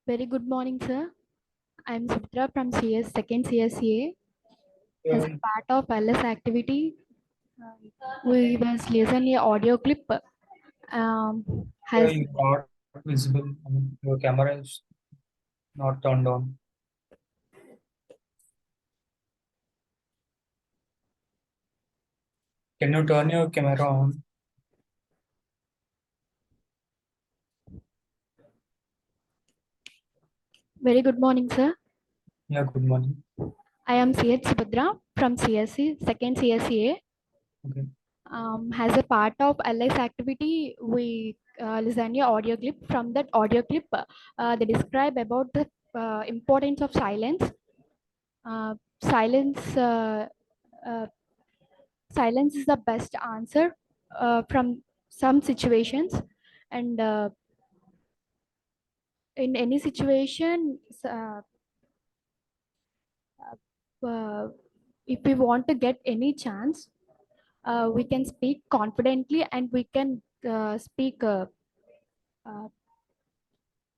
Very good morning, sir. I'm Subhadra from CS, second CSEA. As a Yeah, part of LS activity, we was listen a audio clip. yeah, Has you're not visible. Your camera is not turned on. Can you turn your camera on? very good morning, sir. Yeah, good morning. I am CH Subhadra from CSE, second CSEA. Okay. As a part of LS activity, we listen a audio clip. From that audio clip, they describe about the importance of silence. Uh, silence. Uh, Silence is the best answer from some situations, and in any situation, uh, if we want to get any chance, we can speak confidently, and we can speak uh,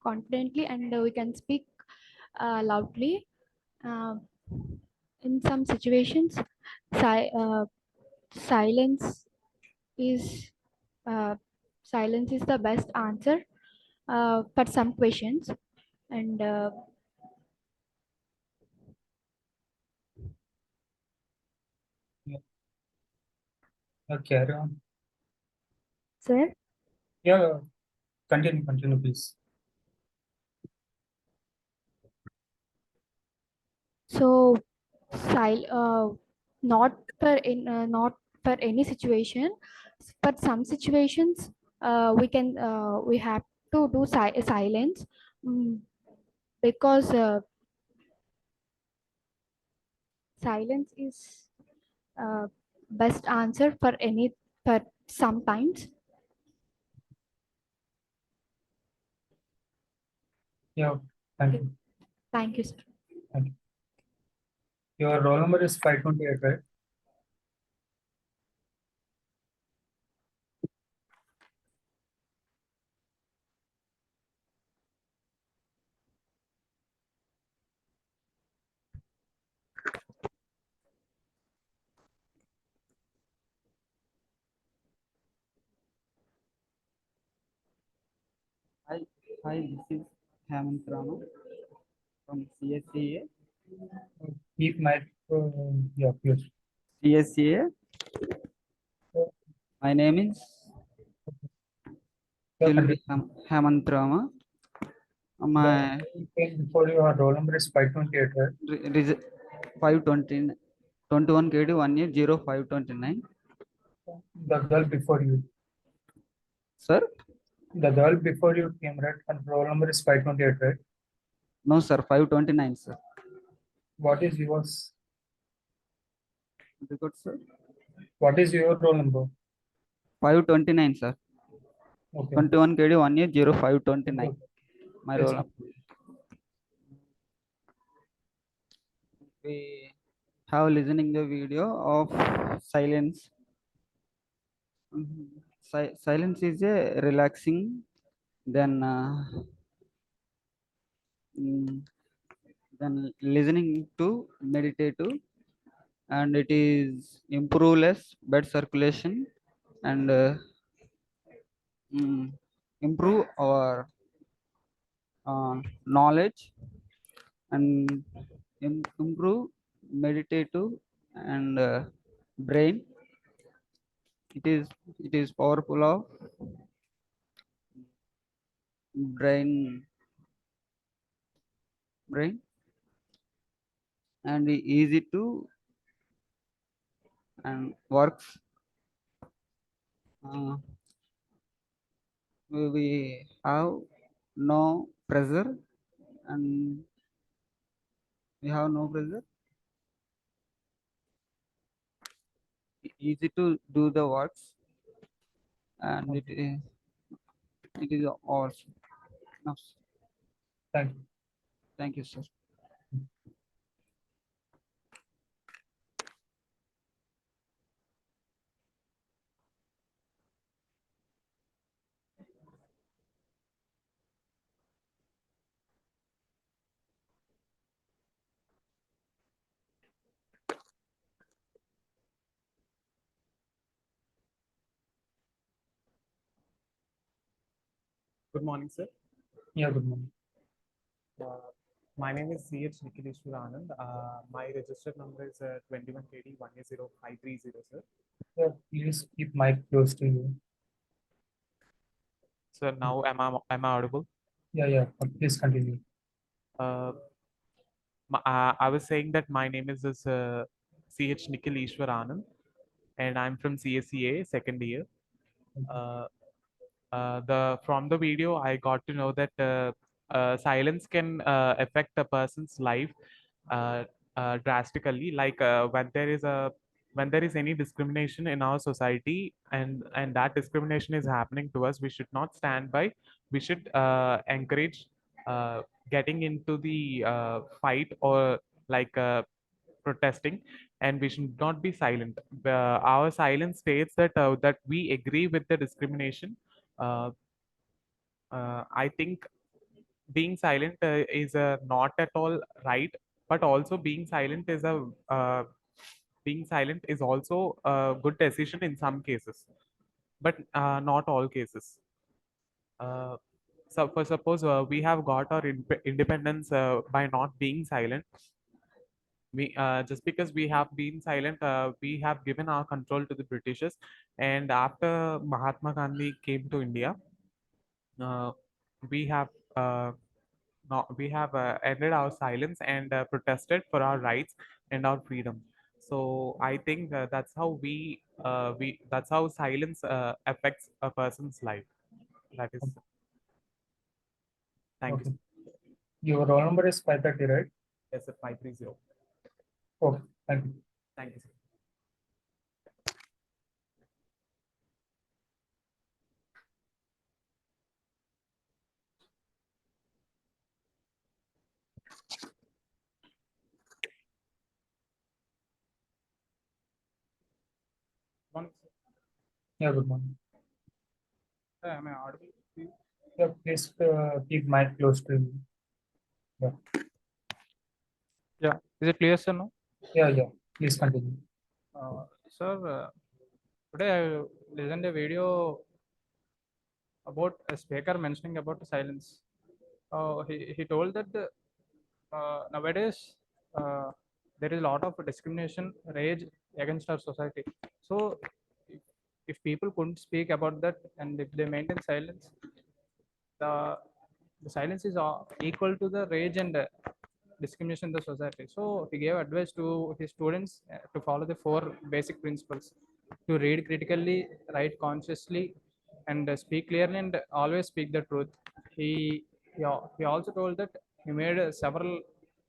confidently, and we can speak loudly. Uh, in some situations, si- uh, silence is uh, silence is the best answer for some questions, and Yeah, carry on. sir, Yeah, continue, please. so not not for any situation, for some situations we have to do silence, mm, because silence is best answer for any, for sometimes. Yeah, thank you. Thank you, sir. Thank you. Your roll number is 528, right? Hi, hi, this is Hemant Rama from CSEA. Keep mic. Yeah, please. CSEA. Uh, My name is Yeah, continue. Hemant Rama. The My before your roll number is 528, right? 520 21 KD 180 529. The girl before you. Sir? The girl before you came, right? And roll number is 528, right? No, sir, 529, sir. What is yours? Very good, sir. What is your roll number? 529, sir. Okay. 21 KD 180 Okay. 529. My Yes. roll number. We have listening the video of silence. Silence is a relaxing, then mm, then listening to meditative, and it is improve less blood circulation, and mm, improve our knowledge, and improve meditative and brain. It is powerful of brain, and easy to and works. uh, we have no pressure, and we have no pressure, easy to do the works, and it is awesome. No, Thank you. thank you, sir. Good morning, sir. Yeah, good morning. My name is CH Nikhileshwar Anand. My registered number is 21KD 10530, sir. Yeah, please keep mic close to you. Sir, now am I audible? Yeah, please continue. Uh, I was saying that my name is CH Nikhileshwar Anand, and I'm from CSEA second year. Uh, the from the video, I got to know that silence can affect a person's life uh, drastically. Like when there is any discrimination in our society, and that discrimination is happening to us, we should not stand by. We should encourage getting into the fight, or like protesting, and we should not be silent. Our silence states that we agree with the discrimination. uh, I think being silent is not at all right, but also being silent is also a good decision in some cases, but not all cases. Uh, so, for suppose we have got our independence by not being silent. We just because we have been silent, we have given our control to the Britishers, and after Mahatma Gandhi came to India, uh, we have uh, we have ended our silence and protested for our rights and our freedom. So I think that's how we that's how silence affects a person's life. That is, thank you. Okay. Your roll number is 530, right? Yes, sir, 530. Okay, thank you. Thank you, sir. Morning, sir. Yeah, good morning. Am I audible? Yeah, please keep mic close to you. Yeah, Yeah. Is it clear, sir? No. yeah. Please continue. Sir, today I listened a video about a speaker mentioning about silence. He told that nowadays uh, there is a lot of discrimination, rage against our society. So if, if people couldn't speak about that, and if they maintain silence, the the silence is equal to the rage and discrimination in the society. So he gave advice to his students to follow the four basic principles: to read critically, write consciously, and speak clearly, and always speak the truth. He also told that he made several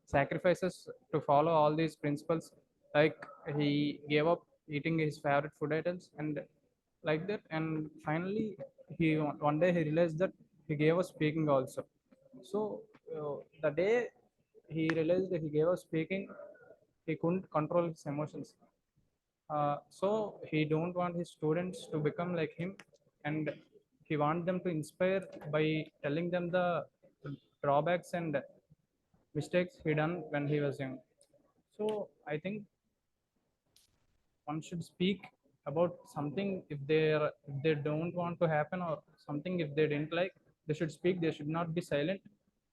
sacrifices to follow all these principles. Like he gave up eating his favorite food items and like that. And finally, he one day he realized that he gave up speaking also. So the day he realized that he gave up speaking, he couldn't control his emotions. So he don't want his students to become like him, and he want them to inspire by telling them the drawbacks and mistakes he done when he was young. So I think one should speak about something if they don't want to happen, or something if they didn't like, they should speak. They should not be silent,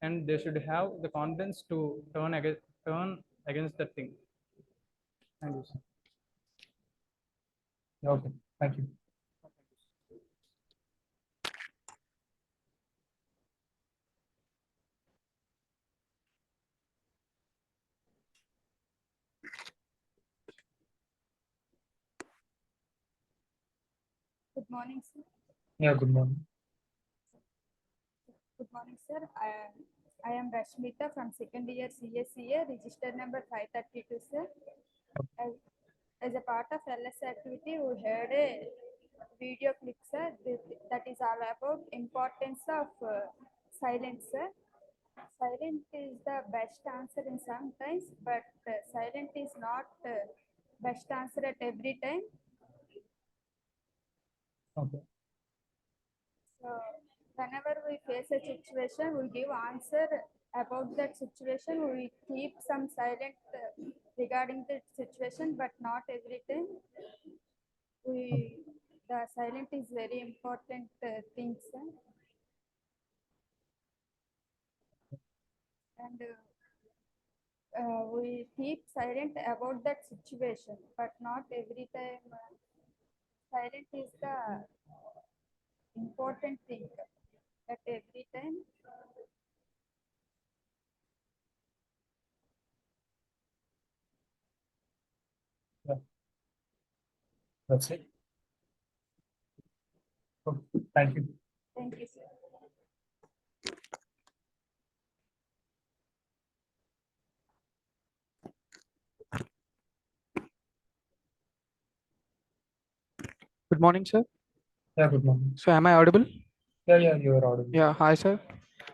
and they should have the confidence to turn against that thing. Thank you, sir. Okay, thank you. Good morning, sir. Yeah, good morning. Good morning, sir. I am Rashmita from second year CSE, register number 532, sir. As a part of LS activity, we had a video clip, sir, that is all about importance of silence, sir. Silent is the best answer in some times, but silent is not best answer at every time. Okay. So whenever we face a situation, we give answer about that situation. We keep some silent regarding the situation, but not every time. We the silent is very important thing, sir. and we keep silent about that situation, but not every time. Silent is the important thing. At every time, Yeah, that's it. Okay, thank you. thank you, sir. Good morning, sir. Yeah, good morning. So, am I audible? Yeah, you are audible. Yeah, hi, sir.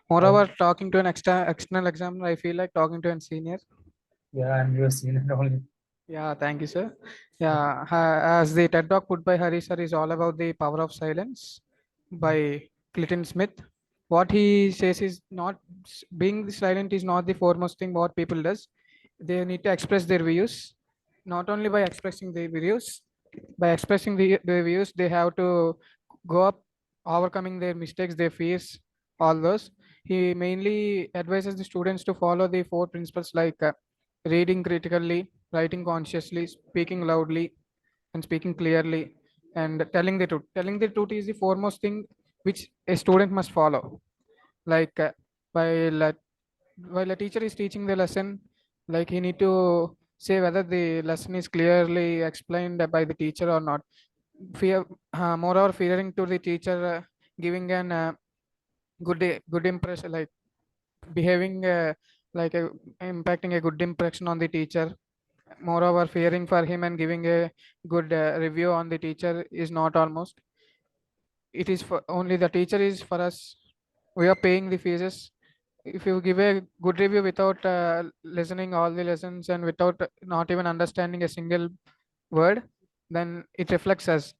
Moreover, talking to an external examiner, I feel like talking to a senior. Yeah, and you have seen it only. Yeah, thank you, sir. Yeah, as the TED Talk put by Hari sir is all about the power of silence by Clinton Smith. What he says is not being silent is not the foremost thing what people does. They need to express their views. Not only by expressing their views, by expressing their views, they have to go up, overcoming their mistakes, their fears, all those. He mainly advises the students to follow the four principles like reading critically, writing consciously, speaking loudly, and speaking clearly, and telling the truth. Telling the truth is the foremost thing which a student must follow. Like while a, while a teacher is teaching the lesson, like he need to say whether the lesson is clearly explained by the teacher or not. Fear, moreover, fearing to the teacher, giving an good impression, like behaving like a, impacting a good impression on the teacher. Moreover, fearing for him and giving a good review on the teacher is not almost. It is for only the teacher is for us. We are paying the fees. If you give a good review without listening all the lessons and without not even understanding a single word, then it reflects us.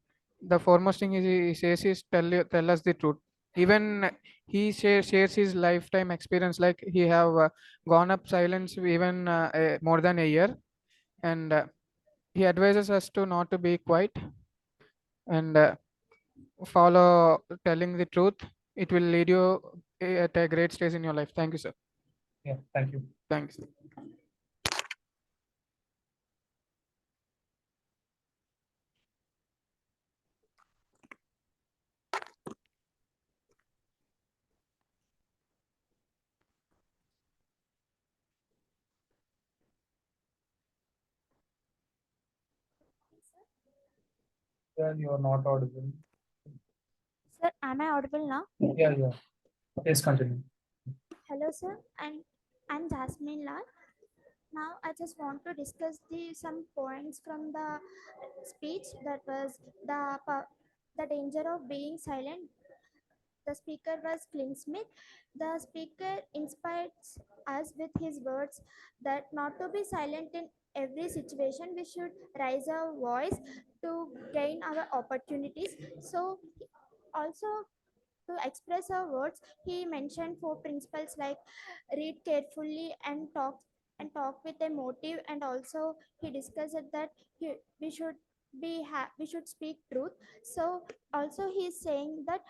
The foremost thing is he says is tell us the truth. Even he shares his lifetime experience, like he have gone up silence even more than a year, and he advises us to not to be quiet and follow telling the truth. It will lead you at a great stage in your life. Thank you, sir. Yeah, thank you. Thanks. Yeah, you are not audible. Sir, am I audible now? Yeah. Please continue. Hello, sir. I'm Jasmine Lal. Now, I just want to discuss some points from the speech that was the danger of being silent. The speaker was Clint Smith. The speaker inspires us with his words that not to be silent in every situation. We should raise our voice to gain our opportunities. So, also to express our words, he mentioned four principles like read carefully and talk with a motive, and also he discussed that we should we should speak truth. So also he is saying that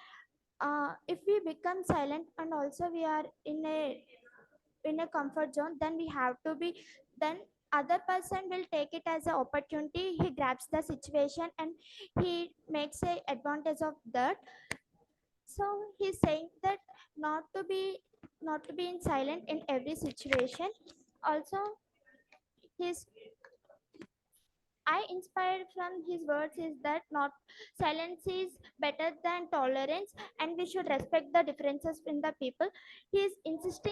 if we become silent and also we are in a comfort zone, then we have to be then other person will take it as an opportunity. He grabs the situation and he makes a advantage of that. So he's saying that not to be not to be in silent in every situation. Also, his I inspired from his words is that not silence is better than tolerance, and we should respect the differences in the people. He insists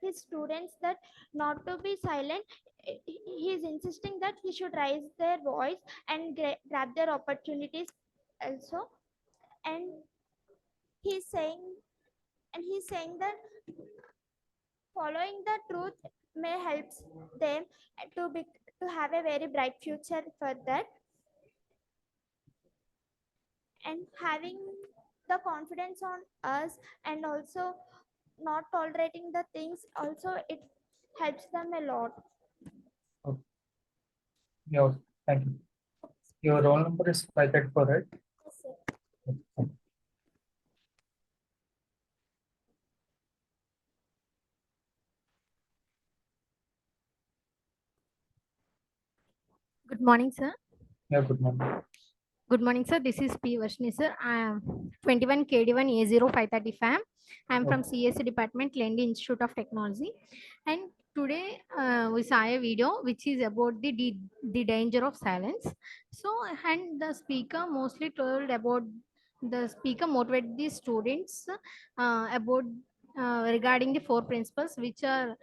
his students that not to be silent. He is insisting that he should raise their voice and grab their opportunities also. And he's saying he's saying that following the truth may help them to be to have a very bright future for that, and having the confidence on us, and also not tolerating the things also it helps them a lot. Okay. Yeah, thank you. Your roll number is 534, right? Yes, sir. Good morning, sir. Yeah, good morning. Good morning, sir. This is P. Varshini, sir. I am 21 KD1 A0530 FAM. I am from CSE Department, Lendi Institute of Technology. And today we saw a video which is about the danger of silence. So, and the speaker mostly told about the speaker motivated the students about regarding the four principles, which are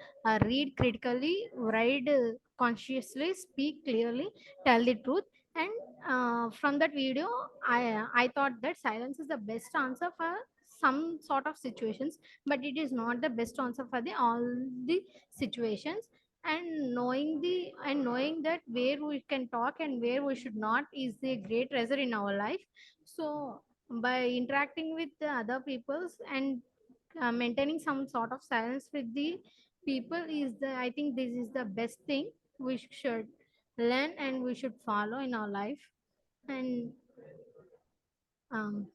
read critically, write consciously, speak clearly, tell the truth. And from that video, I thought that silence is the best answer for some sort of situations, but it is not the best answer for the all the situations. And knowing that where we can talk and where we should not is a great treasure in our life. So by interacting with the other peoples and maintaining some sort of silence with the people is the, I think this is the best thing we should learn and we should follow in our life. And um,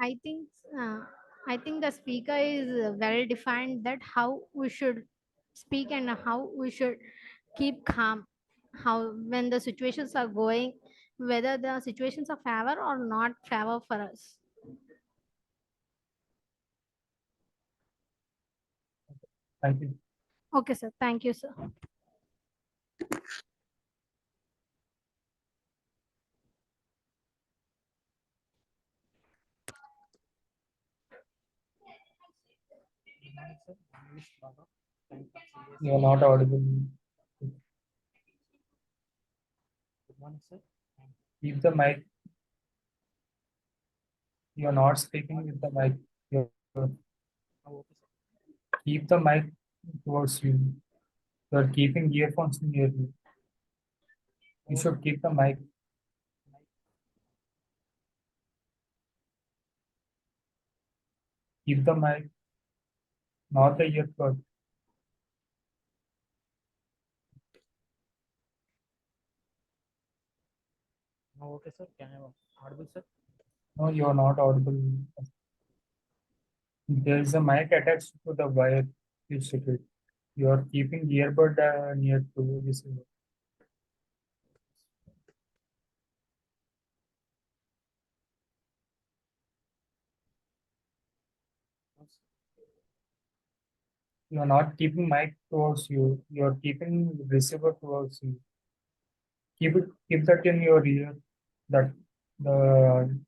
I think uh, I think the speaker is well defined that how we should speak and how we should keep calm, how when the situations are going, whether the situations are favor or not favor for us. Thank you. Okay, sir. Thank you, sir. You are not audible. Good morning, sir. Keep the mic. You are not speaking with the mic. You are- Okay, sir. Keep the mic towards you. You are keeping earphones in your ear. You should keep the mic. Keep the mic, not the earpod. Okay, sir. Can I audible, sir? No, you are not audible. There is a mic attached to the wire. Please check it. You are keeping earbud near to this. You are not keeping mic towards you. You are keeping receiver towards you. Keep that in your ear. That the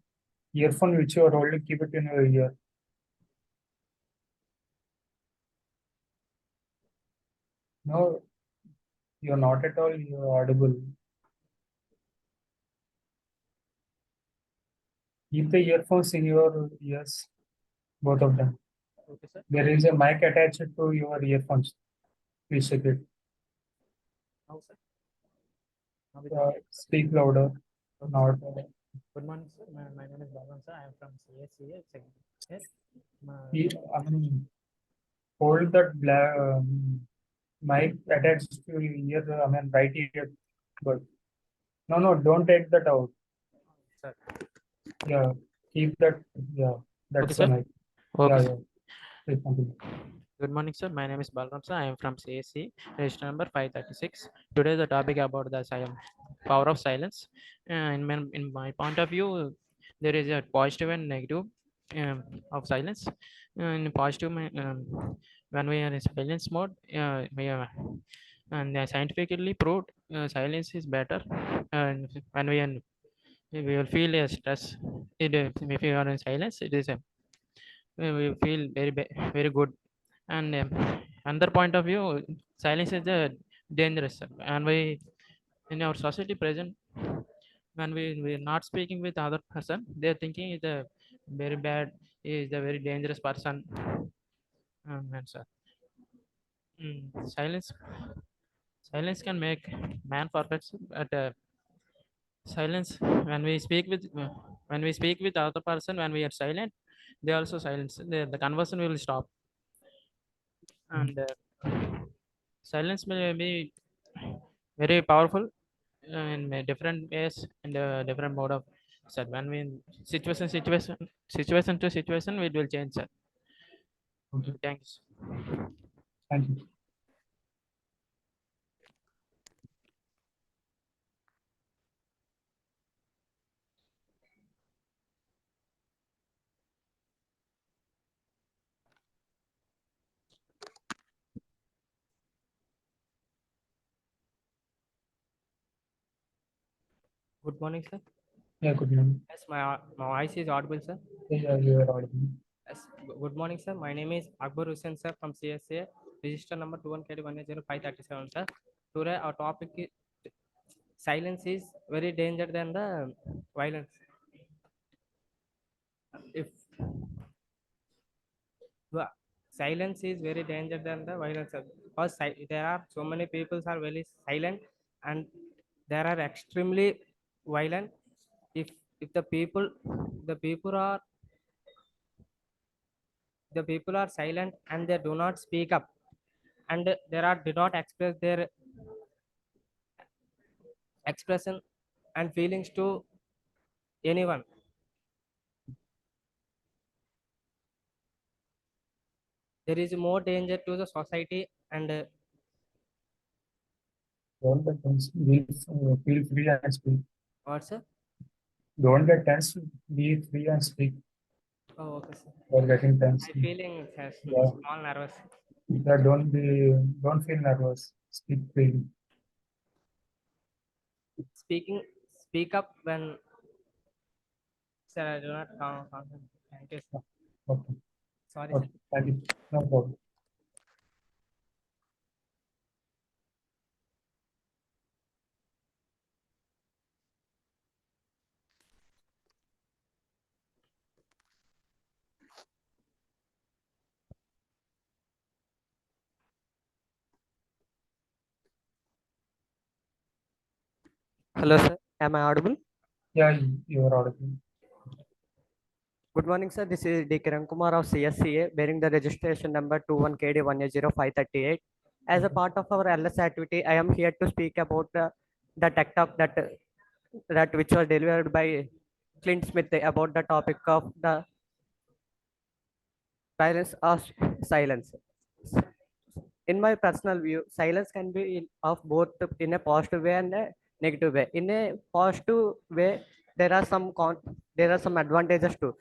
earphone which you are holding, keep it in your ear. No, you are not at all. You are audible. Keep the earphones in your ears, both of them. Okay, sir. There is a mic attached to your earphones. Please check it. Now, sir. Now with the- Speak louder. Not. Good morning, sir. My name is Bhavan, sir. I am from CSE. Second year. I mean, hold that black mic attached to your ear. I mean, right ear. But no, don't take that out. Sir. Yeah, keep that. Yeah, that's Okay, the sir. mic. Okay, Yeah, sir. yeah. Please continue. Good morning, sir. My name is Balram, sir. I am from CSE, register number 536. Today, the topic about the power of silence. In my point of view, there is a positive and negative of silence. In positive, when we are in silence mode, we are, and scientifically proved silence is better. And when we will feel a stress. If you are in silence, it is a we feel very good. And another point of view, silence is dangerous, sir. And we in our society present, when we are not speaking with other person, they are thinking is a very bad, is a very dangerous person. And sir, silence can make man perfect, sir, but silence when we speak with other person, when we are silent, they also silence, the conversation will stop. And silence may be very powerful in different ways and different mode of, sir. When we situation to situation, it will change, sir. Okay. Thanks. Thank you. Good morning, sir. Yeah, good morning. Yes, my voice is audible, sir. Yeah, you are audible. Yes, good morning, sir. My name is Akbar Hussain, sir, from CSA, register number 21KD10537, sir. Today, our topic is silence is very danger than the violence. If silence is very danger than the violence, sir. Because there are so many people are very silent and there are extremely violent. If the people are silent and they do not speak up and there are do not express their expression and feelings to anyone, there is more danger to the society and Don't get tense. Feel free and speak. what's sir? Don't get tense. Be free and speak. Oh, okay, sir. You're getting tense. I'm feeling Yeah. small nervous. Yeah, don't feel nervous. Speak freely. Speak up when, sir, I do not thank you, sir. Okay. Sorry, Okay. Thank you. No problem. Hello, sir. Am I audible? Yeah, you are audible. Good morning, sir. This is D. Kiran Kumar of CSCA, bearing the registration number 21KD10538. As a part of our LS activity, I am here to speak about the tech talk that which was delivered by Clint Smith about the topic of the violence of silence. In my personal view, silence can be of both in a positive way and a negative way. In a positive way, there are there are some advantages too.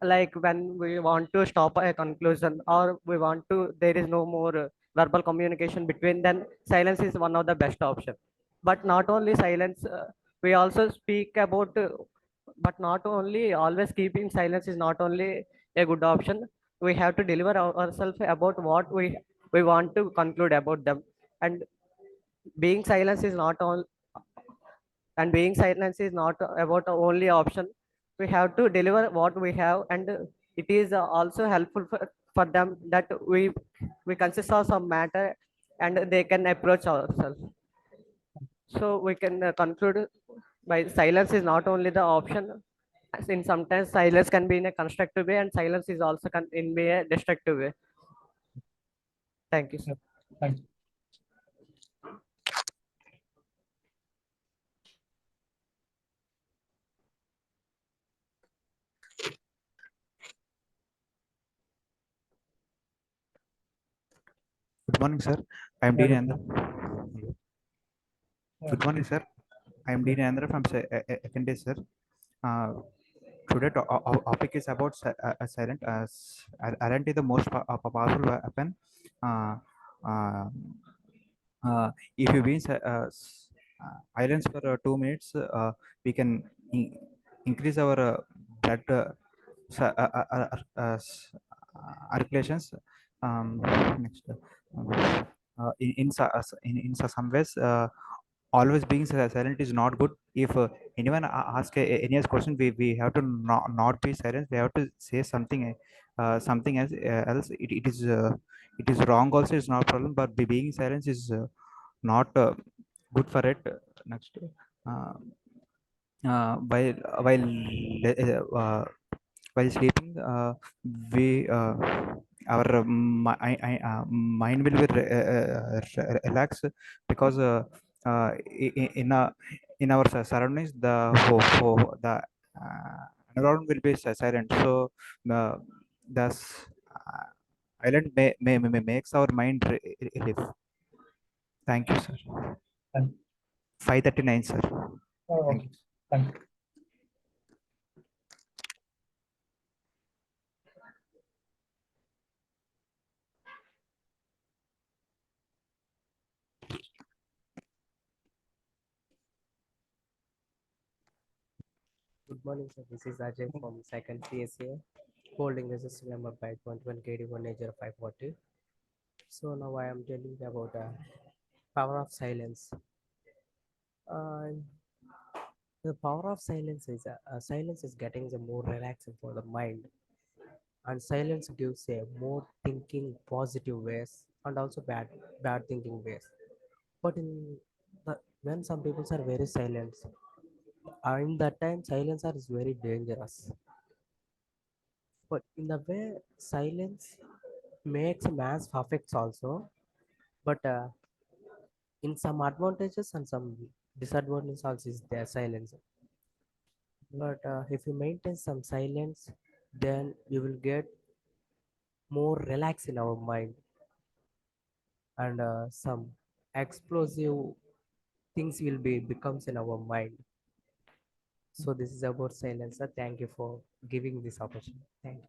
Like when we want to stop a conclusion or we want to, there is no more verbal communication between. Then silence is one of the best option. But not only silence, we also speak about. But not only always keeping silence is not only a good option. We have to deliver ourselves about what we want to conclude about them, and being silence is not all being silence is not about the only option. We have to deliver what we have, and it is also helpful for them that we consist of some matter and they can approach ourselves. So we can conclude by silence is not only the option. As in sometimes silence can be in a constructive way and silence is also in be a destructive way. Thank you, sir. Thank you. Good morning, sir. I am Yeah, Dean good Andhra. morning. Yeah. Good morning, sir. I am Dean Andhra from second day, sir. Today topic is about silent. Silent is the most powerful weapon. Uh, uh, if you been silence for 2 minutes, we can increase our blood circulations. Next, in some ways, always being silent is not good. If anyone ask any question, we have to not be silent. We have to say something, something else. It is wrong. Also, is not a problem. But being silent is not good for it. Next, uh, while while sleeping, we our mind will be relaxed because in in our surroundings the environment will be silent. So uh, thus uh, island makes our mind relief. Thank you, sir. Thank you. 5:39, sir. Oh, Thank okay. you. Thank you. Good morning, sir. This is Ajay from second CSE, holding register number by 21 KD180 So now I am telling about power of silence. Uh, the power of silence is getting the more relaxing for the mind, and silence gives a more thinking positive ways and also bad thinking ways. But when some people are very silent, in that time silence is very dangerous. But in the way silence makes mass perfects also, but in some advantages and some disadvantages also is there silence. But if you maintain some silence, then you will get more relax in our mind, and some explosive things will be becomes in our mind. So this is about silence, sir. Thank you for giving this opportunity. Thank you.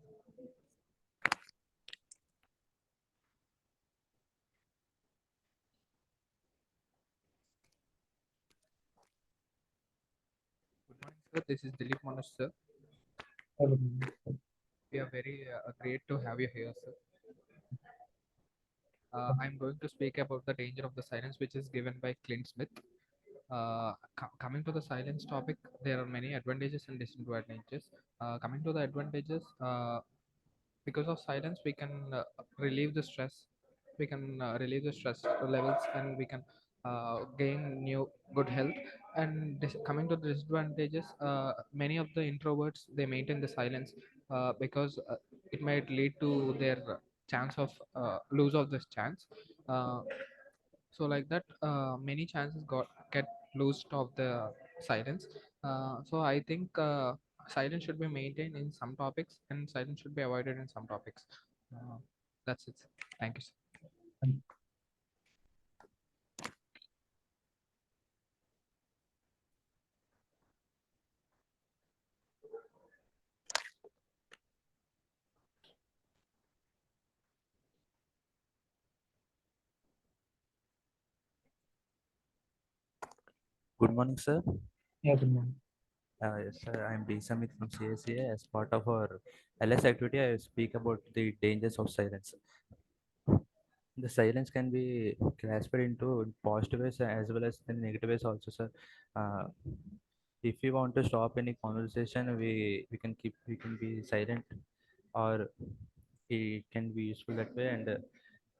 Good morning, sir. This is Dilip Manoj, sir. We are very great to have you here, sir. I'm going to speak about the danger of the silence, which is given by Clint Smith. Coming to the silence topic, there are many advantages and disadvantages. Coming to the advantages, because of silence, we can relieve the stress. We can relieve the stress levels, and we can gain new good health. And coming to the disadvantages, many of the introverts, they maintain the silence because it might lead to their chance of lose of this chance. Uh, so like that, many chances got get lost of the silence. So I think silence should be maintained in some topics, and silence should be avoided in some topics. uh, that's it. Thank you, sir. Good morning, sir. Yeah, good morning. Yes, sir. I'm D. Samit from CSE. As part of our LS activity, I speak about the dangers of silence. The silence can be classified into positive ways as well as the negative ways also, sir. Uh, if we want to stop any conversation, we can we can be silent, or it can be useful that way. And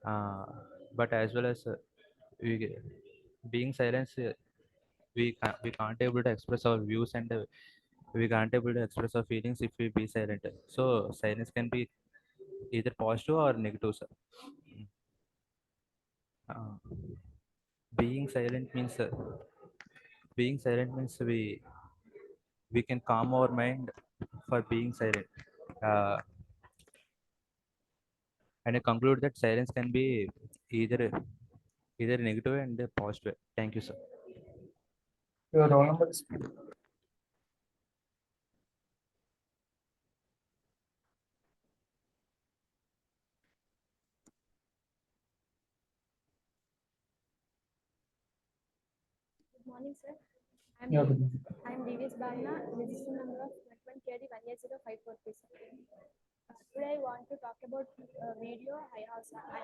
uh, but as well as we being silent, we can't able to express our views, and we can't able to express our feelings if we be silent. So silence can be either positive or negative, sir. Uh, being silent means we can calm our mind for being silent. Uh, and I conclude that silence can be either negative and positive. Thank you, sir. Your roll number is Good morning, sir. yeah, good morning. I'm DVS Bhavna, register number of 21 KD 18054. Today I want to talk about a video I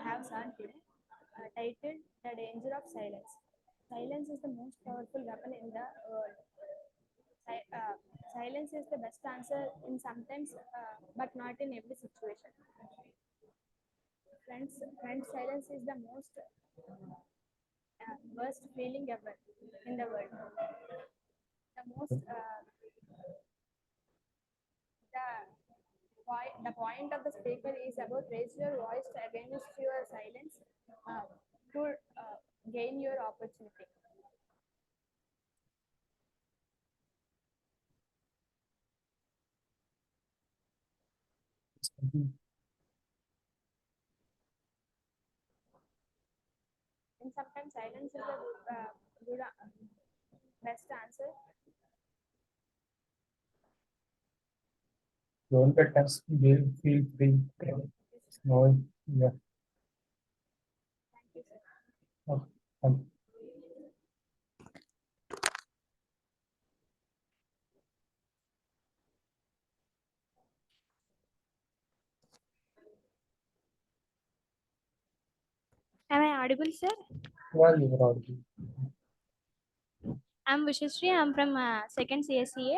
have seen today, titled "The Danger of Silence." Silence is the most powerful weapon in the world. Silence is the best answer in sometimes, but not in every situation. Friends, silence is the most worst feeling ever in the world. The point of the speaker is about raise your voice against your silence to gain your opportunity. And sometimes silence is the good, best answer. Don't get tense. Feel free. No, yeah. Thank you, sir. Okay. Thank you. audible, sir? Yeah, you are audible. I'm Vishashri. I'm from second CSEA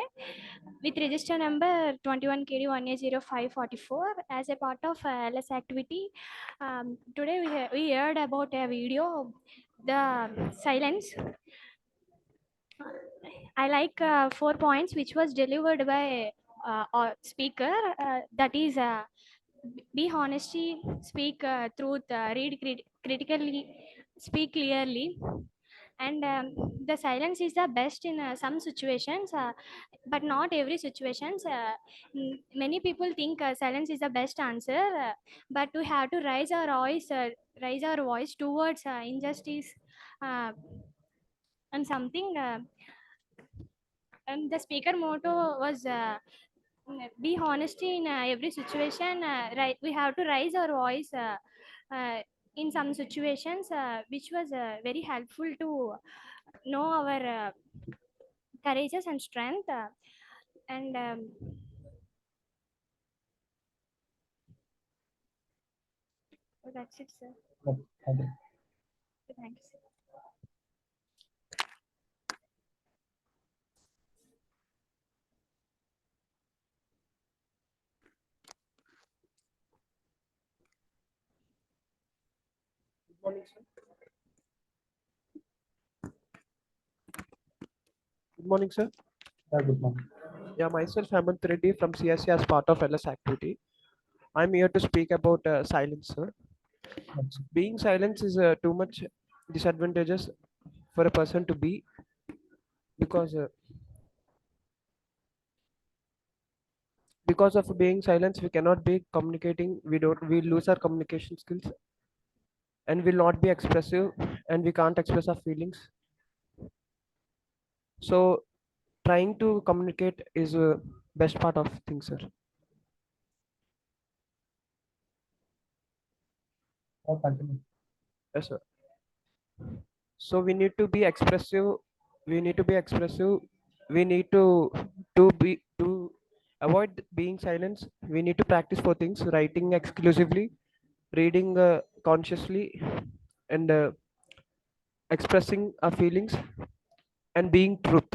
with register number 21KD180544 as a part of LS activity. Today we heard about a video, the silence. I like 4 points which was delivered by speaker. That is be honesty, speak truth, read critically, speak clearly, and the silence is the best in some situations, but not every situations. Many people think silence is the best answer, but we have to raise our voice towards injustice, uh, and something. And the speaker motto was be honesty in every situation. Right, we have to raise our voice in some situations, which was very helpful to know our courageous and strength. And that's it, sir. Okay, thank you. Thanks. Good morning, sir. Good morning, sir. Yeah, good morning. Yeah, myself, Hemant Reddy from CSE as part of LS activity. I'm here to speak about silence, sir. Yes. Being silent is too much disadvantages for a person to be, because of being silent we cannot be communicating. We lose our communication skills and will not be expressive, and we can't express our feelings. So trying to communicate is a best part of things, sir. Yeah, continue. Yes, sir. So we need to be expressive. We need to be expressive. We need to avoid being silent. We need to practice for things: writing exclusively, reading consciously, and expressing our feelings, and being truth.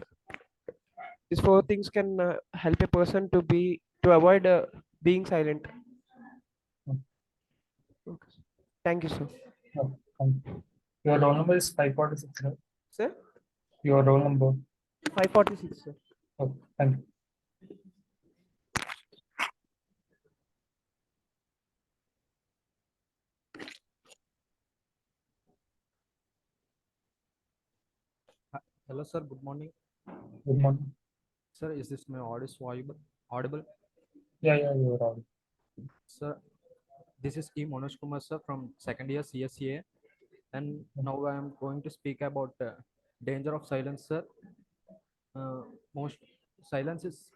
These four things can help a person to avoid being silent. Okay. Thank you, sir. Yeah, thank you. Your roll number is 546, right? Sir, Your roll number. 546, sir. Okay, thank you. Hello, sir. Good morning. Good morning. Sir, is this my audio audible? Yeah, you are audible. Sir, this is E. Manoj Kumar, sir, from second year CSEA. And now I am going to speak about danger of silence, sir. Most silence is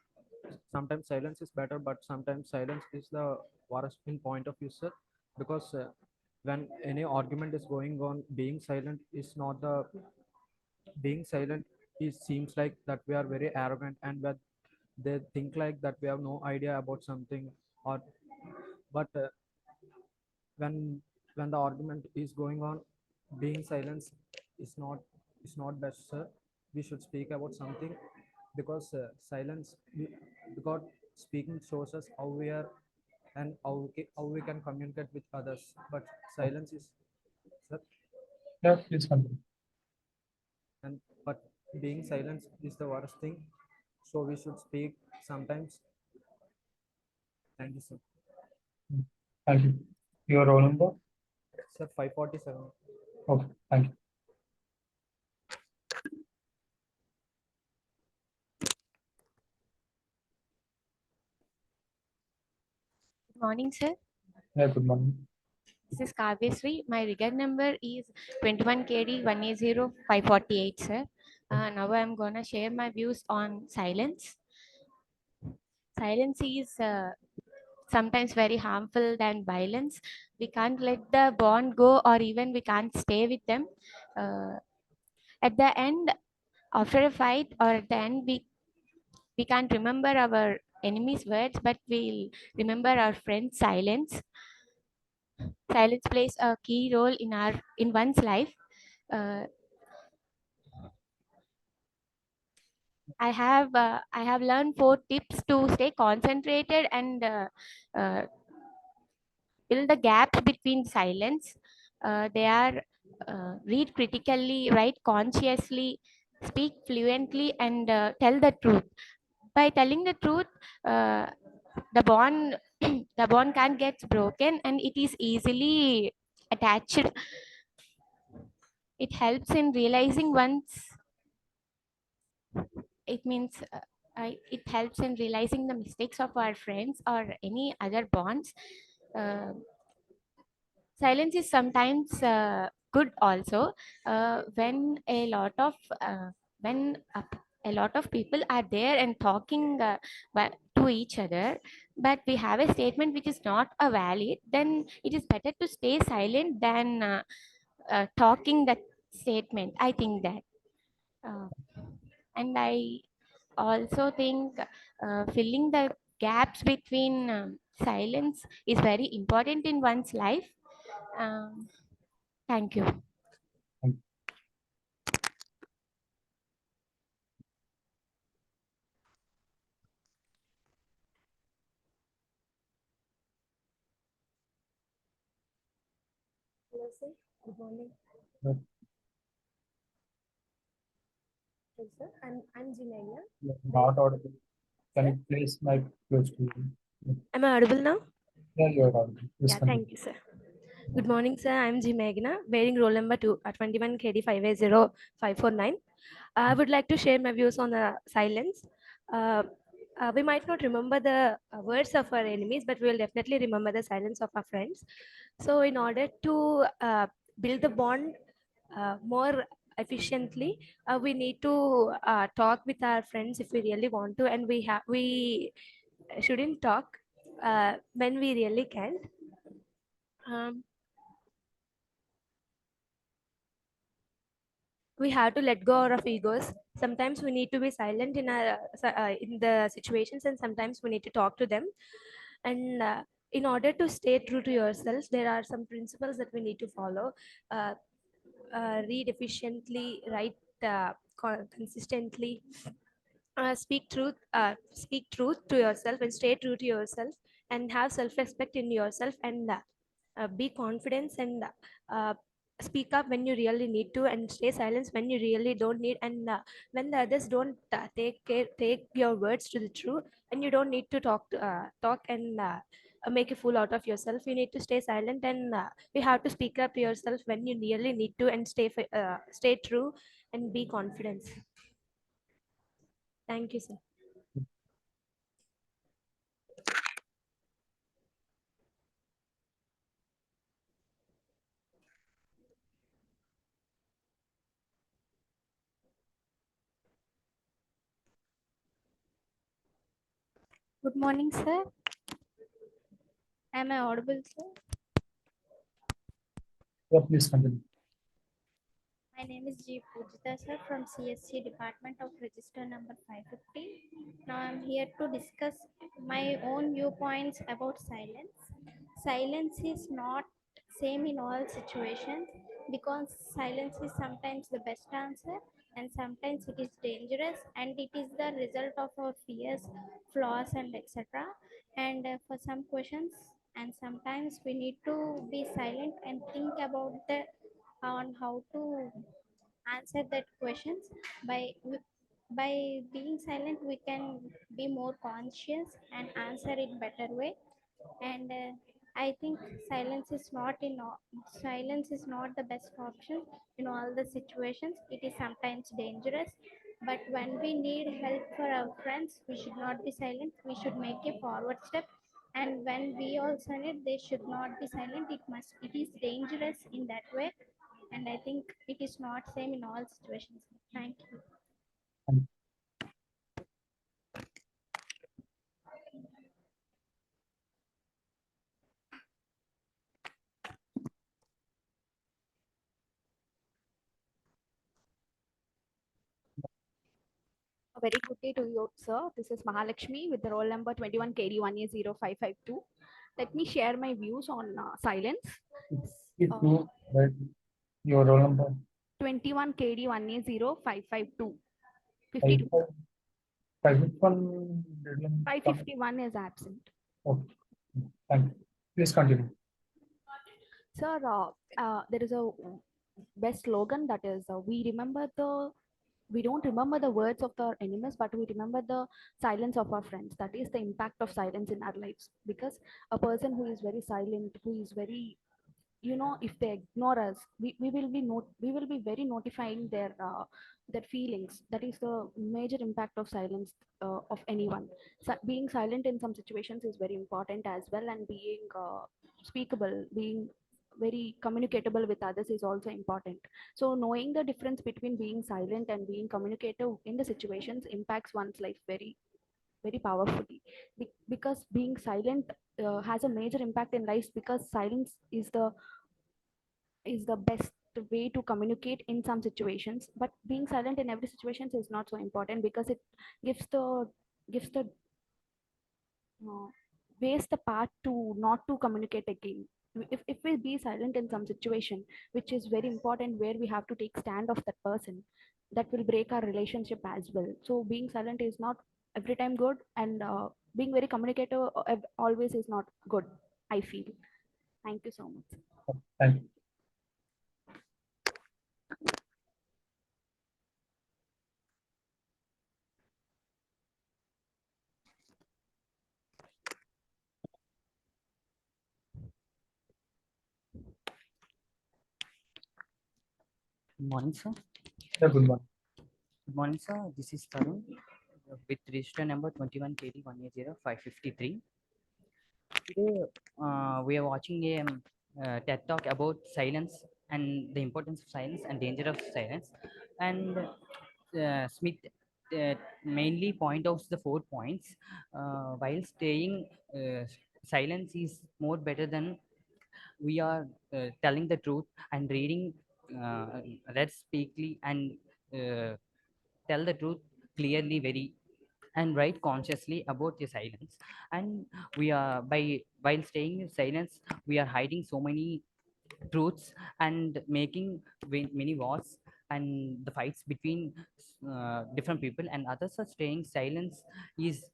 sometimes silence is better, but sometimes silence is the worst in point of view, sir, because when any argument is going on, being silent is not the being silent. It seems like that we are very arrogant, and that they think like that we have no idea about something, or but when when the argument is going on, being silence is not best, sir. We should speak about something, because because speaking shows us how we are and how we can communicate with others, but silence is, sir. Yeah, please continue. And but being silent is the worst thing, so we should speak sometimes. Thank you, sir. Thank you. Your roll number. Sir, 547. Okay, thank you. Good morning, sir. Yeah, good morning. This is Kavyasri. My regard number is 21KD180548, sir. Now I'm gonna share my views on silence. Silence is sometimes very harmful than violence. We can't let the bond go, or even we can't stay with them. At the end, after a fight, or at the end, we can't remember our enemy's words, but we'll remember our friend's silence. silence plays a key role in one's life. I have learned 4 tips to stay concentrated and fill the gaps between silence. They are read critically, write consciously, speak fluently, and tell the truth. By telling the truth, uh, the bond the bond can't get broken, and it is easily attached. It helps in realizing one's. It means. It helps in realizing the mistakes of our friends or any other bonds. Uh, Silence is sometimes good also. When a lot of when a lot of people are there and talking to each other, but we have a statement which is not a valid, then it is better to stay silent than talking that statement. I think that. uh, and I also think filling the gaps between silence is very important in one's life. um, Thank you. Hello, sir. Good morning. Yep. Yes, sir. I'm Jinaya. Not audible. Can you place mic close to you? Am I audible now? Yeah, you're audible. Please Yeah, continue. thank you, sir. Good morning, sir. I'm G. Meghna, bearing roll number 21 KD580549. I would like to share my views on the silence. Uh, we might not remember the words of our enemies, but we will definitely remember the silence of our friends. So, in order to build the bond more efficiently, we need to talk with our friends if we really want to, and we shouldn't talk when we really can't. Um, we have to let go of egos. Sometimes we need to be silent in the situations, and sometimes we need to talk to them. And in order to stay true to yourself, there are some principles that we need to follow. Uh, Read efficiently, write consistently, speak truth to yourself, and stay true to yourself, and have self-respect in yourself, and be confident, and speak up when you really need to, and stay silent when you really don't need, and when the others don't take your words to the truth, and you don't need to talk and make a fool out of yourself. You need to stay silent, and you have to speak up to yourself when you really need to, and stay true and be confident. Thank you, sir. Good morning, sir. Am I audible, sir? Yeah, please continue. My name is G. Pujita, sir, from CSE Department of Register number 550. Now I'm here to discuss my own viewpoints about silence. Silence is not same in all situations, because silence is sometimes the best answer, and sometimes it is dangerous, and it is the result of our fears, flaws, and etc. And for some questions, and sometimes we need to be silent and think about the on how to answer that questions. By being silent, we can be more conscious and answer it better way. And I think silence is not the best option in all the situations. It is sometimes dangerous, but when we need help for our friends, we should not be silent. We should make a forward step, and when we also need, they should not be silent. It is dangerous in that way, and I think it is not same in all situations. Thank you. A very good day to you, sir. This is Mahalakshmi with the roll number 21 KD 180552. Let me share my views on silence. If you write your roll number 21 KD 180552. 5, 52. 551 didn't come. 551 is absent. Okay, thank you. Please continue. Sir, there is a best slogan that is we don't remember the words of our enemies, but we remember the silence of our friends. That is the impact of silence in our lives. Because a person who is very silent, who is very, if they ignore us, we will be very notifying their feelings. That is the major impact of silence of anyone. So being silent in some situations is very important as well, and being speakable, being very communicatable with others is also important. So knowing the difference between being silent and being communicative in the situations impacts one's life very, very powerfully. Because being silent has a major impact in life, because silence is the best way to communicate in some situations. But being silent in every situation is not so important, because it gives the uh, waste the path to not to communicate again. If we be silent in some situation which is very important, where we have to take stand of that person, that will break our relationship as well. So being silent is not every time good, and being very communicative always is not good, I feel. Thank you so much. Thank you. Good morning, sir. Yeah, good morning. Good morning, sir. This is Tarun with register number 21 KD 180553. Today, we are watching a TED talk about silence and the importance of silence and danger of silence. And Smith mainly point out the 4 points while staying silence is more better than we are telling the truth and reading read speakly and uh, tell the truth clearly very and write consciously about the silence. And we are by while staying in silence we are hiding so many truths and making many wars and the fights between different people, and others are staying silence is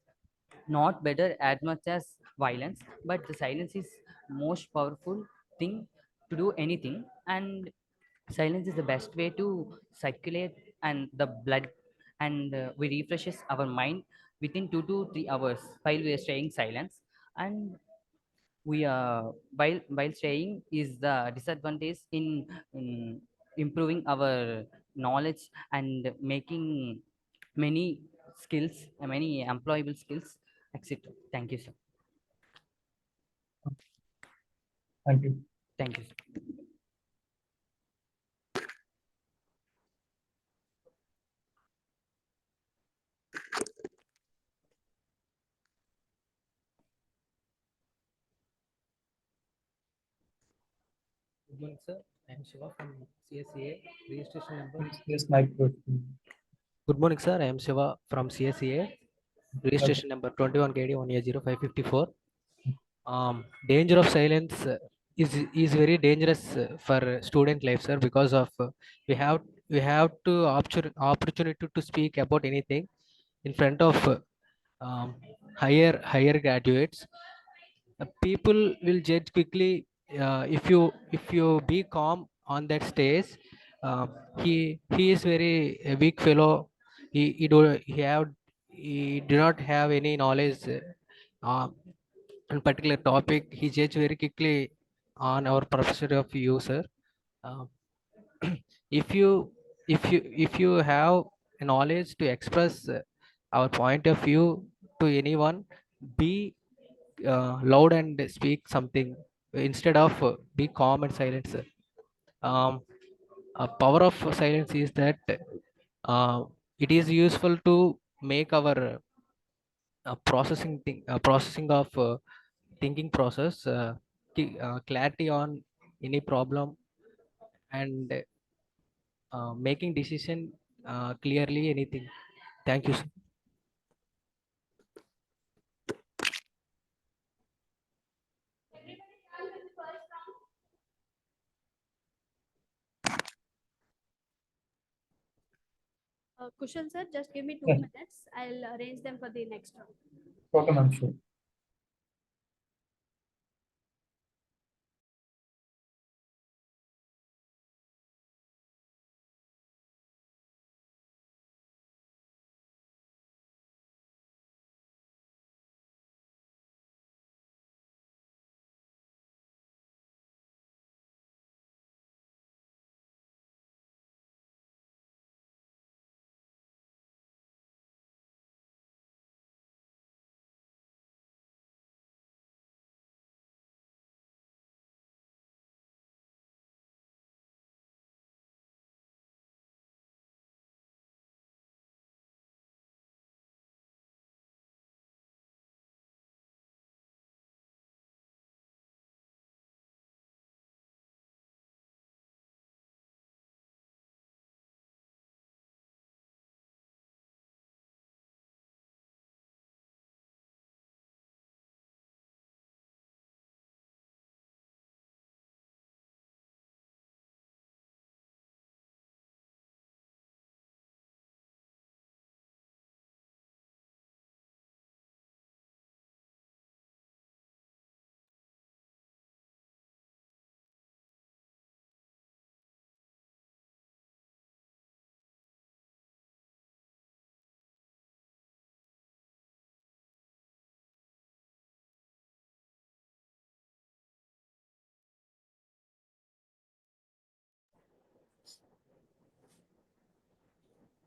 not better as much as violence, but the silence is most powerful thing to do anything. And silence is the best way to circulate and the blood, and we refreshes our mind within 2 to 3 hours while we are staying silence. And we are while staying is the disadvantage in improving our knowledge and making many skills, many employable skills, etc. Thank you, sir. Thank you. Thank you, sir. Good morning, sir. I am Shiva from CSEA, registration number. Please mic question. Good morning, sir. I am Shiva from CSEA, registration number 21 KD 180554. Danger of silence is very dangerous for student life, sir, because of we have to opportunity to speak about anything in front of um, higher graduates. People will judge quickly if you be calm on that stage. uh, he is very a weak fellow. He do not have any knowledge on particular topic. He judge very quickly on our professor of you, sir. uh, if you if you have a knowledge to express our point of view to anyone, be loud and speak something instead of be calm and silent, sir. um, a power of silence is that it is useful to make our processing of thinking process, clarity on any problem, and making decision clearly anything. Thank you, sir. Kushal sir, just give me 2 Yes. minutes. I'll arrange them for the next round. Okay, ma'am, sure.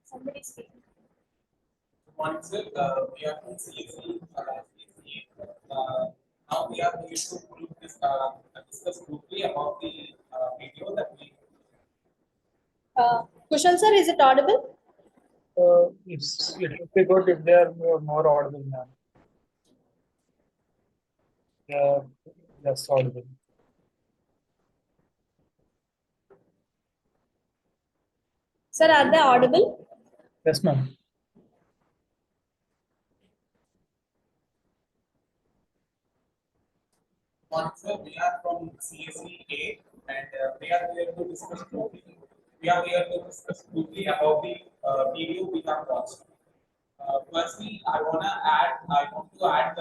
Somebody speaking. Morning, sir. We are from CSE. Now we are here to discuss quickly about the video that we. Kushal sir, is it audible? It would be good if they are more audible, ma'am. Yeah, less audible. Sir, are they audible? Yes, ma'am. Morning, sir. We are from CSE A, and we are here to discuss quickly. We are here to discuss quickly about the video we have watched. Firstly, I want to add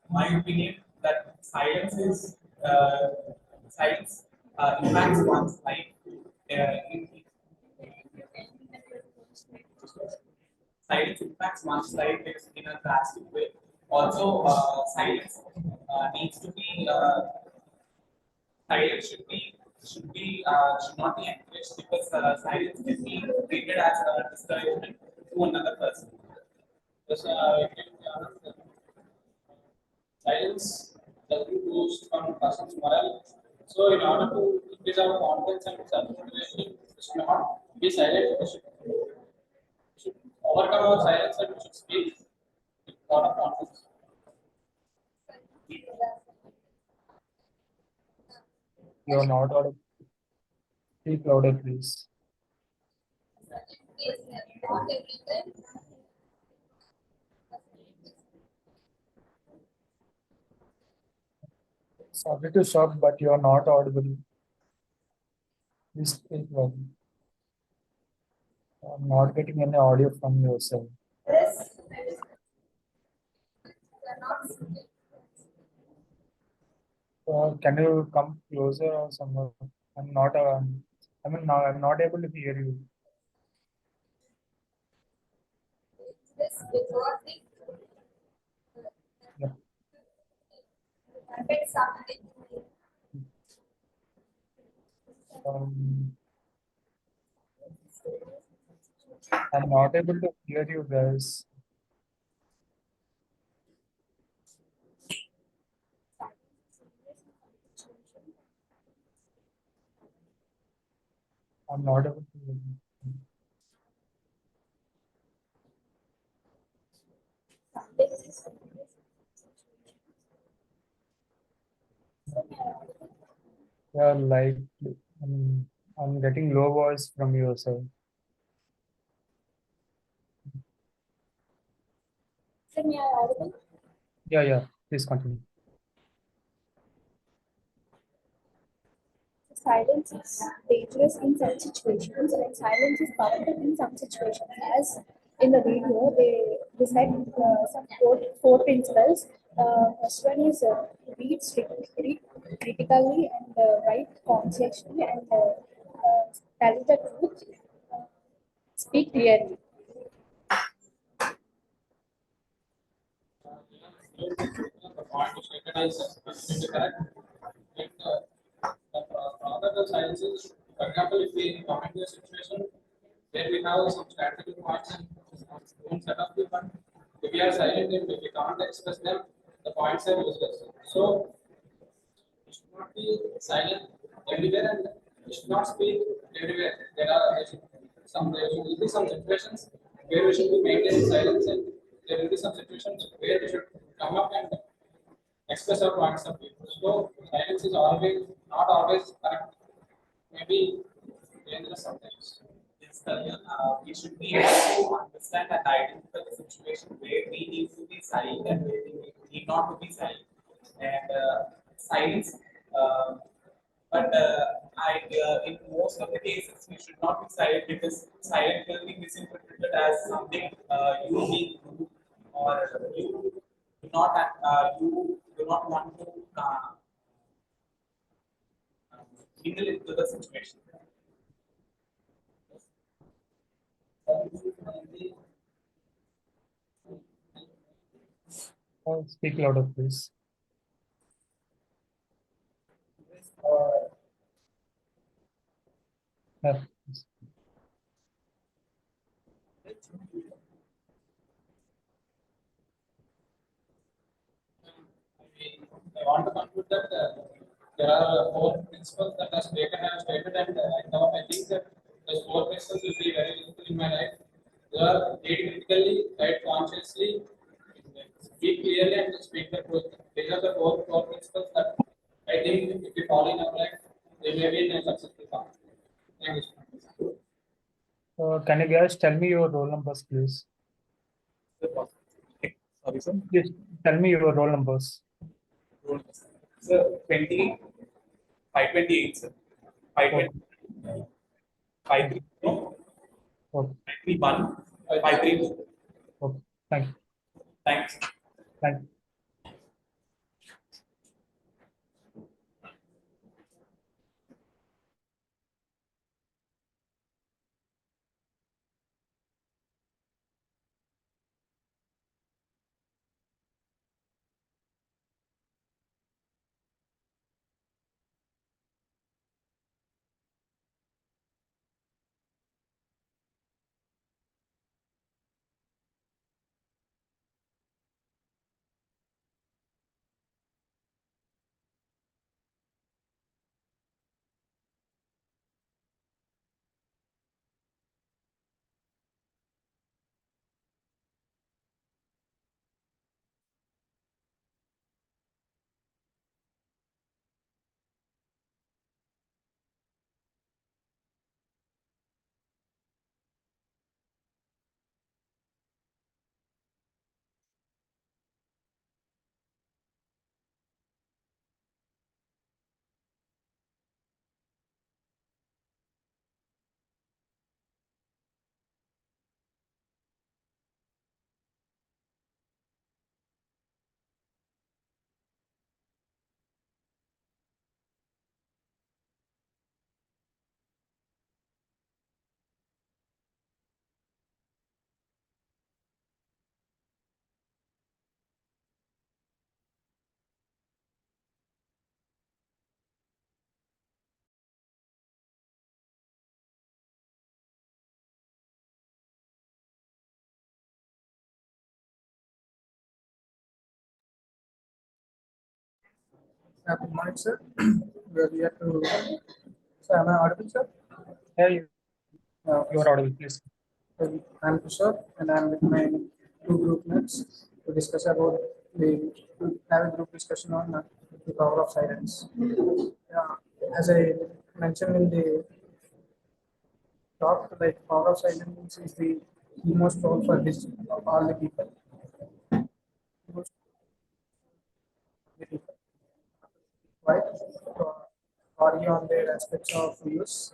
my opinion that silence impacts one's life. Silence impacts one's life in a drastic way. Also, silence needs to be silence should not be encouraged because silence can be treated as a discouragement to another person. Because, silence doesn't boost from person's morale. So, in order to increase our confidence and self-motivation, we should not be silent. We should overcome our silence and we should speak with a lot of confidence. You are not audible. Speak louder, please. Sorry to stop, but you are not audible. Please speak louder. I'm not getting any audio from your side. Can you come closer or somewhere? I'm not. Now I'm not able to hear you. Yeah. I'm not able to hear you guys. I'm not able to hear you. Yeah, like I'm getting low voice from your side. Yeah, please continue. Silence is dangerous in some situations, and silence is powerful in some situations. As in the video, they said some four principles. First one is read critically and write consciously and tell the truth, speak clearly. The point is taken is absolutely correct. And the sciences, for example, if we come into a situation where we have some strategic points and some set of the fund, if we are silent, if we can't express them, the points are useless. So we should not be silent everywhere and we should not speak everywhere. There will be some situations where we should be maintaining silence and there will be some situations where we should come up and express our points of view. So silence is always not always correct. Maybe dangerous sometimes. Yes, Kalyan, we should be able to understand and identify the situation where we need to be silent and where we need not to be silent. And silence, uh, but in most of the cases, we should not be silent because silent will be misinterpreted as something you being rude or you do not want to mingle into the situation. Speak louder, please. Yeah. I want to conclude that there are four principles that as Baker have stated, and now I think that those four principles will be very useful in my life. They are read critically, write consciously, speak clearly, and speak the truth. These are the four principles that I think if we follow in our life, they may be in a successful path. Thank you. Can you guys tell me your roll numbers, please? Sorry, sir. Please tell me your roll numbers. Sir, 20, 528, sir. 520, 530, Okay. 531, 532. Okay. Thank you. Thanks. Thank you. Good morning, sir. We are here to. Sir, am I audible, sir? Yeah, you Uh, are audible, please. I'm Kishore, and I'm with my two group mates to discuss about to have a group discussion on the power of silence. As I mentioned in the talk, like power of silence is the most powerful for this of all the people. Most the people. Why? argue on their aspects of use.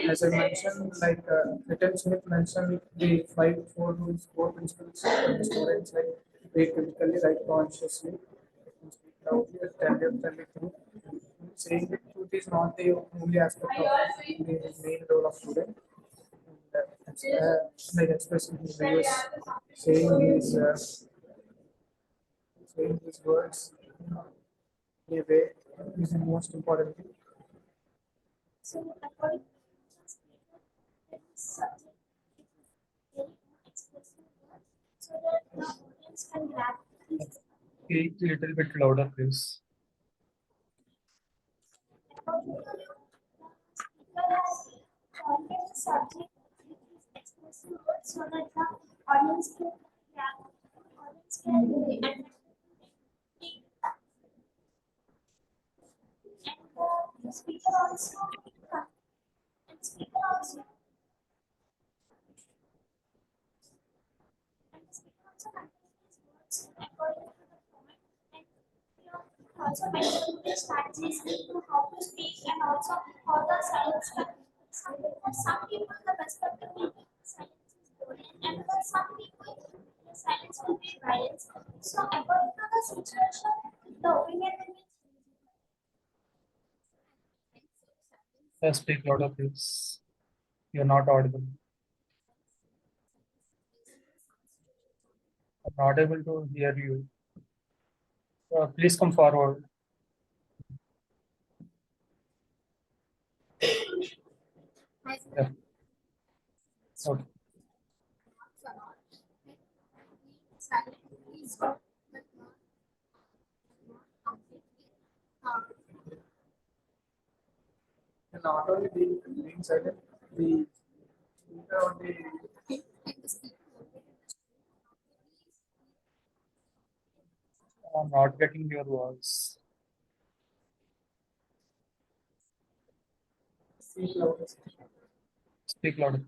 As I mentioned, like Little Smith mentioned the four rules, four principles for students, like wait critically, write consciously, speak loudly, and tell the truth. Saying the truth is not the only aspect of the main role of student. Like expressing his views, saying his words in a way is the most important thing. So according to the subject very expressive word so that the audience can grab this. Speak a little bit louder, please. Content subject with his expressive words so that the audience can grab, audience can and the speaker also and speaker also and the speaker also contains his words according to the point and you know, also mention the strategies to how to speak and also how the silence can some people the perspective will be silence is golden and for some people the silence will be violence. So according to the situation, the opinion will be Speak louder, please. You're not audible. I'm not able to hear you. Please come forward. Yeah. Okay. And not only being silent, the speaker or the I'm not getting your voice. speak louder. Speak louder.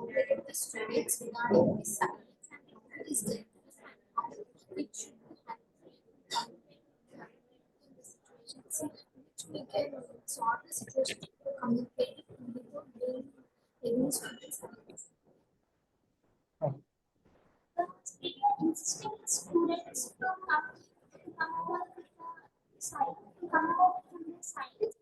motivate the students regarding the silence and what is dangerous and how it should be handled in the situations which we can solve the situation to communicate without being against the silence. Oh. The speaker insisting students to come over with the silence, to come over from the silence.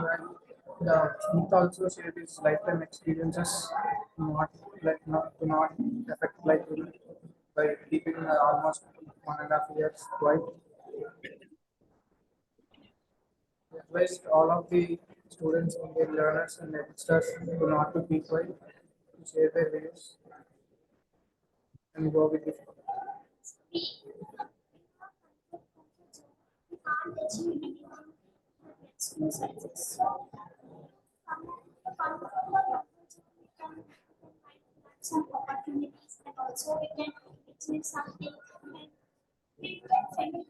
And the Smith also shared his lifetime experiences, not affect like by keeping almost 1.5 years quiet. He advised all of the students and their learners and youngsters to not to be quiet, to share their views and go with it. Some opportunities and also we can achieve something and we can finish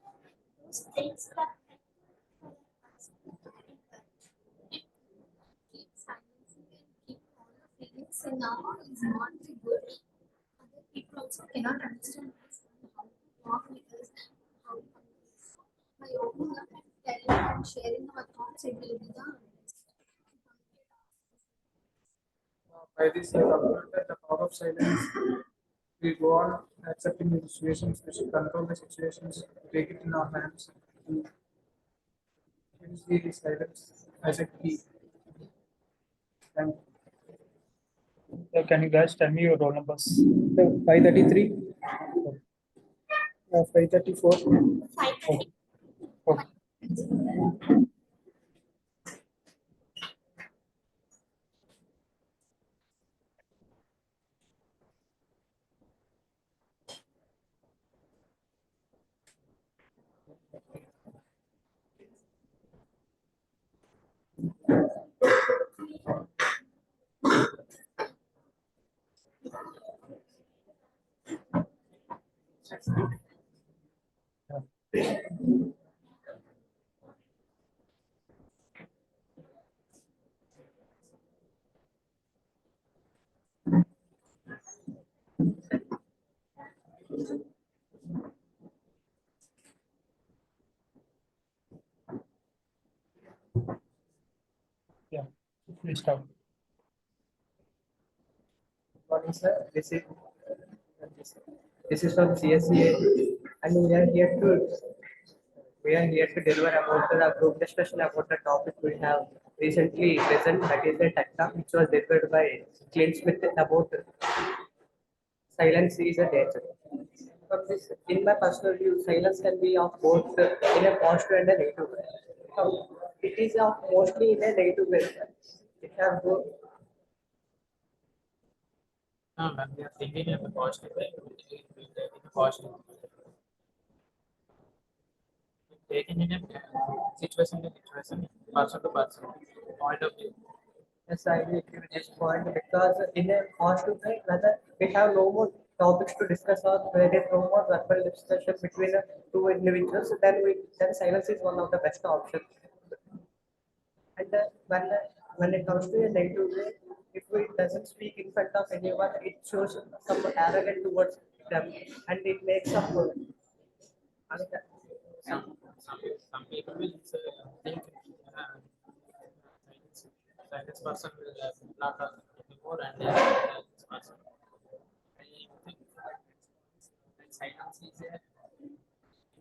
those things that keep silencing and keep all the feelings in now is not the good. Other people also cannot understand this how to talk with us, how to by opening up and telling and sharing our thoughts, it will be the By this, I conclude that the power of silence. We go on accepting the situations, we should control the situations, take it in our hands, and use the silence as a key. And Can you guys tell me your roll numbers? 533, 534. Okay. Okay. Please stop. Morning, sir. This is from CSE, and we are here to deliver about the group discussion about the topic we have recently present, that is the tech talk, which was delivered by Clint Smith about silence is a danger. From this, in my personal view, silence can be of both in a positive and a negative way. It is of mostly in a negative way. It has both. When we are thinking in a positive way, we will take in a positive way. Taking in a situation to situation, person to person, point of view. Yes, I agree with this point because in a positive way, whether we have no more topics to discuss or there is no more verbal discussion between the two individuals, then silence is one of the best options. And when it comes to a negative way, if we doesn't speak in front of anyone, it shows some arrogant towards them, and it makes some Some people will think this person will not anymore and this person. I think that silence is a in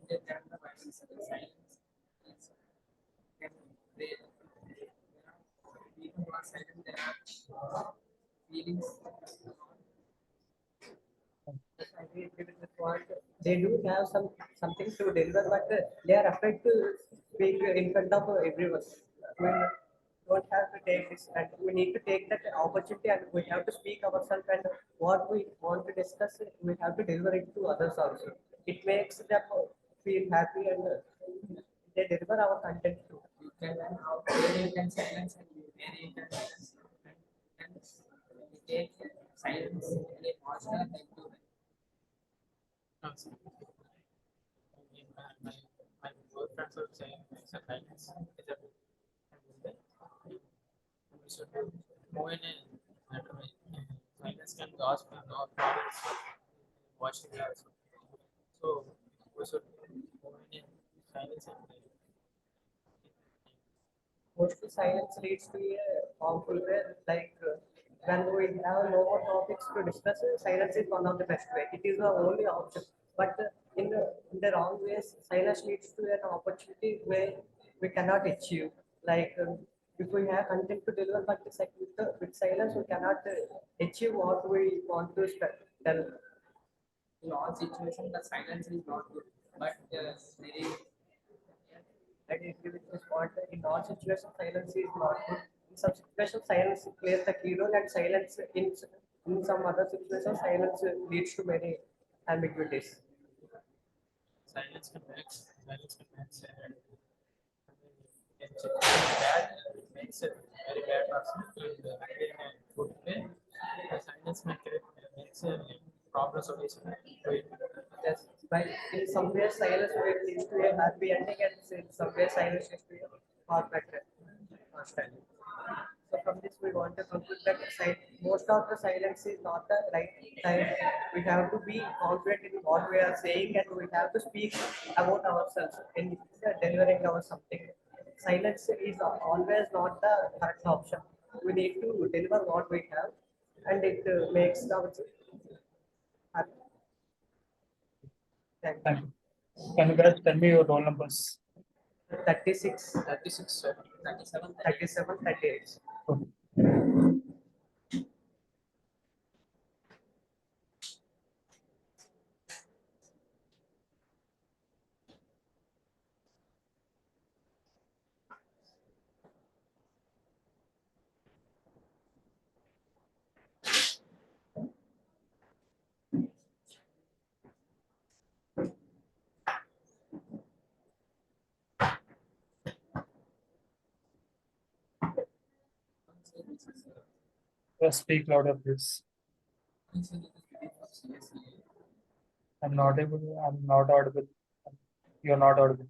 the general violence silence is they people who are silent they have feelings. I agree with this point. They do have something to deliver, but they are afraid to speak in front of everyone. We don't have to take this, and we need to take that opportunity, and we have to speak ourselves. And what we want to discuss, we have to deliver it to others also. It makes them feel happy, and they deliver our content too. You can learn how where you can silence and where you can silence and you take silence in a positive and negative way. Also, my both friends are saying silence is a good thing. We should move in a better way. Silence can cause no problems. Watching also. So we should move in silence and Mostly silence leads to a harmful way. Like when we have no more topics to discuss, silence is one of the best way. It is the only option. But in the wrong ways, silence leads to an opportunity where we cannot achieve. Like if we have content to deliver, but with silence we cannot achieve what we want to tell. in all situations the silence is not good. But very I agree with this point. In all situations, silence is not good. In some situations, silence plays the key role, and silence in some other situations, silence leads to many ambiguities. silence can make bad makes a very bad person and in a good way. The silence makes a proper solution to it. Yes, but in some ways, silence will lead to a happy ending, and in some ways, silence leads to a conflict. Understanding. So from this, we want to conclude that most of the silence is not the right time. We have to be confident in what we are saying, and we have to speak about ourselves in delivering our something. Silence is always not the correct option. We need to deliver what we have, and it makes our happy. Thank Thank you. Can you guys tell me your roll numbers? 36, 36, 37, 37, 38. Okay. Just speak louder, please. I'm not able. I'm not audible. You're not audible.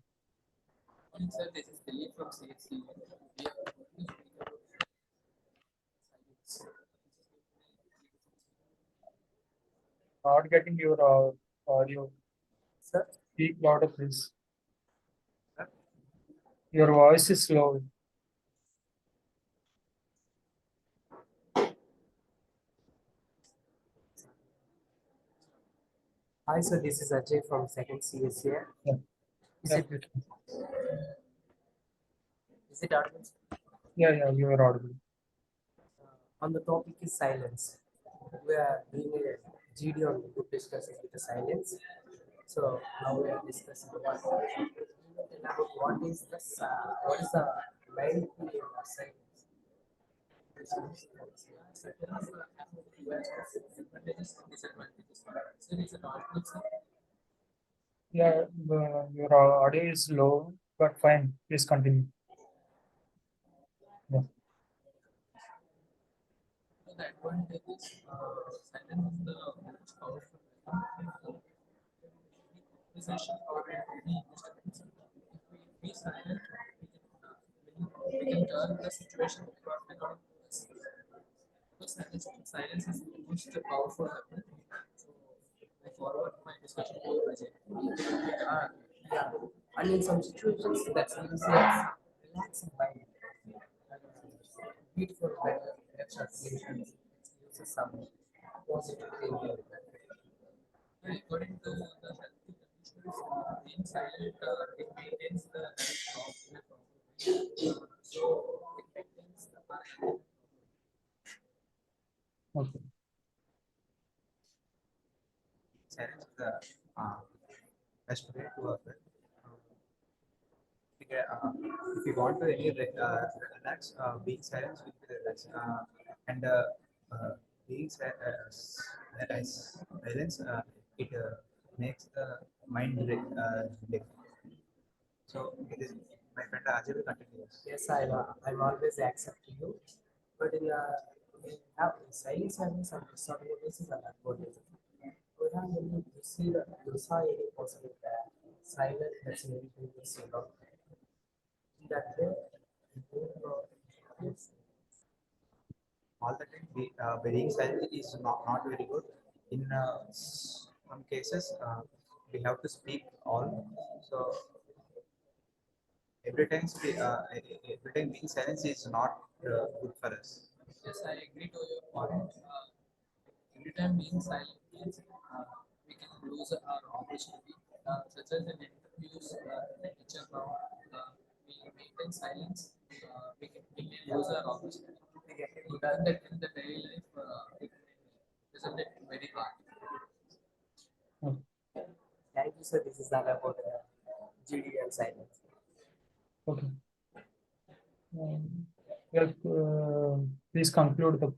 Sir, this is Dilip from CSE. We are going to speak about silence. Not getting your audio. Sir? Speak louder, please. Your voice is low. Hi, sir. This is Ajay from second CSE. Yeah. Is Yeah, it please. is it audible? Yeah, you are audible. On the topic is silence. We are doing a GD on group discussion with the silence. So now we are discussing about what is the main thing of silence. Yeah, your audio is low, but fine. Please continue. Yeah. The advantage is silence is the most powerful conversation or any disturbance. If we be silent, we can turn the situation according to us. Because silence is the most powerful weapon. So I forward my discussion to Ajay. Yeah. And in some situations, that silence is relaxing mind. Beautiful weather, relaxations, uses some positive thinking. According to the healthy conditions, being silent, it maintains the health of the problem. So it maintains the mind. Okay. Silence is the best way to work. If you want to any relax, being silent will be relax. And being silence, it makes the mind live. So it is my friend Ajay will continue. Yes, I'm always accepting you. But in silence having some disadvantages and advantages. We have any you saw any possible silent that's anything to say about in that way. You don't know. Yes. All the time being silent is not very good. In some cases, we have to speak all. So every time, every time being silent is not good for us. Yes, I agree to your point. Every time being silent means we can lose our opportunity, such as in interviews, lecture round, we maintain silence, we may lose our opportunity. To learn that in the daily life, isn't it very hard? Thank you, sir. This is all about GD and silence. Okay. Yes, please conclude the.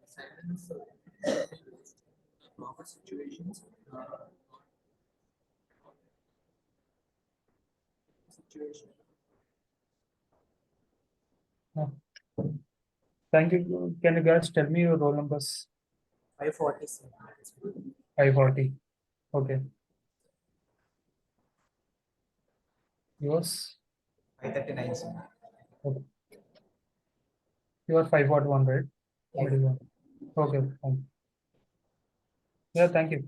Silence, proper situations, situation. Thank you. Can you guys tell me your roll numbers? 540. 540. Okay. Yours? 539. Okay. You are 541, right? Yes. Middle one. Okay. Fine. Yeah, thank you.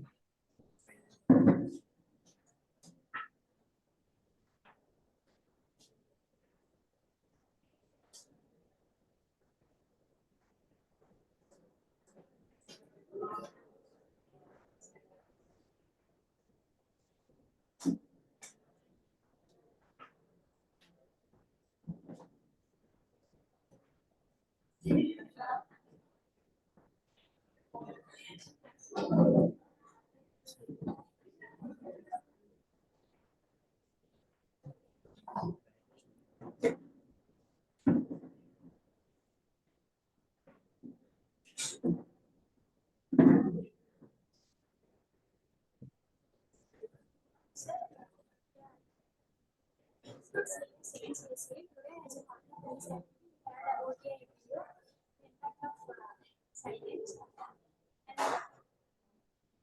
Silence.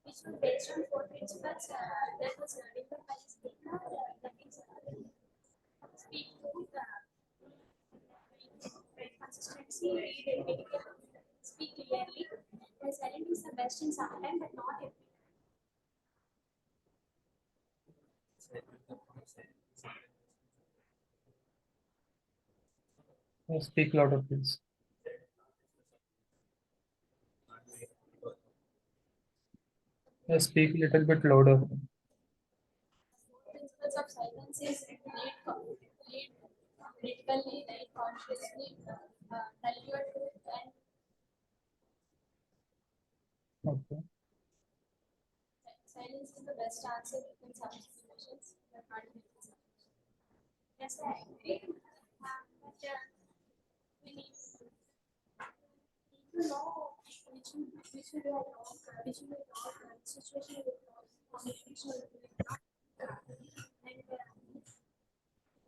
Which was based on four principles that was developed by the speaker. That is, speak with consistency, read and speak clearly. The silence is the best in some time, but not every. Speak louder, please. Speak a little bit louder. Principles of silence is lead critically, lead consciously, tell your truth, and Okay. silence is the best answer in some situations. Yes, I agree. But we need to know we should situation and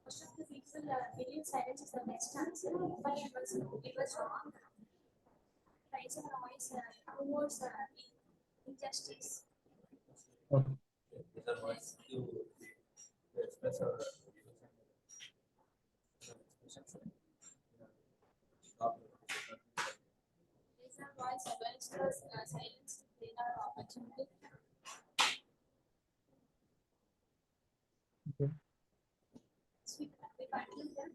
most of the people believe silence is the best answer, but it was wrong. Raising a voice towards injustice. Okay. Raising a voice against silence, there are opportunities. Okay. We continue that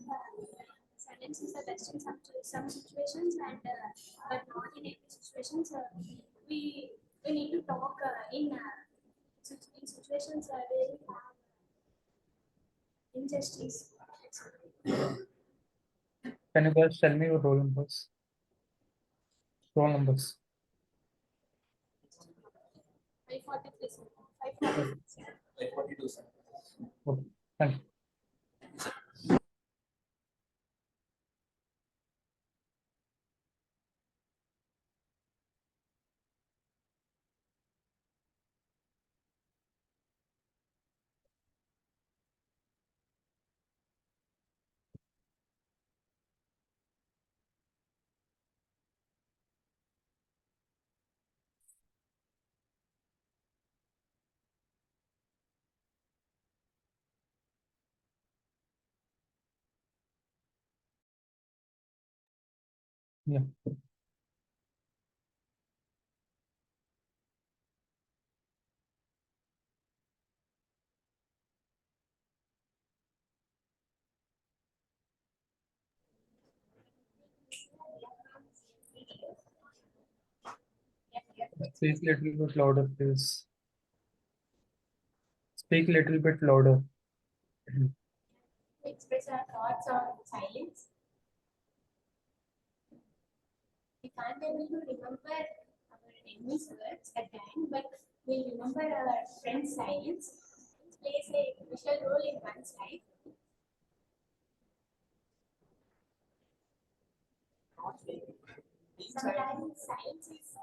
silence is the best in some situations, and but not in every situations. We need to talk in situations where we have injustice. Can you guys tell me your roll numbers? Roll numbers. 543, 543. 542, sir. Okay. Thank you. Yeah. Speak a little bit louder, please. Speak a little bit louder. Express our thoughts on silence. We can't be able to remember our enemy's words at time, but we remember our friend's silence. It plays a crucial role in one's life. Sometimes silence is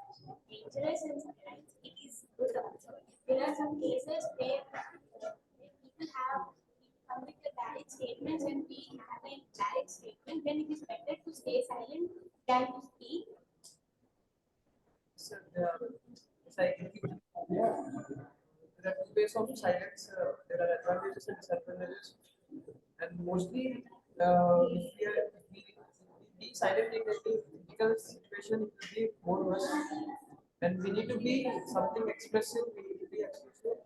dangerous and sometimes it is good also. There are some cases where people have come with a direct statements and we have a direct statement, then it is better to stay silent than to speak. So, there are two ways of silence. There are advantages and disadvantages, and mostly, if we be silent in a critical situation, it will be more worse. And we need to be something expressive. We need to be expressive.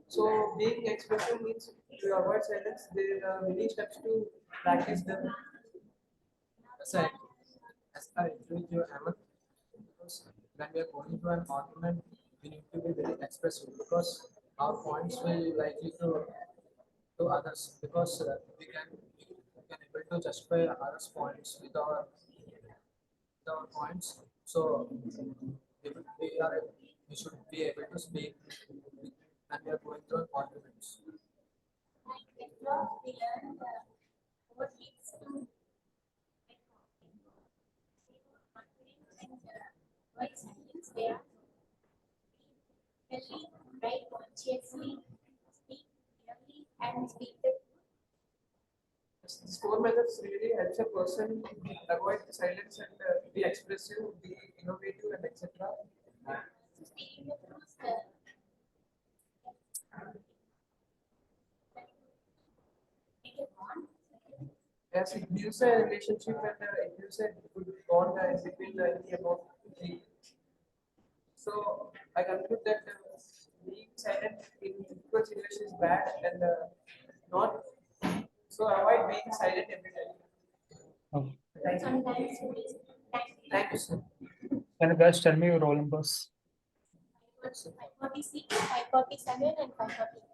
So, being expressive means to avoid silence. There are many steps to practice them. So, as I agree with you, Ahmed, because when we are going through an argument, we need to be very expressive because our points will likely to others because we can able to justify others' points with our points. So we should be able to speak when we are going through arguments. We learn what leads to avoid silence. They are healthy, right, consciously, speak clearly, and speak the These four methods really helps a person avoid silence and be expressive, be innovative, and etc. speaking the truth. Make a bond. Yes, it builds a relationship and it builds a good bond between about three. So I conclude that being silent in difficult situations is bad and not. So avoid being silent every time. Okay. Thank you. Sometimes it is. Thank you, sir. Can you guys tell me your roll numbers? 546, 547, and 540.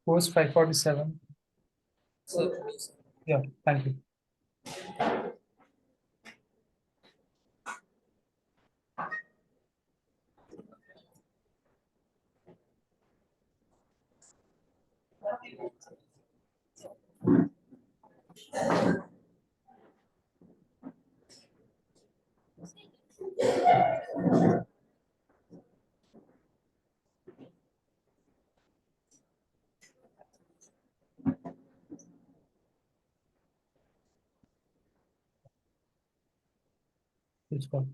Post 547. Sir, please. Yeah, thank you. Which one?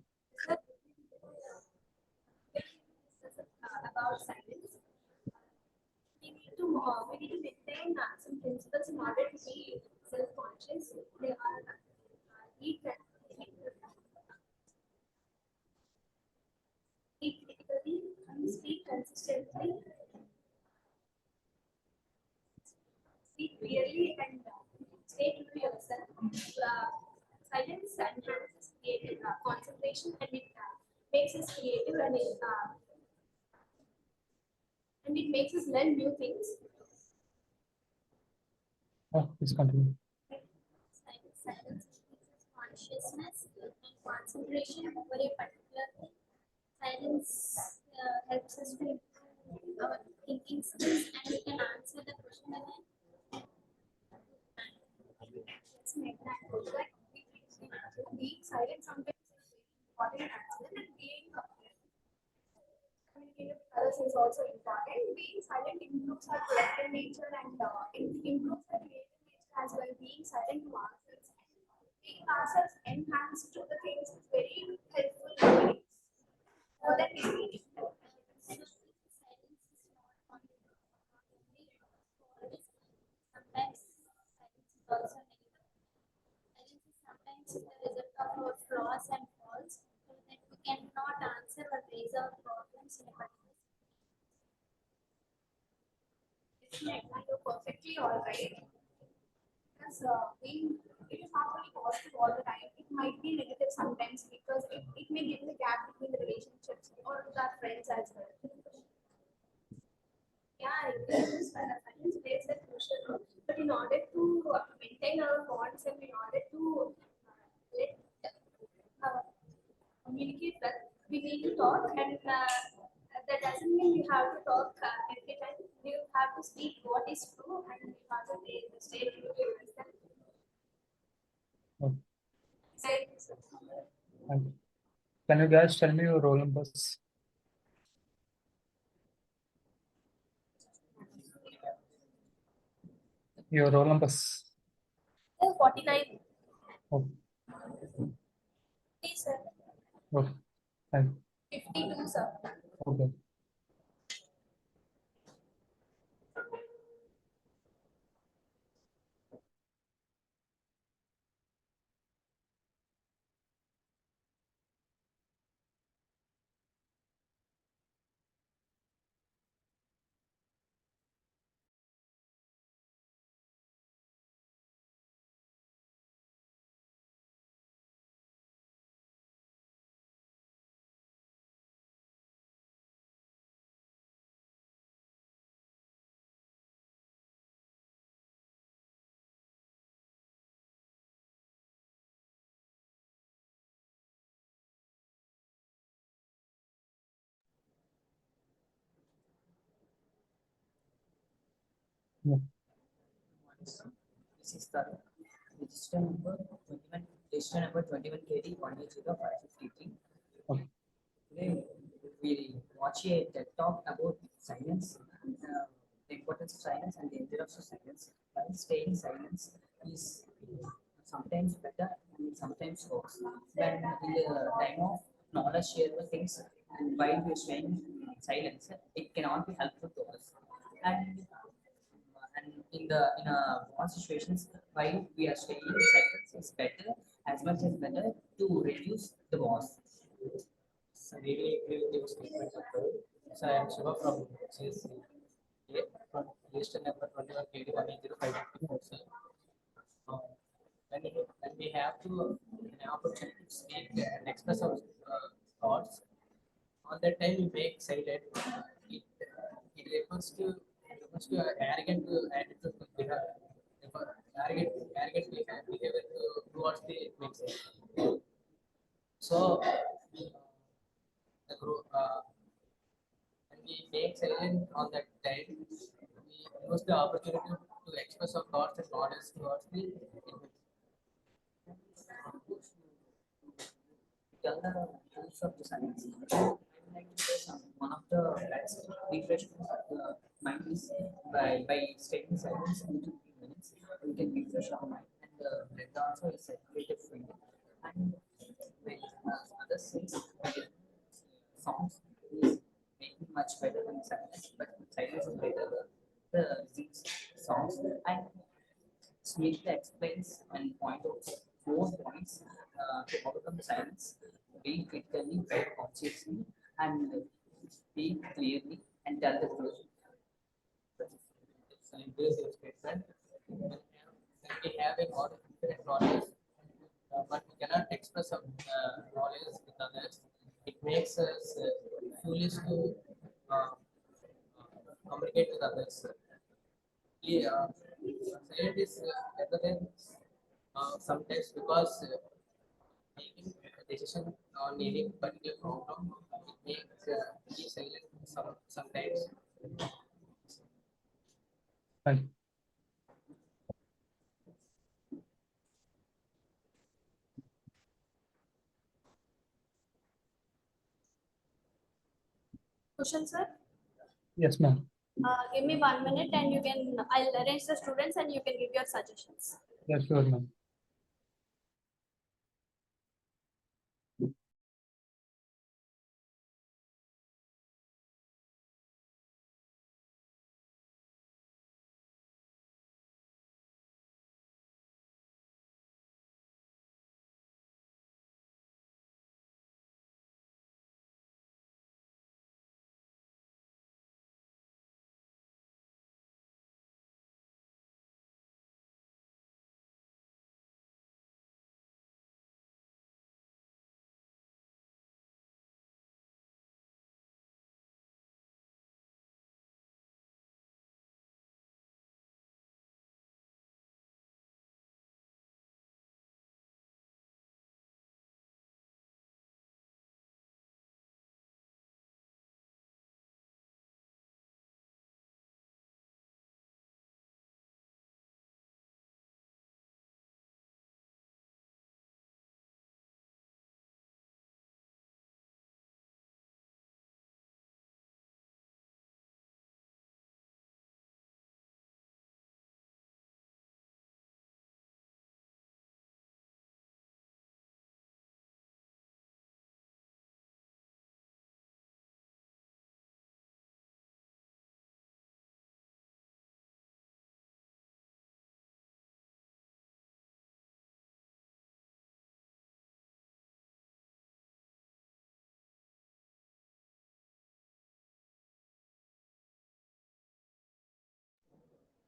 About silence. We need to maintain some principles in order to be self-conscious. They are eat critically, speak consistently, speak clearly, and stay true to yourself. Silence enhances creative concentration, and it makes us creative, and it makes us learn new things. Please continue. Silence increases consciousness and concentration over a particular thing. Silence helps us to improve our thinking skills, and we can answer the question again. Let's make that look like being silent sometimes is important as well, and being communicative with others is also important. Being silent improves our collective nature, and it improves our creative nature as well. Being silent to ourselves, being ourselves enhanced to the things is very helpful, very more than speaking. Sometimes silence is also negative. Silence is sometimes the result of our flaws and faults, so that we cannot answer or raise our problems in a particular situation. You're perfectly all right. Because it is not only positive all the time, it might be negative sometimes because it may give the gap between the relationships or with our friends as well. Yeah, silence plays a crucial role. But in order to maintain our bonds and in order to let communicate well, we need to talk, and that doesn't mean you have to talk every time. You have to speak what is true, and you have to stay true to yourself. Thank you. Can you guys tell me your roll numbers? Your roll numbers. 49. Okay. Please, sir. Okay. Thank you. 52, sir. Okay. Yeah. This is the register number 21 KD 180553. Okay. Today we watch a TED talk about silence, the importance of silence and the danger of silence. While staying silence is sometimes better and sometimes worse. When in the time of knowledge share the things, and while we are staying silence, it cannot be helpful to us. And in all situations, while we are staying silence is better, as much as better to reduce the loss. So really agree with your statement, doctor. So I am Shiva from CSE from register number 21 KD 18055. When we have to an opportunity to speak and express our thoughts, on that time you make silent, it refers to arrogant attitude to behavior, arrogant behavior towards the mixer. So the group, when we make silent on that time, we use the opportunity to express our thoughts and knowledge towards the enemy. Tell the rules of the science. One of the best refreshments of the mind is by staying silence in 2 3 minutes, we can refresh our mind, and the breath also is circulated freely. And when other things, songs is making much better than silence, but silence is better than the these songs. And Smith explains and point out 4 points to overcome the silence: be critically, be consciously, and speak clearly and tell the truth. Scientific statement. When we have a lot of infinite knowledge, but we cannot express our knowledge with others, it makes us foolish to uh, communicate with others. Yeah, silent is better than sometimes, because making a decision on any particular problem, it makes be silent sometimes. Right. Question, sir. Yes, ma'am. Give me 1 minute and you can, I'll arrange the students and you can give your suggestions. Yes, sure, ma'am.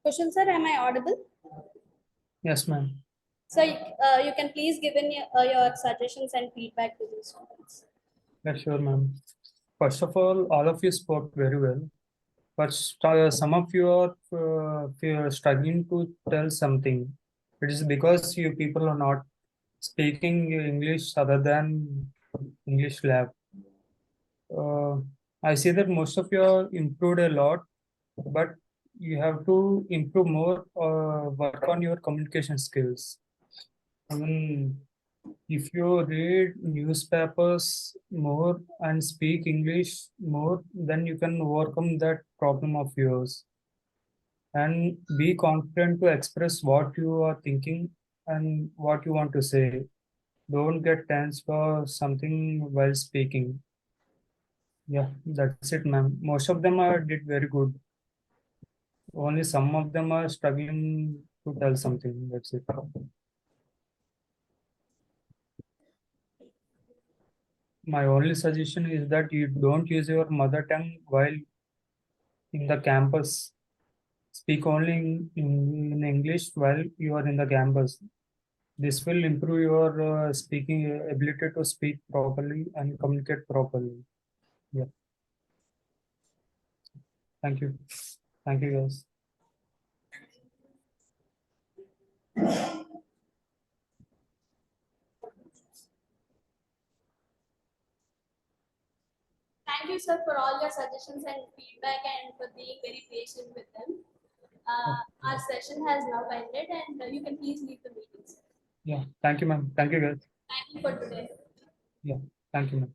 Question, sir. Am I audible? Yes, ma'am. So you can please give in your suggestions and feedback to the students. Yes, sure, ma'am. First of all of you spoke very well. But some of you are struggling to tell something. It is because you people are not speaking English other than English lab. I see that most of you are improved a lot, but you have to improve more, work on your communication skills. I mean, if you read newspapers more and speak English more, then you can overcome that problem of yours. And be confident to express what you are thinking and what you want to say. Don't get tense for something while speaking. Yeah, that's it, ma'am. Most of them are did very good. Only some of them are struggling to tell something. That's it. My only suggestion is that you don't use your mother tongue while in the campus. Speak only in English while you are in the campus. This will improve your speaking ability to speak properly and communicate properly. Yeah. Thank you. Thank you, guys. Thank you, sir, for all your suggestions and feedback and for being very patient with them. Our session has now ended and you can please leave the meeting, sir. Yeah. Thank you, ma'am. Thank you, guys. Thank you for today. Yeah. Thank you, ma'am.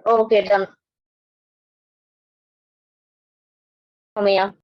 Okay, done. Mia.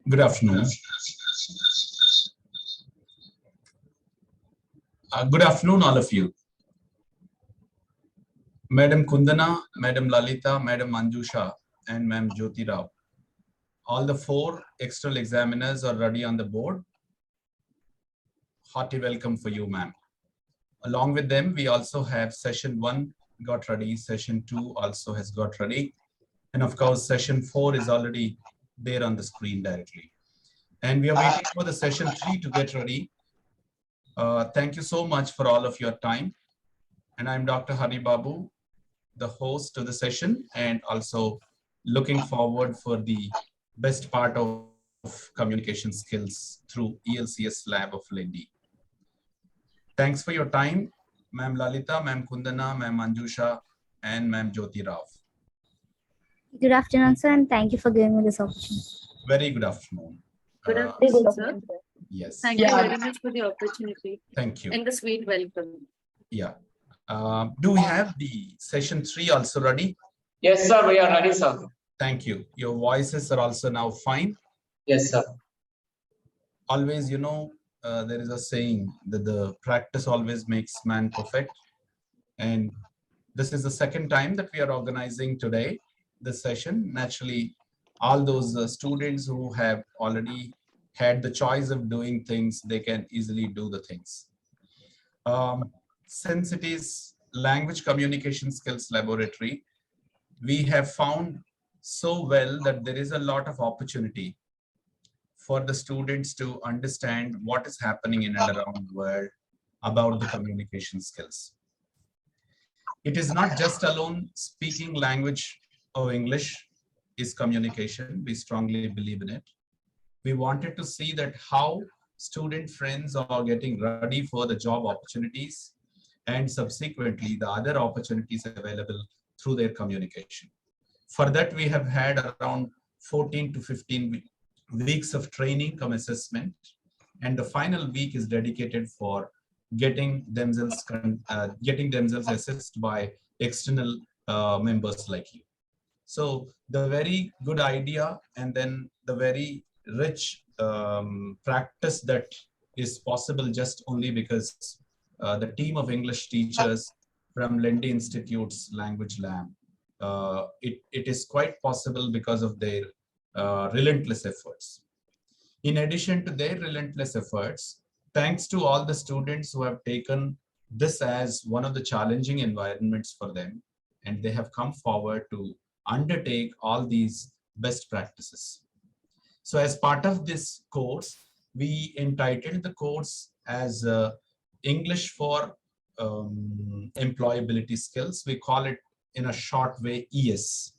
Good afternoon. Good afternoon, all of you. Madam Kundana, Madam Lalita, Madam Anjusha, and Ma'am Jyoti Rao. All the 4 external examiners are ready on the board. Hearty welcome for you, ma'am. Along with them, we also have session 1 got ready, session 2 also has got ready. And of course, session 4 is already there on the screen directly. And we are waiting for the session 3 to get ready. Thank you so much for all of your time. And I'm Dr. Hari Babu, the host to the session, and also looking forward for the best part of communication skills through ELCS Lab of Lindy. Thanks for your time, Ma'am Lalita, Ma'am Kundana, Ma'am Anjusha, and Ma'am Jyoti Rao. Good afternoon, sir, and thank you for giving me this opportunity. Very good afternoon. Good afternoon, sir. Yes. Thank you very much for the opportunity. Thank you. And the sweet welcome. Yeah. Do we have the session 3 also ready? Yes, sir. We are ready, sir. Thank you. Your voices are also now fine. Yes, sir. Always, you know, there is a saying that the practice always makes man perfect. And this is the second time that we are organizing today this session. Naturally, all those students who have already had the choice of doing things, they can easily do the things. Since it is language communication skills laboratory, we have found so well that there is a lot of opportunity for the students to understand what is happening in and around the world about the communication skills. It is not just alone speaking language of English is communication. We strongly believe in it. We wanted to see that how student friends are getting ready for the job opportunities and subsequently the other opportunities available through their communication. For that, we have had around 14 to 15 weeks of training come assessment, and the final week is dedicated for getting themselves assessed by external members like you. So the very good idea and then the very rich practice that is possible just only because the team of English teachers from Lendi Institute's Language Lab, it is quite possible because of their relentless efforts. In addition to their relentless efforts, thanks to all the students who have taken this as one of the challenging environments for them, and they have come forward to undertake all these best practices. So as part of this course, we entitled the course as English for Employability Skills. We call it in a short way ES.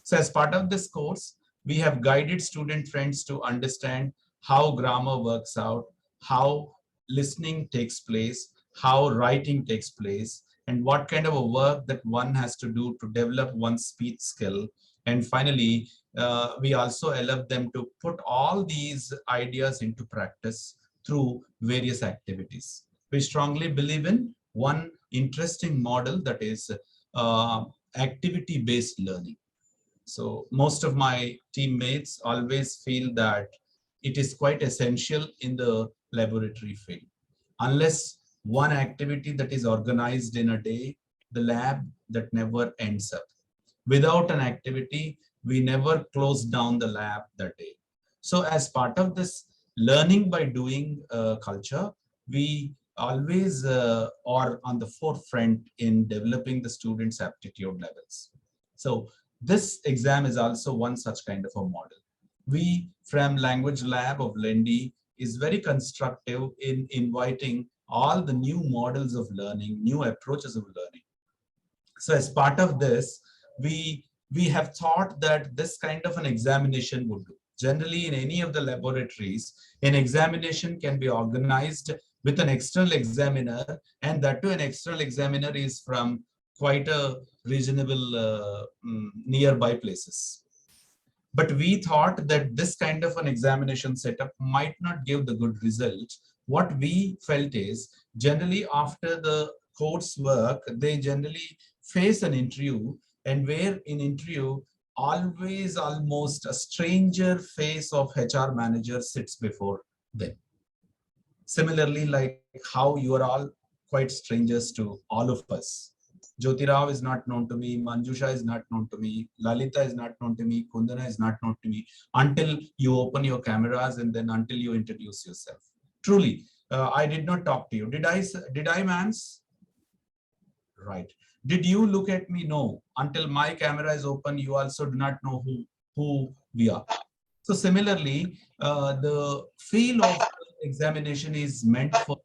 So as part of this course, we have guided student friends to understand how grammar works out, how listening takes place, how writing takes place, and what kind of a work that one has to do to develop one's speech skill. And finally, we also allow them to put all these ideas into practice through various activities. We strongly believe in one interesting model, that is activity-based learning. So most of my teammates always feel that it is quite essential in the laboratory field. Unless one activity that is organized in a day, the lab that never ends up. Without an activity, we never close down the lab that day. So as part of this learning by doing culture, we always are on the forefront in developing the students' aptitude levels. So this exam is also one such kind of a model. We from Language Lab of Lendi is very constructive in inviting all the new models of learning, new approaches of learning. So as part of this, we have thought that this kind of an examination would do. Generally, in any of the laboratories, an examination can be organized with an external examiner, and that too an external examiner is from quite a reasonable nearby places. But we thought that this kind of an examination setup might not give the good result. What we felt is, generally after the coursework, they generally face an interview, and where in interview, always almost a stranger face of HR manager sits before them. Similarly, like how you are all quite strangers to all of us. Jyoti Rao is not known to me, Manjusha is not known to me, Lalita is not known to me, Kundana is not known to me, until you open your cameras and then until you introduce yourself. Truly, I did not talk to you. Did I, Mans? Right. Did you look at me? No. Until my camera is open, you also do not know who we are. So similarly, the feel of examination is meant for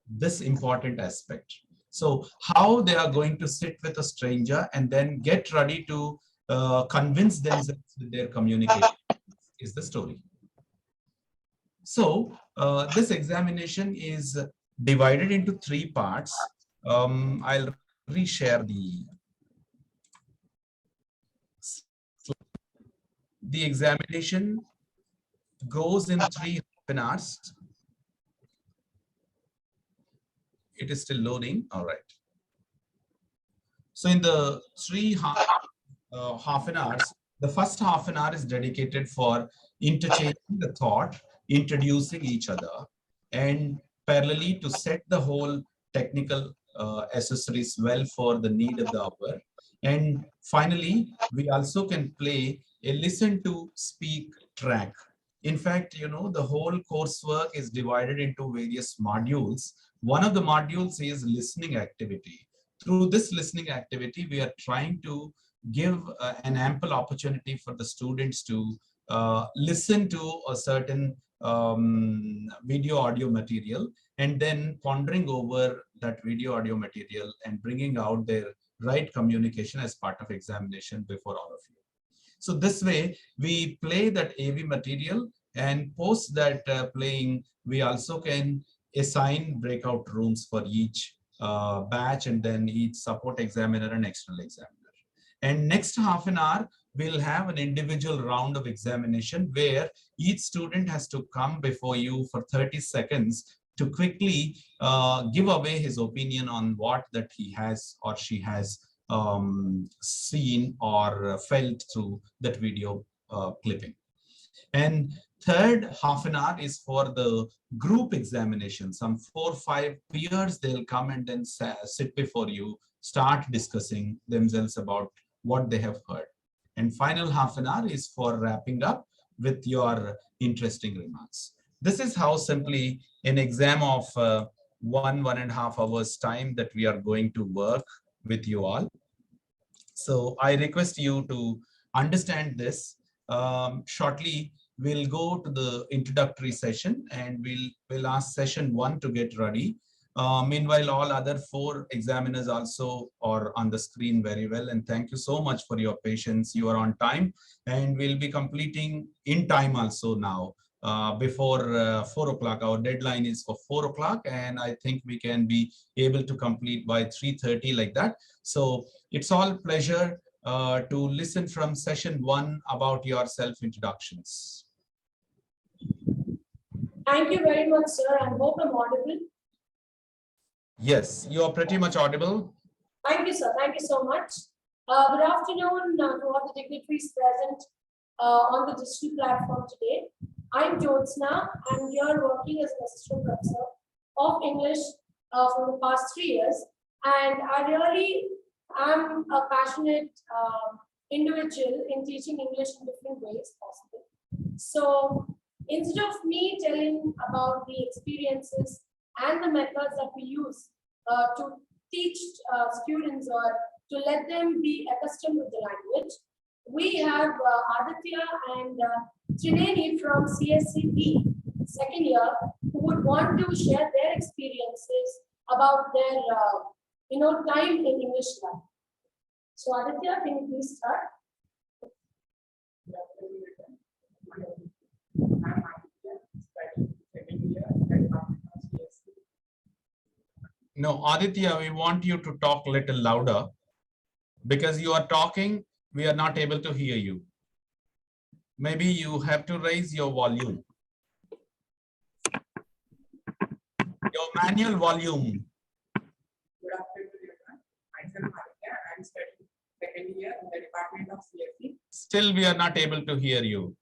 this important aspect. So how they are going to sit with a stranger and then get ready to convince themselves with their communication is the story. So this examination is divided into 3 parts. I'll reshare the examination goes in 3 half an hours. It is still loading. All right. So in the 3 half an hours, the first half an hour is dedicated for interchanging the thought, introducing each other, and parallelly to set the whole technical accessories well for the need of the hour. And finally, we also can play a listen to speak track. In fact, you know, the whole coursework is divided into various modules. One of the modules is listening activity. Through this listening activity, we are trying to give an ample opportunity for the students to listen to a certain video audio material and then pondering over that video audio material and bringing out their right communication as part of examination before all of you. So this way we play that AV material, and post that playing, we also can assign breakout rooms for each batch and then each support examiner and external examiner. And next half an hour, we'll have an individual round of examination where each student has to come before you for 30 seconds to quickly give away his opinion on what that he has or she has seen or felt through that video clipping. And third half an hour is for the group examination. Some 4 or 5 peers, they'll come and then sit before you, start discussing themselves about what they have heard. And final half an hour is for wrapping up with your interesting remarks. This is how simply an exam of 1.5 hours time that we are going to work with you all. So I request you to understand this. Shortly, we'll go to the introductory session and we'll ask session 1 to get ready. Meanwhile, all other 4 examiners also are on the screen very well. And thank you so much for your patience. You are on time and we'll be completing in time also now. Before 4 o'clock. Our deadline is for 4 o'clock, and I think we can be able to complete by 3:30 like that. So it's all pleasure to listen from session 1 about your self-introductions. Thank you very much, sir. I hope I'm audible. Yes, you are pretty much audible. Thank you, sir. Thank you so much. Good afternoon to all the dignitaries present on the digital platform today. I'm Jyotsna. I'm here working as an assistant professor of English for the past 3 years. And I really am a passionate individual in teaching English in different ways possible. So instead of me telling about the experiences and the methods that we use to teach students or to let them be accustomed with the language, we have Aditya and Trineni from CSE second year who would want to share their experiences about their time in English lab. So Aditya, can you please start? No, Aditya, we want you to talk a little louder because you are talking, we are not able to hear you. Maybe you have to raise your volume. Your manual volume. Good afternoon, everyone. Myself, Aditya. I'm studying second year in the Department of CSE. Still, we are not able to hear you.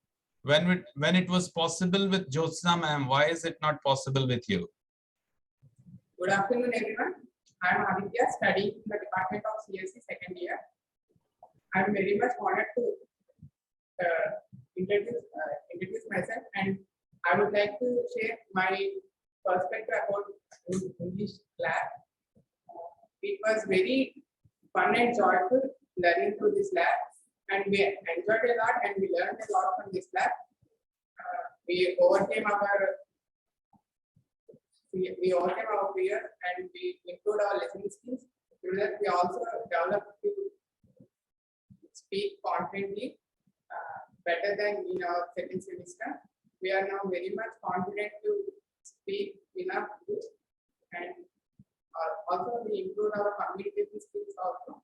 When it was possible with Jyotsna ma'am, why is it not possible with you? Good afternoon, everyone. I'm Aditya, studying in the Department of CSE second year. I'm very much honored to introduce myself, and I would like to share my perspective about English lab. It was very fun and joyful learning through this lab, and we enjoyed a lot and we learned a lot from this lab. We overcame our fear and we improved our listening skills. Through that, we also developed to speak confidently better than in our second semester. We are now very much confident to speak enough good, and also we improved our communication skills also.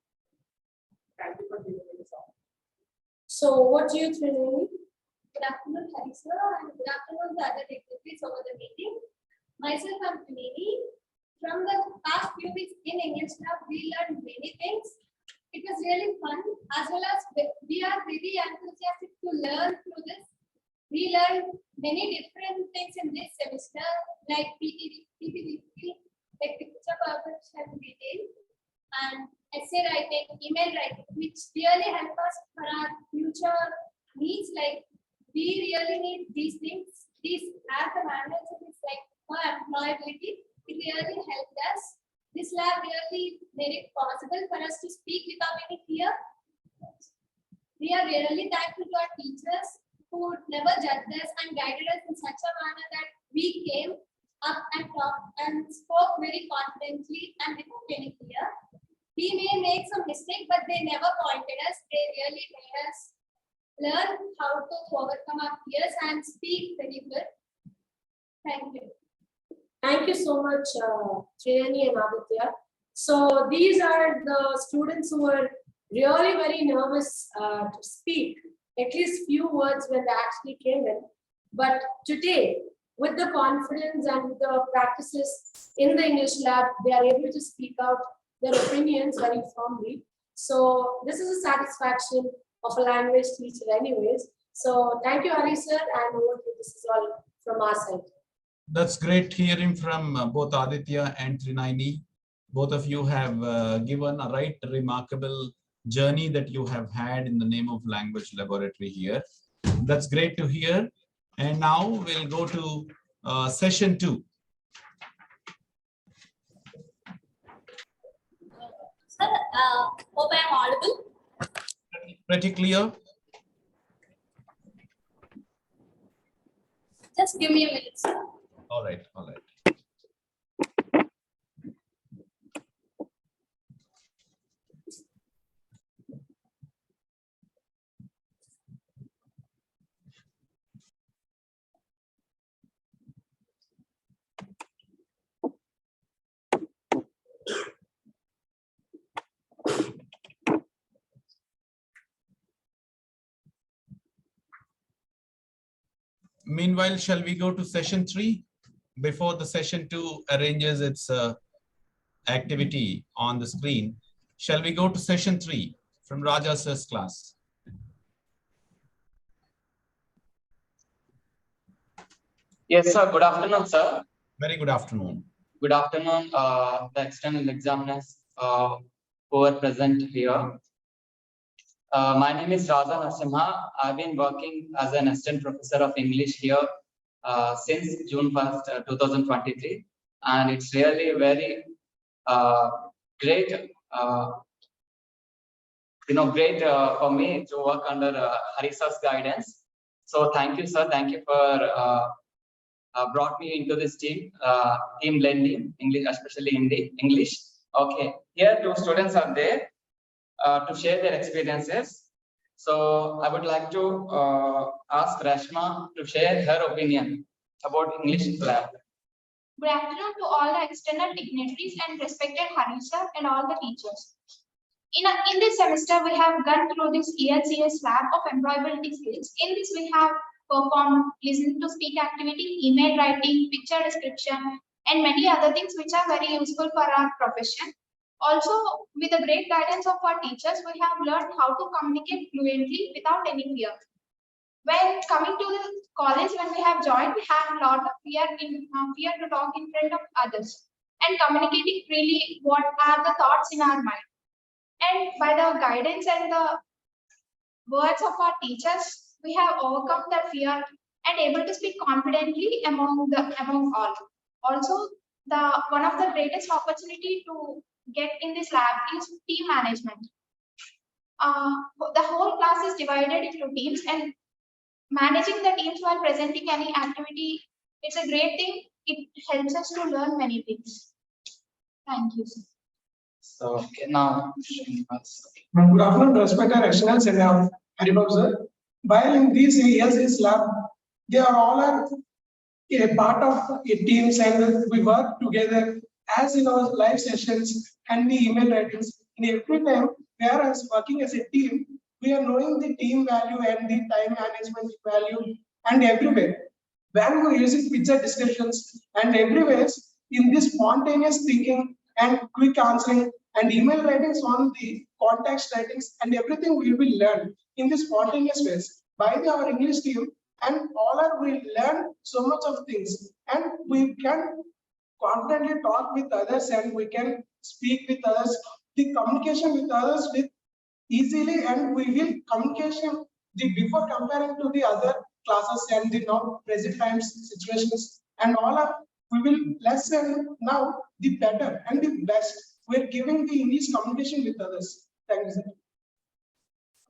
Thank you for giving me this opportunity. So what do you think? Good afternoon, Harisa, and good afternoon to other dignitaries over the meeting. Myself, I'm Trineni. From the past few weeks in English lab, we learned many things. It was really fun, as well as we are really enthusiastic to learn through this. We learned many different things in this semester, like PPVP, like picture perfection detail. and essay writing, email writing, which really help us for our future needs. Like we really need these things. These as the manuals, it's like for employability. It really helped us. This lab really made it possible for us to speak without any fear. We are really thankful to our teachers who never judged us and guided us in such a manner that we came up and talked and spoke very confidently and without any fear. We may make some mistake, but they never pointed us. They really made us learn how to overcome our fears and speak very good. Thank you. Thank you so much, Srinani and Aditya. So these are the students who were really very nervous to speak, at least few words when they actually came in. But today, with the confidence and the practices in the English lab, they are able to speak out their opinions very firmly. So this is a satisfaction of a language teacher anyways. So thank you, Hari sir, and over to you. This is all from our side. That's great hearing from both Aditya and Trinayani. Both of you have given a right remarkable journey that you have had in the name of language laboratory here. That's great to hear. And now we'll go to session 2. Sir, hope I am audible. Pretty clear. Just give me a minute, sir. All right, all right. Meanwhile, shall we go to session 3 before the session 2 arranges its activity on the screen? Shall we go to session 3 from Raja sir's class? Yes, sir. Good afternoon, sir. Very good afternoon. Good afternoon, the external examiners who are present here. My name is Raja Narasimha. I've been working as an assistant professor of English here since June 1st, 2023. And it's really very great, great for me to work under Harisa's guidance. So thank you, sir. Thank you for brought me into this team, team blending, English, especially English. Okay, here 2 students are there to share their experiences. So I would like to ask Rashma to share her opinion about English lab. Good afternoon to all the external dignitaries and respected Harisa and all the teachers. In this semester, we have gone through this ELCS lab of employability skills. In this, we have performed listen to speak activity, email writing, picture description, and many other things which are very useful for our profession. Also, with the great guidance of our teachers, we have learned how to communicate fluently without any fear. When coming to the college, when we have joined, we have a lot of fear to talk in front of others and communicating freely what are the thoughts in our mind. And by the guidance and the words of our teachers, we have overcome that fear and able to speak confidently among all. Also, one of the greatest opportunity to get in this lab is team management. The whole class is divided into teams, and managing the teams while presenting any activity, it's a great thing. It helps us to learn many things. Thank you, sir. So okay, now good afternoon, respected externals and Haribab sir. While in this ELCS lab, they are all a part of a teams and we work together as in our live sessions and the email writings. In every time, whereas working as a team, we are knowing the team value and the time management value and everywhere. When we are using picture discussions and everywhere in this spontaneous thinking and quick answering and email writings on the context writings and everything will be learned in this spontaneous ways by our English team, and all are will learn so much of things and we can confidently talk with others and we can speak with others the communication with others with easily, and we will communication the before comparing to the other classes and the now present times situations and all of we will lessen now the better and the best. We're giving the English communication with others. Thank you, sir.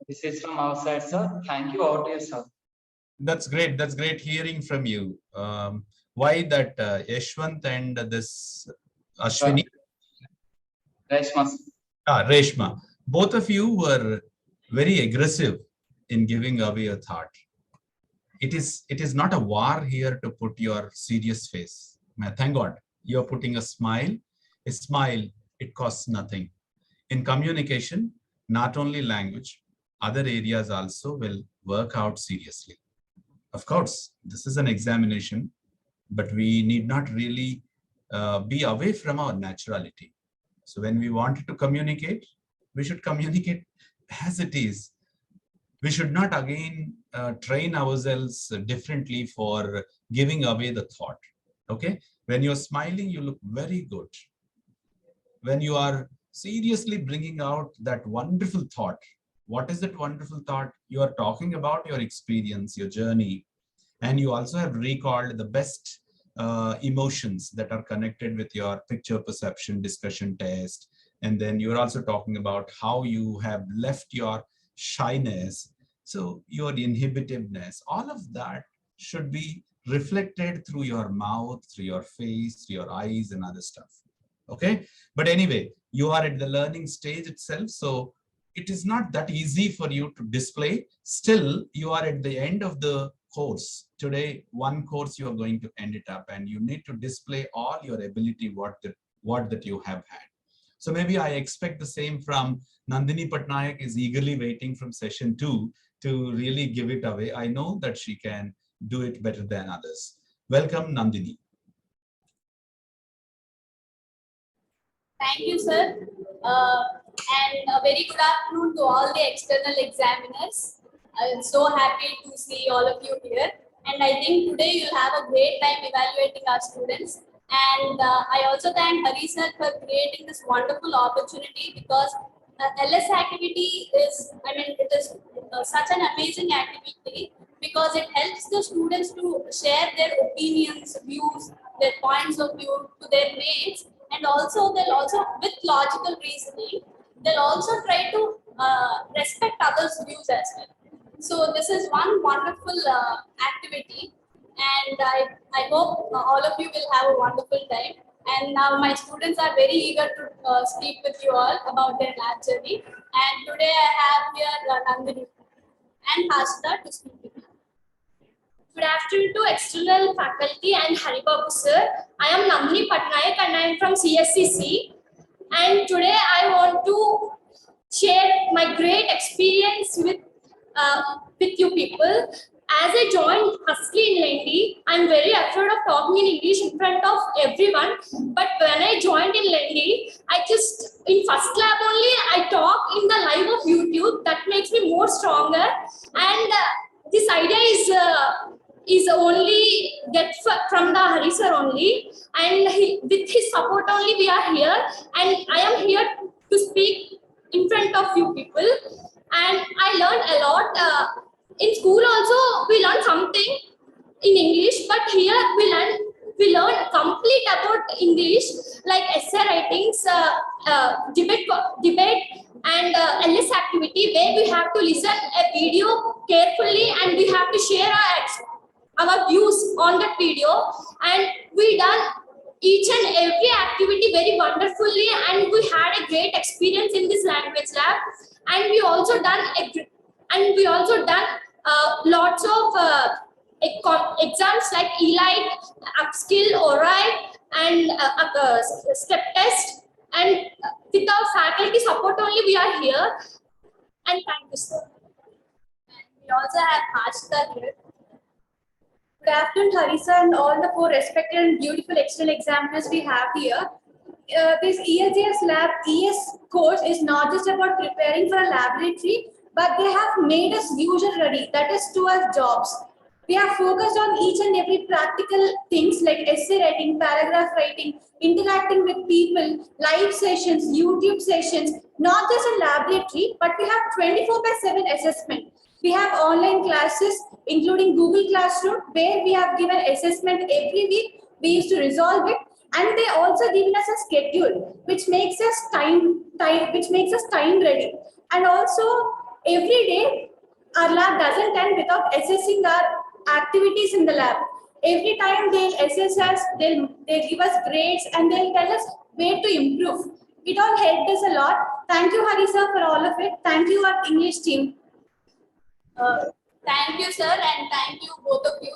This is from our side, sir. Thank you. Over to you, sir. That's great. That's great hearing from you. Why that Yashwant and this Ashwini? Reshma. Reshma. Both of you were very aggressive in giving away a thought. It is not a war here to put your serious face. Thank God you're putting a smile. A smile, it costs nothing. In communication, not only language, other areas also will work out seriously. Of course, this is an examination, but we need not really be away from our naturality. So when we want to communicate, we should communicate as it is. We should not again train ourselves differently for giving away the thought. Okay, when you're smiling, you look very good. When you are seriously bringing out that wonderful thought, what is that wonderful thought? You are talking about your experience, your journey, and you also have recalled the best emotions that are connected with your picture perception discussion test. And then you're also talking about how you have left your shyness. So your inhibitiveness, all of that should be reflected through your mouth, through your face, through your eyes and other stuff. Okay. But anyway, you are at the learning stage itself. So it is not that easy for you to display. Still, you are at the end of the course. Today, one course you are going to end it up and you need to display all your ability, what that you have had. So maybe I expect the same from Nandini Patnaik is eagerly waiting from session 2 to really give it away. I know that she can do it better than others. Welcome, Nandini. Thank you, sir. And a very good afternoon to all the external examiners. I'm so happy to see all of you here. And I think today you'll have a great time evaluating our students. And I also thank Hari sir for creating this wonderful opportunity, because LS activity is, it is such an amazing activity, because it helps the students to share their opinions, views, their points of view to their mates. And also they'll also, with logical reasoning, they'll also try to respect others' views as well. So this is one wonderful activity, and I hope all of you will have a wonderful time. And now my students are very eager to speak with you all about their lab journey. And today I have here Nandini and Hashita to speak with you. Good afternoon to external faculty and Haribabu sir. I am Nandini Patnaik and I am from CSE. And today I want to share my great experience with you people. As I joined Husky in Lendi, I'm very afraid of talking in English in front of everyone. But when I joined in Lendi, in first lab only, I talk in the live of YouTube. That makes me more stronger. And this idea is only get from the Hari sir only. And with his support only, we are here. And I am here to speak in front of you people. And I learned a lot. In school also, we learned something in English, but here we learn complete about English, like essay writings, debate, and LS activity, where we have to listen a video carefully and we have to share our views on that video. And we done each and every activity very wonderfully, and we had a great experience in this language lab. And we also done lots of exams like ELITE, upskill, ORI, and step test. And with our faculty support only, we are here. And thank you, sir. And we also have Hashita here. Good afternoon, Harisa, and all the 4 respected and beautiful external examiners we have here. This ELGS Lab ES course is not just about preparing for a laboratory, but they have made us user ready, that is towards jobs. We have focused on each and every practical things like essay writing, paragraph writing, interacting with people, live sessions, YouTube sessions, not just a laboratory, but we have 24/7 assessment. We have online classes, including Google Classroom, where we have given assessment every week. We used to resolve it, and they also given us a schedule, which makes us time ready. And also every day our lab doesn't end without assessing our activities in the lab. Every time they'll assess us, they'll give us grades and they'll tell us where to improve. It all helped us a lot. Thank you, Hari sir, for all of it. Thank you, our English team. Thank you, sir, and thank you, both of you.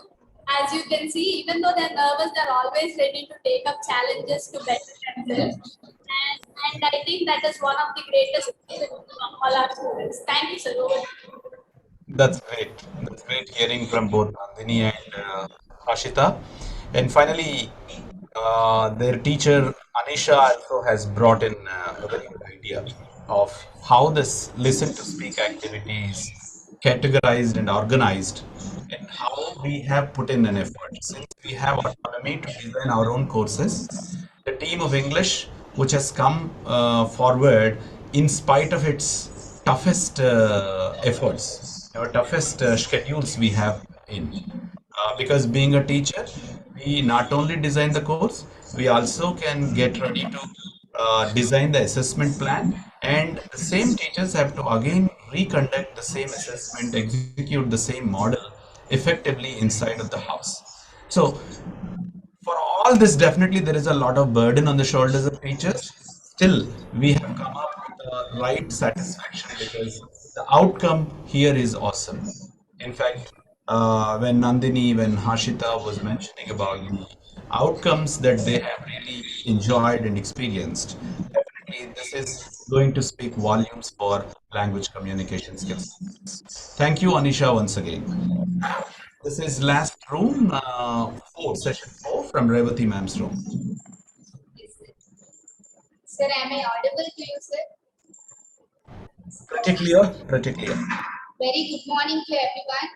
As you can see, even though they're nervous, they're always ready to take up challenges to better themselves. And I think that is one of the greatest things from all our students. Thank you, sir. Over to you. That's great. That's great hearing from both Nandini and Ashita. And finally, their teacher Anisha also has brought in a very good idea of how this listen to speak activity is categorized and organized, and how we have put in an effort. Since we have autonomy to design our own courses, the team of English, which has come forward in spite of its toughest efforts, our toughest schedules we have in. Because being a teacher, we not only design the course, we also can get ready to design the assessment plan, and the same teachers have to again reconduct the same assessment, execute the same model effectively inside of the house. So for all this, definitely there is a lot of burden on the shoulders of teachers. Still, we have come up with the right satisfaction because the outcome here is awesome. In fact, when Harshita was mentioning about the outcomes that they have really enjoyed and experienced, definitely this is going to speak volumes for language communication skills. Thank you, Anisha, once again. This is last room, session 4 from Revati ma'am's room. Sir, am I audible to you, sir? Pretty clear, pretty clear. Very good morning to everyone.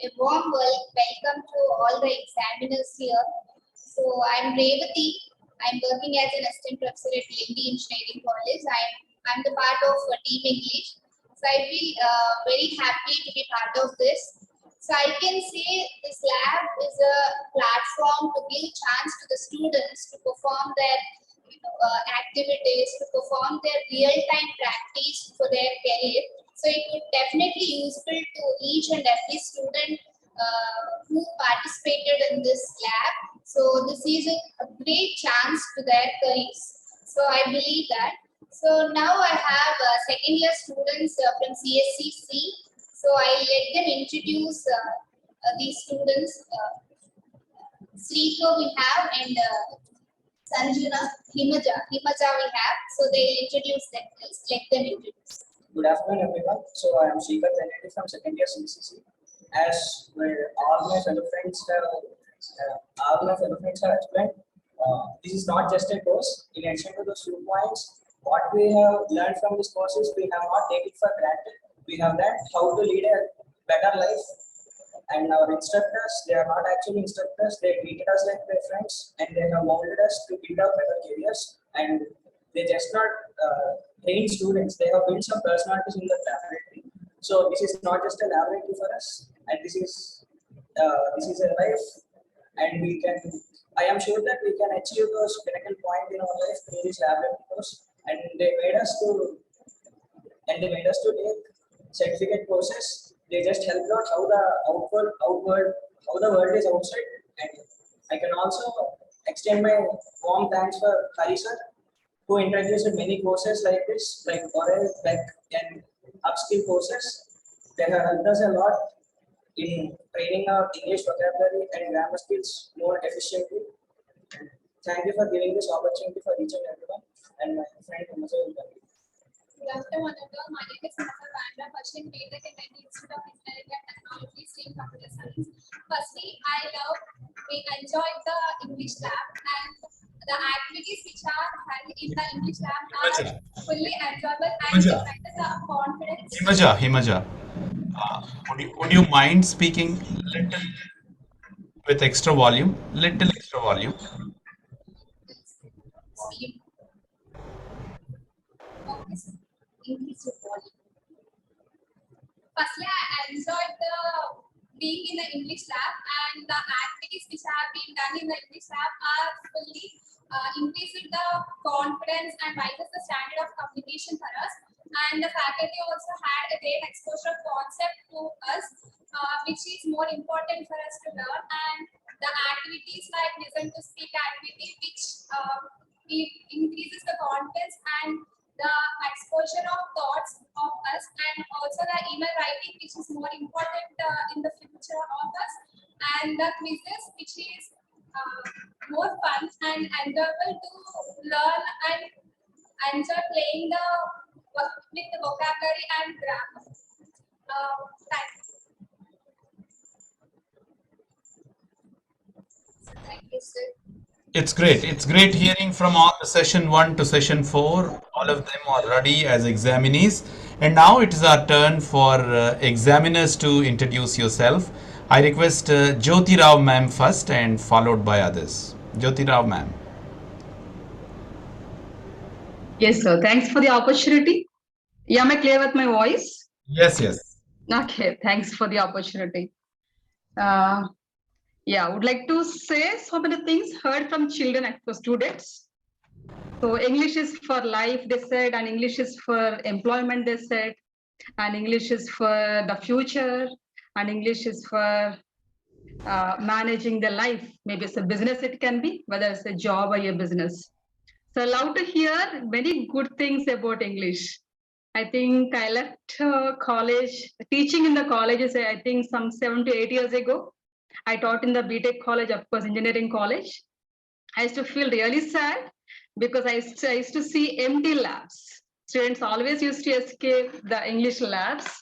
A warm welcome to all the examiners here. So I'm Revati. I'm working as an assistant professor at Lindy Engineering College. I'm the part of Team English. So I feel very happy to be part of this. So I can say this lab is a platform to give chance to the students to perform their activities, to perform their real-time practice for their career. So it would definitely useful to each and every student who participated in this lab. So this is a great chance to their careers. So I believe that. So now I have second year students from CSE. So I let them introduce these students. Sriko we have and Sanjana, Himaja we have. So they introduce themselves. Let them introduce. Good afternoon, everyone. So I am Srikar Kennedy from second year CCC. As all my fellow friends have explained, this is not just a course. In addition to those 2 points, what we have learned from this course is we have not taken it for granted. We have learned how to lead a better life. And our instructors, they are not actually instructors. They treated us like their friends, and they have molded us to build up better careers. And they just not train students. They have built some personalities in the laboratory. So this is not just a laboratory for us, and this is a life, and we can. I am sure that we can achieve those pinnacle point in our life through this laboratory course. And they made us to take certificate courses. They just helped out how the world is outside. And I can also extend my warm thanks for Hari sir, who introduced many courses like this, like oral, and upskill courses. They have helped us a lot in training our English vocabulary and grammar skills more efficiently. And thank you for giving this opportunity for each and everyone. And my friend Himaja will come. Good afternoon, my name is Mr. Vanda, pursuing BTech in the Institute of Engineering and Technology, stream Computer Science. Firstly, we enjoyed the English lab, and the activities which are held in the English lab are fully enjoyable, and it gives the confidence. Himaja, would Would you mind speaking little with extra volume? Little extra volume. Firstly, I enjoyed the being in the English lab, and the activities which have been done in the English lab are fully increasing the confidence and raises the standard of communication for us. And the faculty also had a great exposure concept to us, which is more important for us to learn. And the activities like listen to speak activity, which increases the confidence and the exposure of thoughts of us, and also the email writing, which is more important in the future of us, and the quizzes, which is more fun and enjoyable to learn and enjoy playing with the vocabulary and grammar. Thanks. Thank you, sir. It's great. It's great hearing from all the session 1 to session 4. All of them are ready as examinees. And now it is our turn for examiners to introduce yourself. I request Jyoti Rao ma'am first and followed by others. Jyoti Rao ma'am. Yes, sir. Thanks for the opportunity. Yeah, am I clear with my voice? Yes, yes. Okay, thanks for the opportunity. Yeah, would like to say so many things heard from children and for students. So English is for life, they said, and English is for employment, they said, and English is for the future, and English is for managing the life. Maybe it's a business, it can be, whether it's a job or a business. So I love to hear many good things about English. I think I left college, teaching in the colleges, I think some 7 to 8 years ago. I taught in the BTech college, of course, engineering college. I used to feel really sad because I used to see empty labs. Students always used to escape the English labs,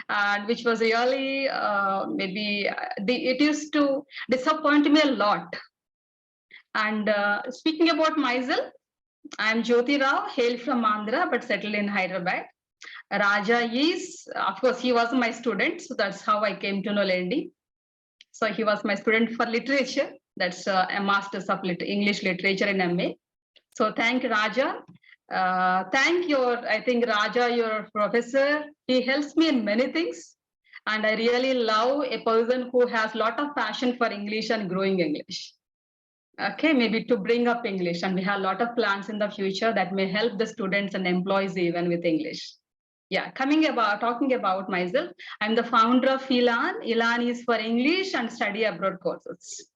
and which was really it used to disappoint me a lot. And speaking about myself, I'm Jyoti Rao, hail from Andhra, but settled in Hyderabad. Raja is, of course, he was my student, so that's how I came to know Lendi. So he was my student for literature. That's a master's of English literature in MA. So thank Raja. Thank I think Raja, your professor, he helps me in many things. And I really love a person who has a lot of passion for English and growing English. Okay, maybe to bring up English, and we have a lot of plans in the future that may help the students and employees even with English. Yeah, talking about myself, I'm the founder of ELAN. ELAN is for English and study abroad courses.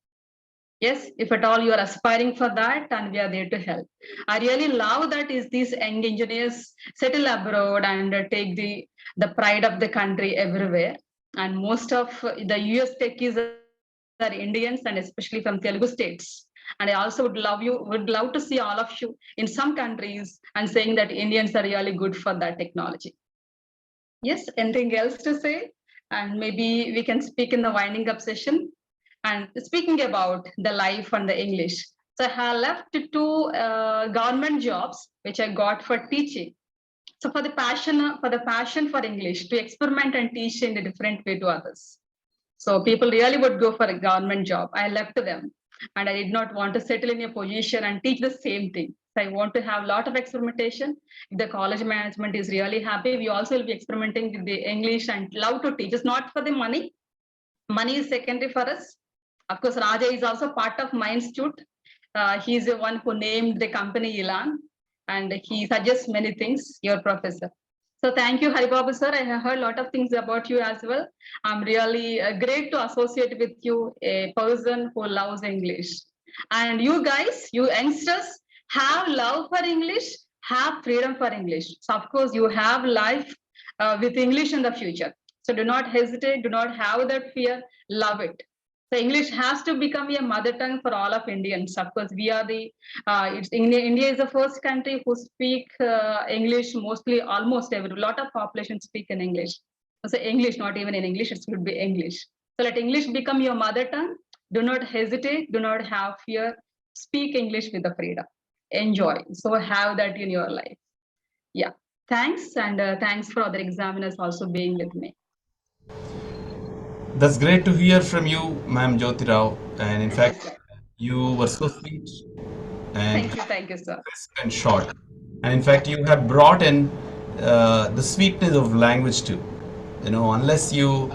Yes, if at all you are aspiring for that, and we are there to help. I really love that is these young engineers settle abroad and take the pride of the country everywhere. And most of the US techies are Indians, and especially from Telugu states. And I also would love to see all of you in some countries and saying that Indians are really good for that technology. Yes, anything else to say? And maybe we can speak in the winding up session. And speaking about the life and the English. So I have left 2 government jobs, which I got for teaching. So for the passion for English, to experiment and teach in a different way to others. So people really would go for a government job. I left them, and I did not want to settle in a position and teach the same thing. So I want to have a lot of experimentation. If the college management is really happy, we also will be experimenting with the English and love to teach. It's not for the money. Money is secondary for us. Of course, Raja is also part of my institute. He's the one who named the company Elan, and he suggests many things, your professor. So thank you, Haribabu sir. I have heard a lot of things about you as well. I'm really great to associate with you, a person who loves English. And you guys, you youngsters, have love for English, have freedom for English. So of course, you have life with English in the future. So do not hesitate, do not have that fear, love it. So English has to become a mother tongue for all of Indians. Of course, we are India is the first country who speak English mostly, almost a lot of population speak in English. So English, not even in English, it should be English. So let English become your mother tongue. Do not hesitate, do not have fear. Speak English with the freedom. Enjoy. So have that in your life. Yeah. Thanks, and thanks for other examiners also being with me. That's great to hear from you, Ma'am Jyoti Rao. And in fact, you were so sweet and Thank you, sir. crisp and short. And in fact, you have brought in the sweetness of language too. You know, unless you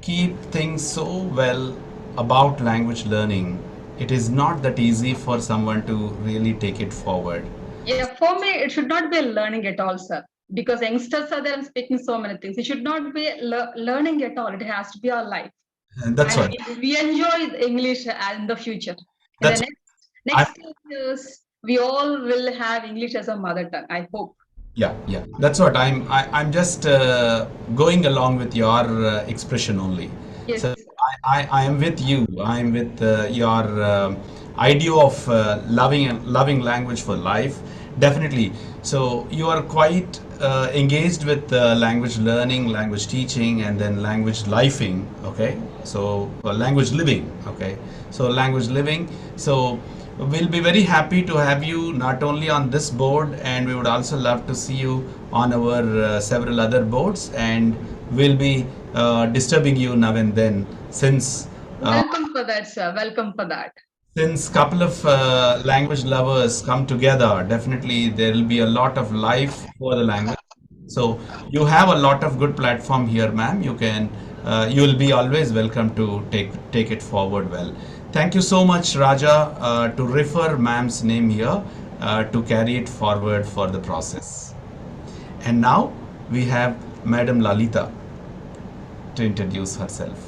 keep things so well about language learning, it is not that easy for someone to really take it forward. Yeah, for me, it should not be learning at all, sir. Because youngsters are there and speaking so many things. It should not be learning at all. It has to be our life. And that's And what. we enjoy English in the future. In the That's next 10 years, we all will have English as a mother tongue, I hope. yeah. That's what I'm just going along with your expression only. Yes. So I am with you. I'm with your idea of loving language for life. Definitely. So you are quite engaged with language learning, language teaching, and then language lifing. Okay. So language living. Okay. So language living. So we'll be very happy to have you not only on this board, and we would also love to see you on our several other boards, and we'll be disturbing you now and then Welcome for that, sir. Welcome for that. since couple of language lovers come together. Definitely there will be a lot of life for the language. So you have a lot of good platform here, ma'am. You will be always welcome to take it forward well. Thank you so much, Raja, to refer ma'am's name here to carry it forward for the process. And now we have Madam Lalita to introduce herself.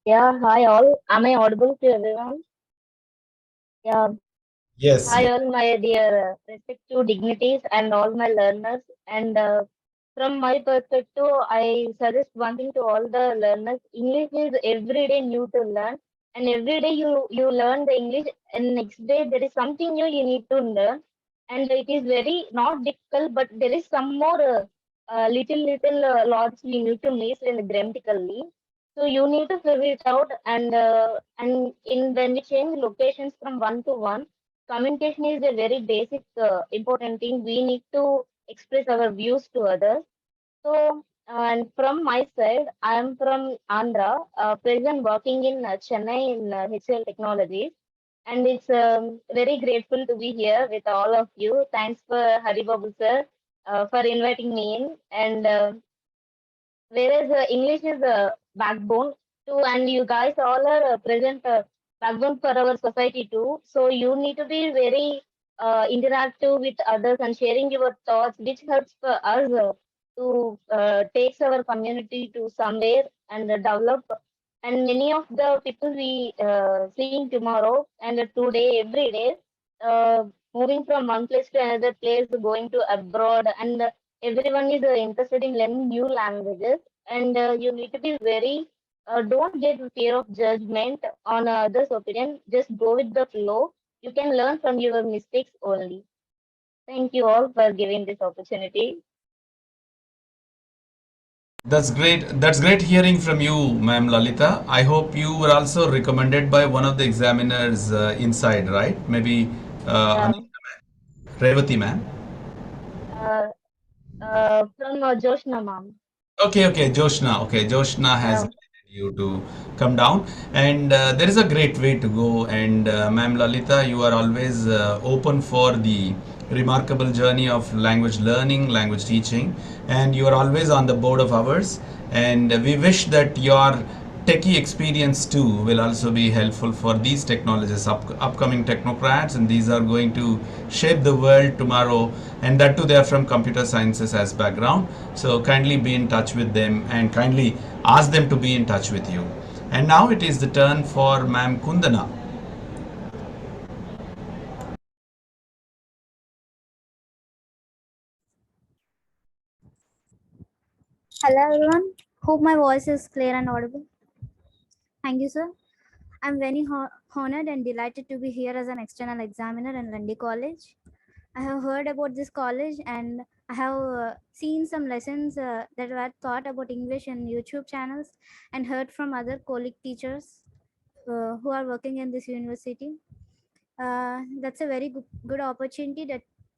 Yeah, hi all. Am I audible to everyone? Yeah. Yes. Hi all my dear respective dignities and all my learners. And from my perspective, I suggest one thing to all the learners. English is every day new to learn. And every day you learn the English, and next day there is something new you need to learn. And it is very not difficult, but there is some more little lots we need to miss in grammatically. So you need to figure it out, and in when we change locations from one to one, communication is a very basic important thing. We need to express our views to others. So and from my side, I am from Andhra, present working in Chennai in HCL Technologies, and it's very grateful to be here with all of you. Thanks for Haribabu sir for inviting me in, and whereas English is a backbone too, and you guys all are present backbone for our society too. So you need to be very interactive with others and sharing your thoughts, which helps for us to takes our community to somewhere and develop. And many of the people we seeing tomorrow and today, every day, moving from one place to another place, going to abroad, and everyone is interested in learning new languages, and you need to be very don't get fear of judgment on others opinion, just go with the flow. You can learn from your mistakes only. Thank you all for giving this opportunity. That's great. That's great hearing from you, ma'am Lalita. I hope you were also recommended by one of the examiners inside, right? Maybe Yeah. Revati, ma'am. From Joshna ma'am. Okay, Joshna. Okay, Joshna has Yeah. invited you to come down, and there is a great way to go. And ma'am Lalita, you are always open for the remarkable journey of language learning, language teaching, and you are always on the board of ours. And we wish that your techie experience too will also be helpful for these technologists, upcoming technocrats, and these are going to shape the world tomorrow. And that too, they are from computer sciences as background. So kindly be in touch with them and kindly ask them to be in touch with you. And now it is the turn for Ma'am Kundana. Hello everyone. Hope my voice is clear and audible. Thank you, sir. I'm very honored and delighted to be here as an external examiner in Lundy College. I have heard about this college, and I have seen some lessons that were taught about English in YouTube channels, and heard from other colleague teachers who are working in this university. That's a very good opportunity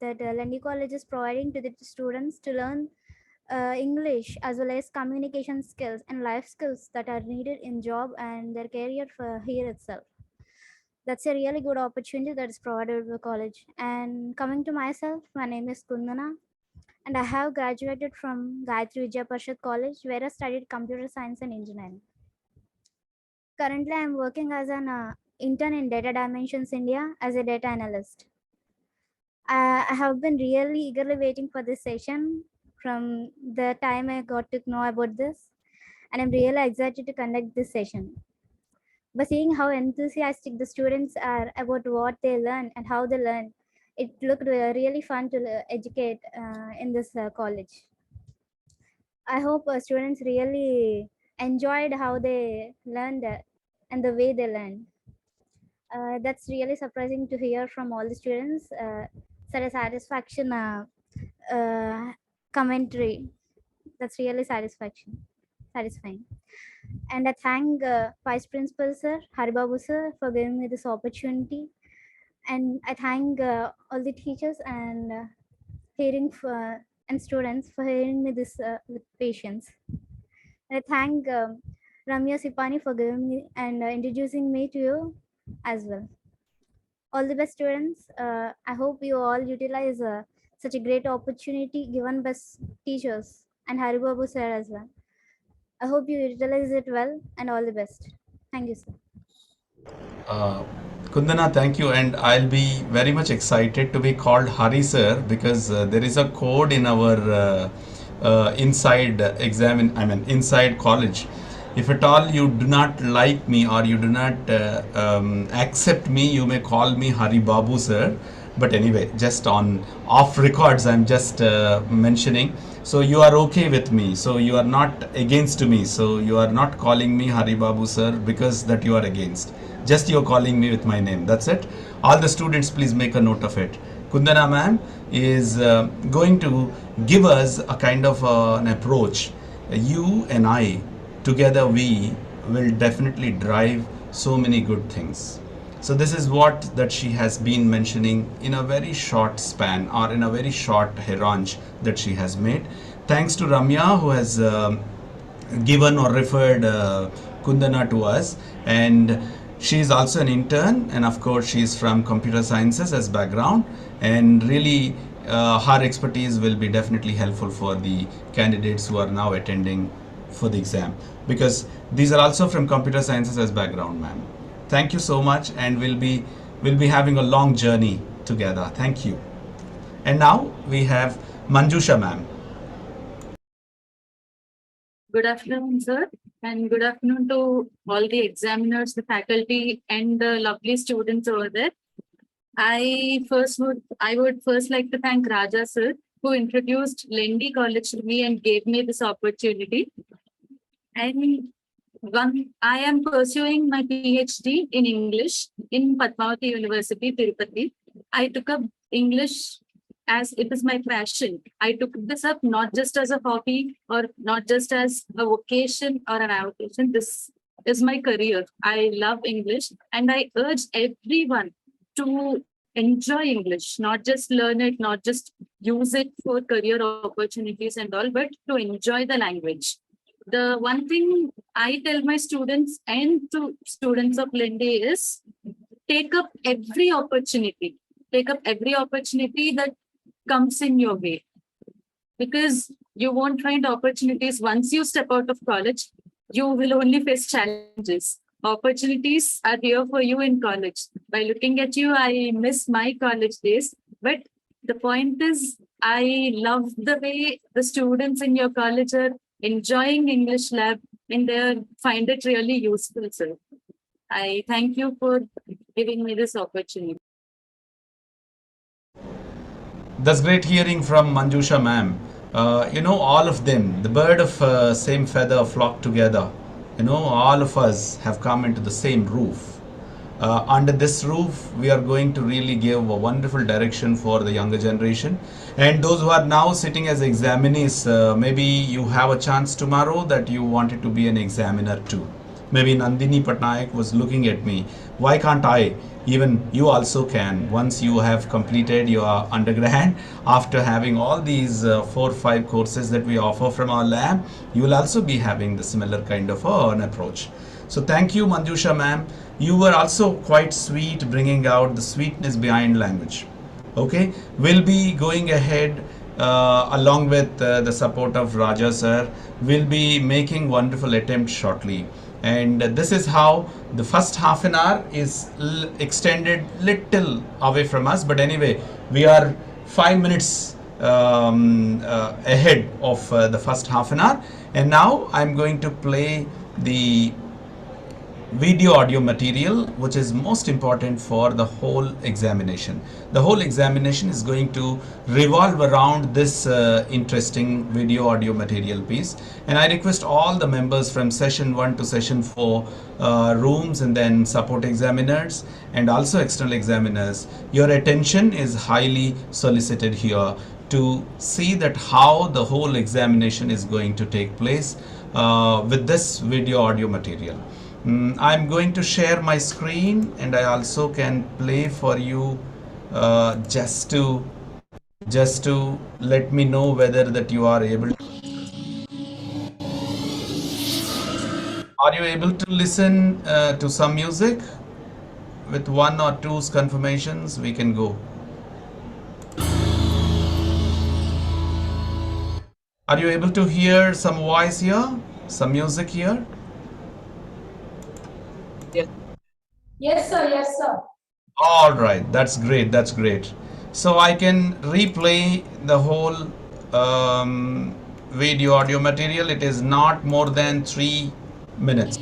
that Lundy College is providing to the students to learn English as well as communication skills and life skills that are needed in job and their career for here itself. That's a really good opportunity that is provided by the college. And coming to myself, my name is Kundana, and I have graduated from Gayatri Vidya Parishad College, where I studied computer science and engineering. Currently, I am working as an intern in Data Dimensions India as a data analyst. I have been really eagerly waiting for this session from the time I got to know about this, and I'm really excited to conduct this session. By seeing how enthusiastic the students are about what they learn and how they learn, it looked really fun to educate in this college. I hope students really enjoyed how they learned and the way they learned. That's really surprising to hear from all the students. Such a commentary. That's really satisfying. And I thank Vice Principal Sir Haribabu Sir for giving me this opportunity. And I thank all the teachers and and students for hearing me this with patience. And I thank Ramya Sipani for giving me and introducing me to you as well. All the best, students. I hope you all utilize such a great opportunity given by teachers and Haribabu Sir as well. I hope you utilize it well, and all the best. Thank you, sir. Kundana, thank you, and I'll be very much excited to be called Hari sir, because there is a code in our inside inside college. If at all you do not like me or you do not accept me, you may call me Hari Babu sir. But anyway, just on off records, I'm just mentioning. So you are okay with me. So you are not against me. So you are not calling me Hari Babu sir because that you are against. Just you're calling me with my name. That's it. All the students, please make a note of it. Kundana ma'am is going to give us a kind of an approach. You and I, together, we will definitely drive so many good things. So this is what that she has been mentioning in a very short span or in a very short harangue that she has made. Thanks to Ramya, who has given or referred Kundana to us, and she is also an intern, and of course she is from computer sciences as background, and really her expertise will be definitely helpful for the candidates who are now attending for the exam, because these are also from computer sciences as background, ma'am. Thank you so much, and we'll be having a long journey together. Thank you. And now we have Manjusha ma'am. Good afternoon, sir, and good afternoon to all the examiners, the faculty, and the lovely students over there. I would first like to thank Raja sir, who introduced Lendi College to me and gave me this opportunity. And I am pursuing my PhD in English in Padmavati University, Tirupati. I took up English as it is my passion. I took this up not just as a hobby or not just as a vocation or an avocation. This is my career. I love English, and I urge everyone to enjoy English, not just learn it, not just use it for career opportunities and all, but to enjoy the language. The one thing I tell my students and to students of Lendi is take up every opportunity. Take up every opportunity that comes in your way, because you won't find opportunities once you step out of college. You will only face challenges. Opportunities are here for you in college. By looking at you, I miss my college days, but the point is, I love the way the students in your college are enjoying English lab, and they find it really useful, sir. I thank you for giving me this opportunity. That's great hearing from Manjusha ma'am. All of them, the bird of same feather flock together. All of us have come into the same roof. Under this roof, we are going to really give a wonderful direction for the younger generation. And those who are now sitting as examinees, maybe you have a chance tomorrow that you wanted to be an examiner too. Maybe Nandini Patnaik was looking at me. Why can't I? Even you also can. Once you have completed your undergrad, after having all these 4 or 5 courses that we offer from our lab, you will also be having the similar kind of an approach. So thank you, Manjusha ma'am. You were also quite sweet, bringing out the sweetness behind language. Okay, we'll be going ahead along with the support of Raja sir. We'll be making wonderful attempts shortly, and this is how the first half an hour is extended little away from us. But anyway, we are 5 minutes ahead of the first half an hour, and now I'm going to play the video audio material, which is most important for the whole examination. The whole examination is going to revolve around this interesting video audio material piece, and I request all the members from session 1 to session 4 rooms, and then support examiners and also external examiners, your attention is highly solicited here to see that how the whole examination is going to take place with this video audio material. I'm going to share my screen, and I also can play for you just to let me know whether that you are able to. Are you able to listen to some music? With 1 or 2 confirmations, we can go. Are you able to hear some voice here? Some music here? Yes, sir. Yes, sir. All right, that's great. That's great. So I can replay the whole video audio material. It is not more than 3 minutes.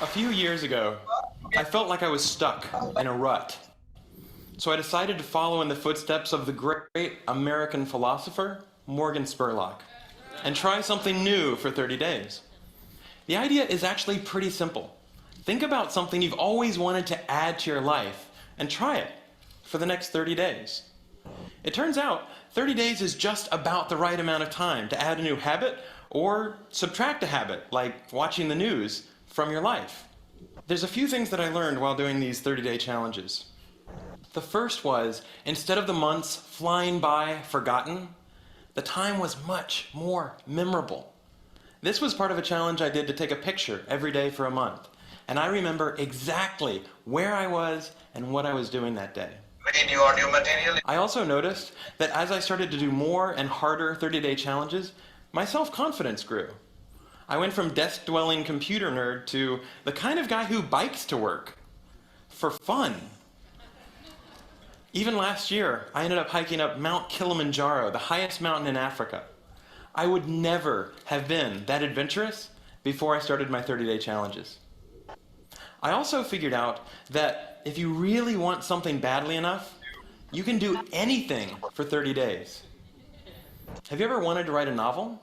A few years ago, I felt like I was stuck in a rut. So I decided to follow in the footsteps of the great American philosopher, Morgan Spurlock, and try something new for 30 days. The idea is actually pretty simple. Think about something you've always wanted to add to your life and try it for the next 30 days. It turns out 30 days is just about the right amount of time to add a new habit or subtract a habit, like watching the news, from your life. There's a few things that I learned while doing these 30-day challenges. The first was, instead of the months flying by forgotten, the time was much more memorable. This was part of a challenge I did to take a picture every day for a month, and I remember exactly where I was and what I was doing that day. Video audio material. I also noticed that as I started to do more and harder 30-day challenges, my self-confidence grew. I went from desk-dwelling computer nerd to the kind of guy who bikes to work for fun. Even last year, I ended up hiking up Mount Kilimanjaro, the highest mountain in Africa. I would never have been that adventurous before I started my 30-day challenges. I also figured out that if you really want something badly enough, you can do anything for 30 days. Have you ever wanted to write a novel?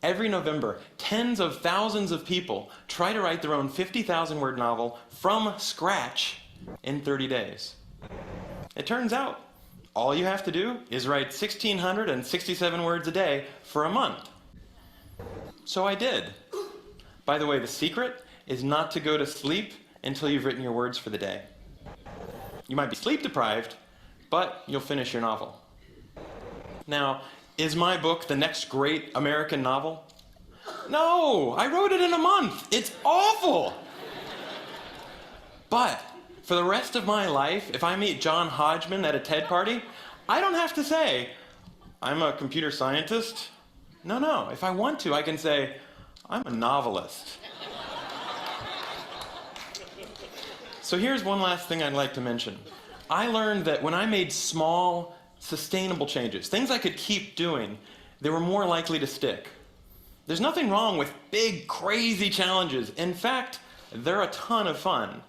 Every November, tens of thousands of people try to write their own 50,000-word novel from scratch in 30 days. It turns out, all you have to do is write 1,667 words a day for a month. So I did. By the way, the secret is not to go to sleep until you've written your words for the day. You might be sleep deprived, but you'll finish your novel. Now, is my book the next great American novel? No, I wrote it in a month. It's awful. But for the rest of my life, if I meet John Hodgman at a TED party, I don't have to say, I'm a computer scientist. No, if I want to, I can say, I'm a novelist. So here's one last thing I'd like to mention. I learned that when I made small, sustainable changes, things I could keep doing, they were more likely to stick. There's nothing wrong with big, crazy challenges. In fact, they're a ton of fun,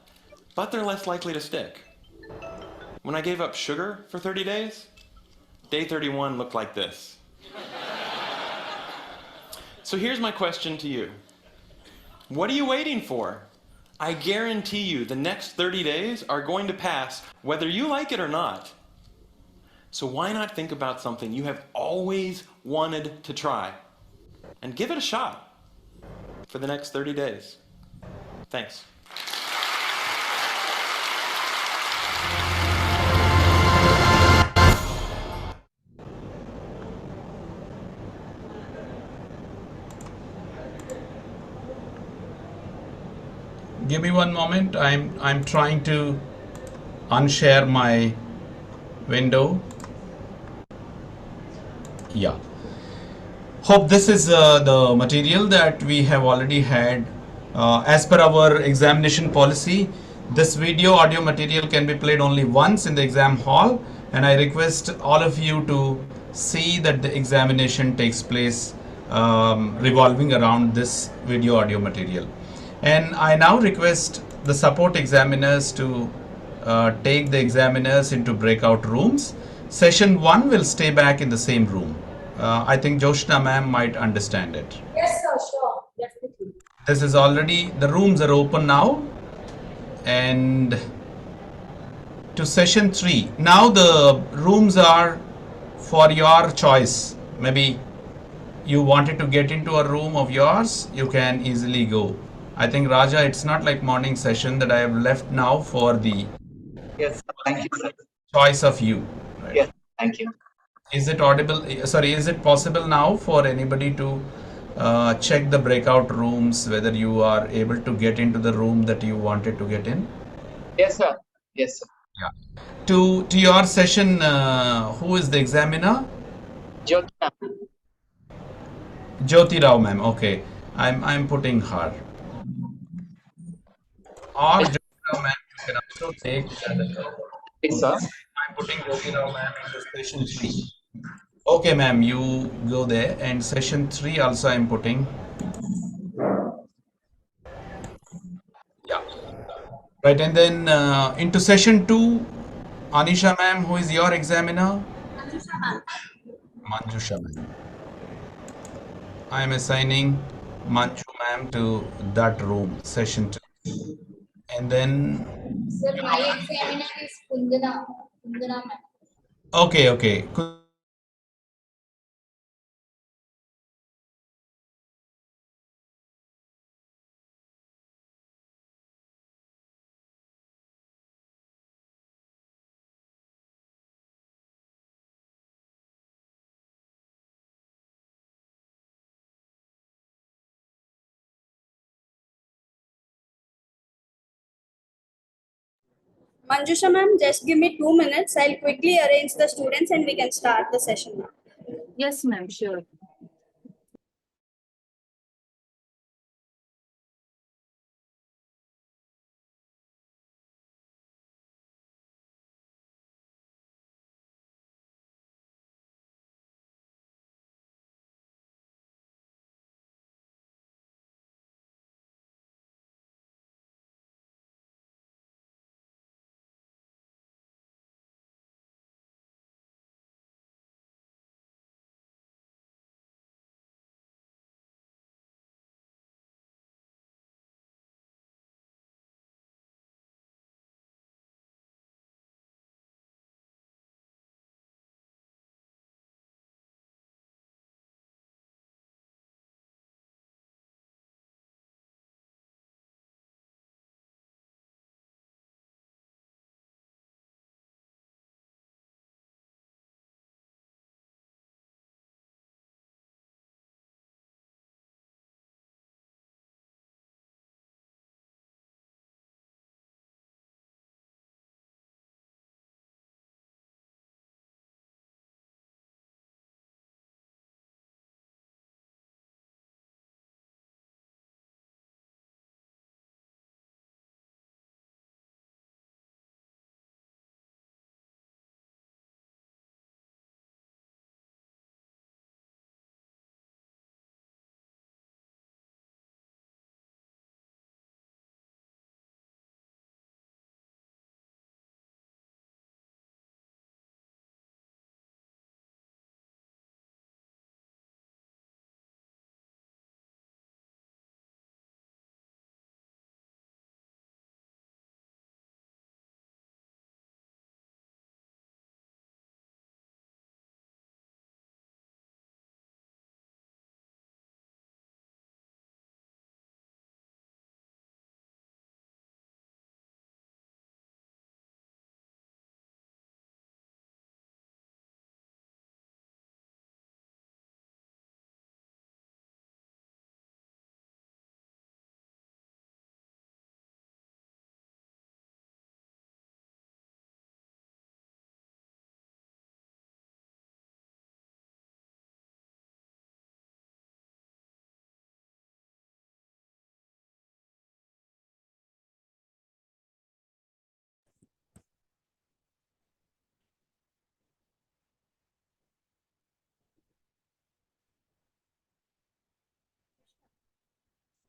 but they're less likely to stick. When I gave up sugar for 30 days, day 31 looked like this. So here's my question to you. What are you waiting for? I guarantee you the next 30 days are going to pass whether you like it or not. So why not think about something you have always wanted to try and give it a shot for the next 30 days? Thanks. Give me one moment. I'm trying to unshare my window. Yeah. Hope this is the material that we have already had. As per our examination policy, this video audio material can be played only once in the exam hall, and I request all of you to see that the examination takes place revolving around this video audio material. And I now request the support examiners to take the examiners into breakout rooms. Session 1 will stay back in the same room. I think Joshna ma'am might understand it. Yes, sir, sure, definitely. This is already, the rooms are open now. And to session 3. Now the rooms are for your choice. Maybe you wanted to get into a room of yours, you can easily go. I think Raja, it's not like morning session that I have left now for the Yes, thank you, sir. choice of you. Right? Yes, thank you. Is it audible? Sorry, is it possible now for anybody to check the breakout rooms, whether you are able to get into the room that you wanted to get in? Yes, sir. Yes, sir. Yeah. To your session, who is the examiner? Jyoti. Jyoti Rao ma'am. Okay, I'm putting her. Or Jyoti Rao ma'am, you can also take the other. Yes, sir. I'm putting Jyoti Rao ma'am into session 3. Okay, ma'am, you go there, and session 3 also I'm putting. Yeah. Right, and then into session 2, Anisha ma'am, who is your examiner? Manjusha ma'am. I am assigning Manju ma'am to that room, session 2. And then, Sir, my examiner is Kundana. Kundana ma'am. okay. Manjusha ma'am, just give me 2 minutes. I'll quickly arrange the students and we can start the session now. Yes, ma'am, sure.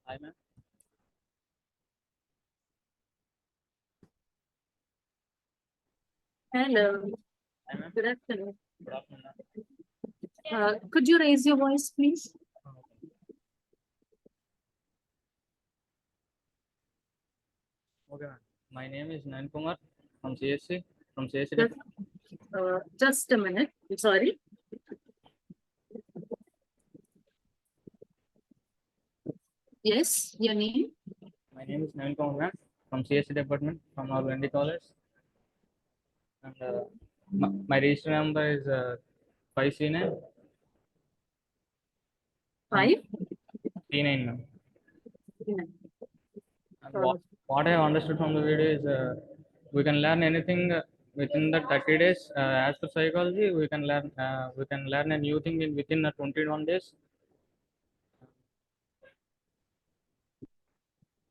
Hi, ma'am. Hello. Hi, ma'am. Good afternoon. Good afternoon, ma'am. Could you raise your voice, please? Okay, ma'am. My name is Nayan Kumar from CSC. From CSC. Just a minute. I'm sorry. Yes, your name? My name is Nayan Kumar, ma'am, from CSC department from our Wendy College. And my register number is 5C9. 5? T9, ma'am. Yeah. And what I have understood from the video is we can learn anything within the 30 days. As for psychology, we can learn a new thing in within 21 days.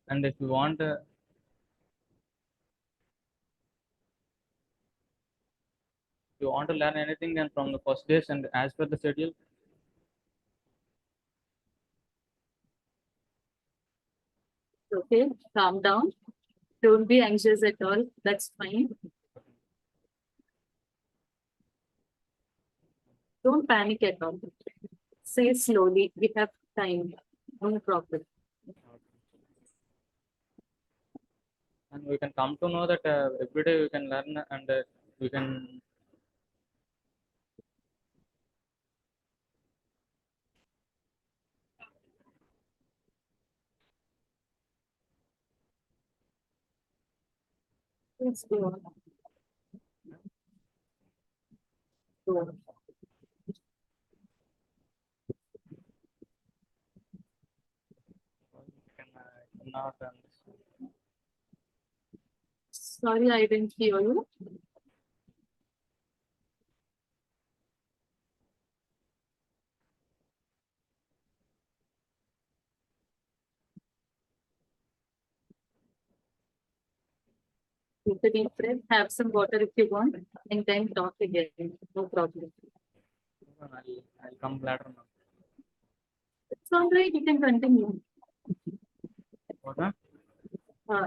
And if you want to learn anything, then from the first days and as per the schedule. Okay, calm down. Don't be anxious at all. That's fine. Don't panic at all. Say slowly. We have time. No problem. And we can come to know that every day we can learn and we can Let's go on. Go on. not Sorry, I didn't hear you. Take a deep breath, have some water if you want, and then talk again. No problem. I'll come later now. It's all right, you can continue. What, ma'am?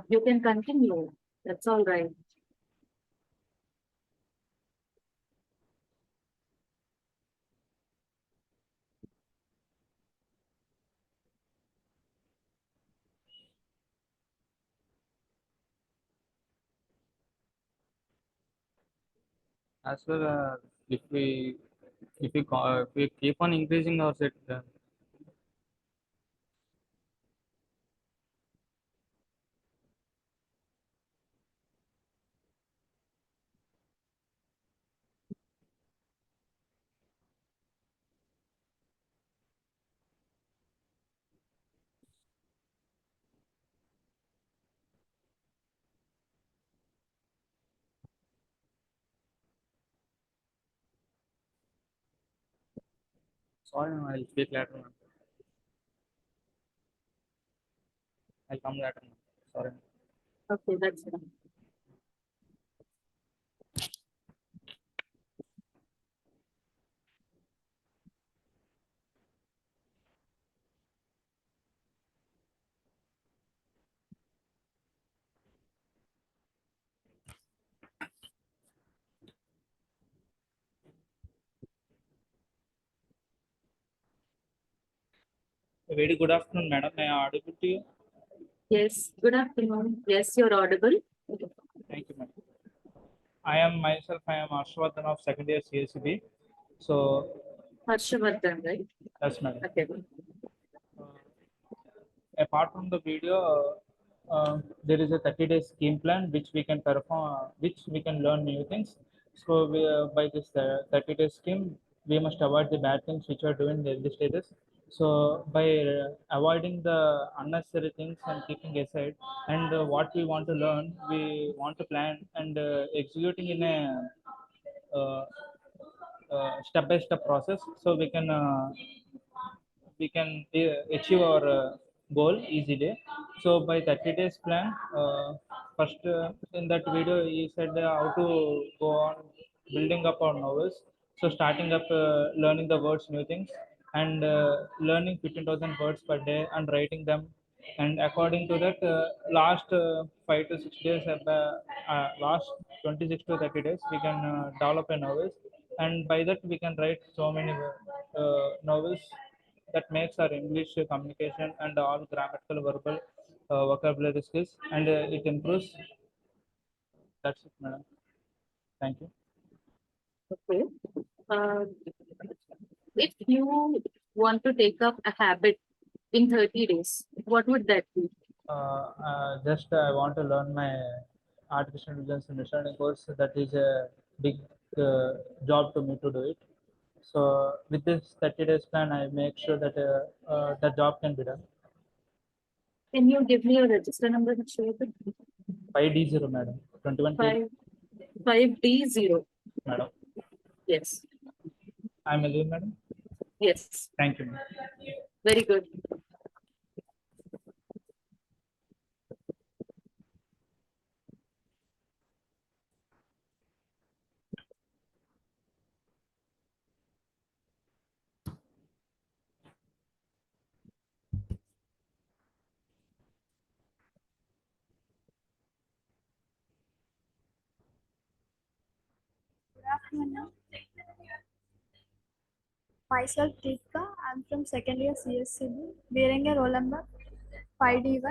You can continue. That's all right. As well, if we keep on increasing our set, sorry, ma'am, I'll speak later, ma'am. I'll come later, ma'am. Sorry. Okay, that's fine. A very good afternoon, madam. May I audible to you? Yes, good afternoon. Yes, you're audible. Thank you, madam. I am Ashwardhan of second year CSB. So, Harshavardhan, right? yes, madam. Okay. Apart from the video, there is a 30-day scheme plan which we can perform, which we can learn new things. So by this 30-day scheme, we must avoid the bad things which are doing in the early stages. So by avoiding the unnecessary things and keeping aside, and what we want to learn, we want to plan and executing in a step-by-step process, so we can achieve our goal easily. So by 30 days plan, first in that video you said how to go on building up our novels. So starting up learning the words new things and learning 15,000 words per day and writing them and according to that, last 5 to 6 days, last 26 to 30 days, we can develop a novels, and by that we can write so many novels that makes our English communication and all grammatical, verbal, vocabulary skills, and it improves. That's it, madam. Thank you. Okay. Uh, if you want to take up a habit in 30 days, what would that be? Just I want to learn my artificial intelligence and machine learning course. That is a big job to me to do it. So with this 30 days plan, I make sure that the job can be done. Can you give me your register number and share it? 5D0, madam. 21 5D0. Madam. Yes. I'm Elvin, madam. Yes. Thank you, madam. Very good. Good afternoon. Myself Deepika. I'm from second year CSE, bearing a roll number 5D1.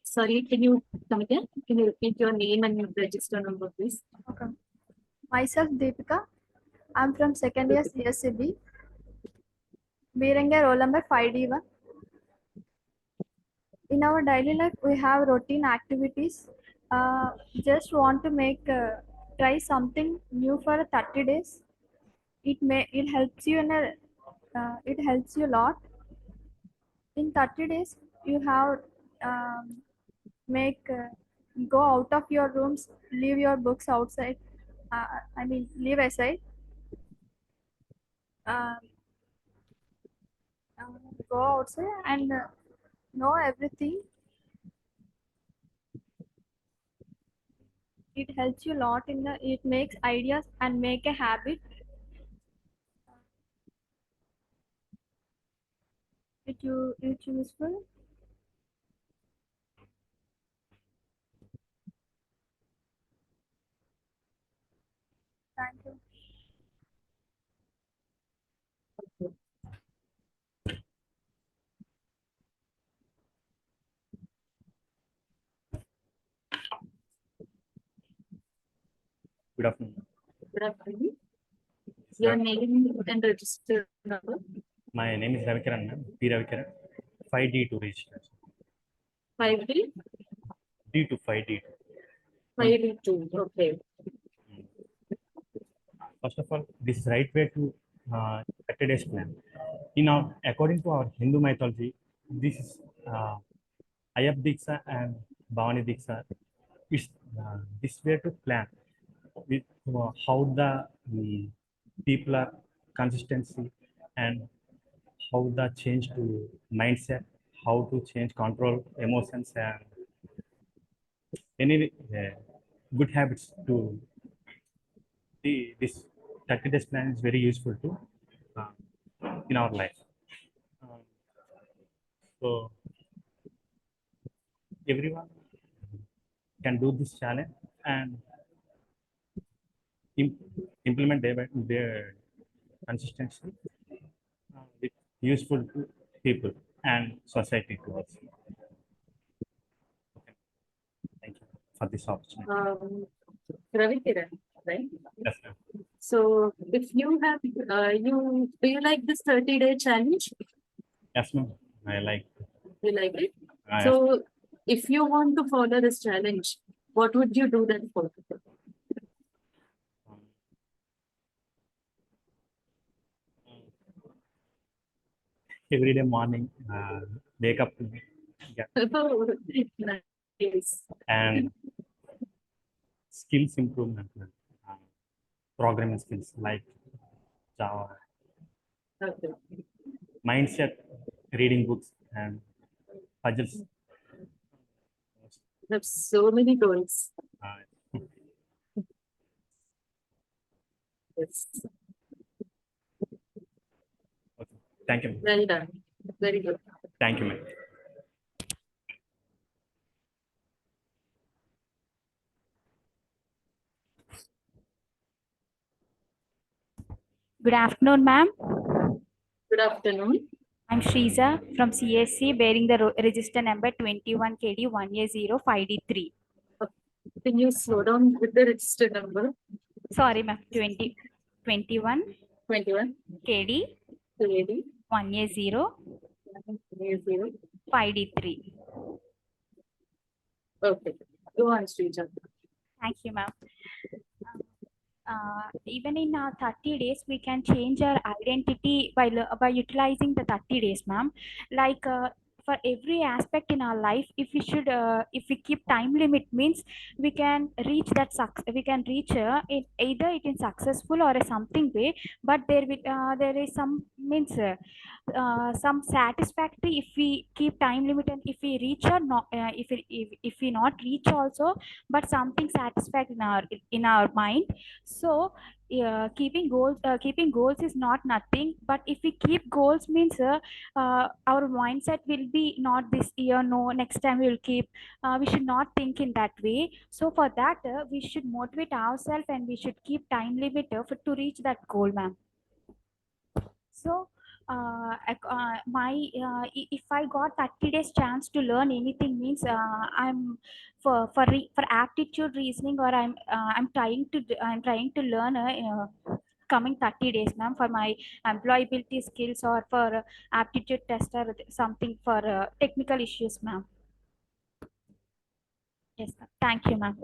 Sorry, can you come again? Can you repeat your name and your register number, please? Okay. Myself Deepika. I'm from second year CSE, bearing a roll number 5D1. In our daily life, we have routine activities. Just want to try something new for 30 days. It helps you it helps you a lot. In 30 days, you have make go out of your rooms, leave your books outside. I mean, leave aside. Uh, uh, Go outside and know everything. It helps you a lot it makes ideas and make a habit. It's useful. Thank you. Good afternoon. Good afternoon. Your name and register number. My name is Ravikiran, ma'am. P. Ravikiran. 5D2 registration. 5D? D2, 5D2. 5D2. Okay. First of all, this is right way to 30 days plan. According to our Hindu mythology, this is Ayap Diksha and Bhavani Diksha. It's this way to plan with how the people are consistency and how the change to mindset, how to change control emotions and any good habits to this 30 days plan is very useful to in our life. So everyone can do this challenge and implement their consistency with useful to people and society to us. Okay. Thank you for this opportunity. Ravikiran, right? Yes, ma'am. So if you have, do you like this 30-day challenge? Yes, ma'am. I like. You like it? Yes. So if you want to follow this challenge, what would you do then for? Every day morning, wake up, Nice. and skills improvement, programming skills like Java, Okay. mindset, reading books and puzzles. Have so many goals. Okay. Thank you. Well done. Very good. Thank you, ma'am. Good afternoon, ma'am. Good afternoon. I'm Shriza from CSE bearing the register number 21 KD 1A05D3. Can you slow down with the register number? Sorry, ma'am. 21 KD 1A0 5D3. Okay. Go on, Srija. Thank you, ma'am. Even in 30 days, we can change our identity by utilizing the 30 days, ma'am. Like for every aspect in our life, if we keep time limit, means we can reach that we can reach it, either it is successful or a something way, but there is some means some satisfactory if we keep time limit, and if we reach or not, if we not reach also, but something satisfactory in our mind. So keeping goals is not nothing, but if we keep goals means our mindset will be not this year, no, next time we will keep. We should not think in that way. So for that, we should motivate ourselves and we should keep time limit to reach that goal, ma'am. So if I got 30 days chance to learn anything, means I'm for aptitude reasoning, or I'm trying to learn coming 30 days, ma'am, for my employability skills, or for aptitude test, or something for technical issues, ma'am. Yes, ma'am. Thank you, ma'am.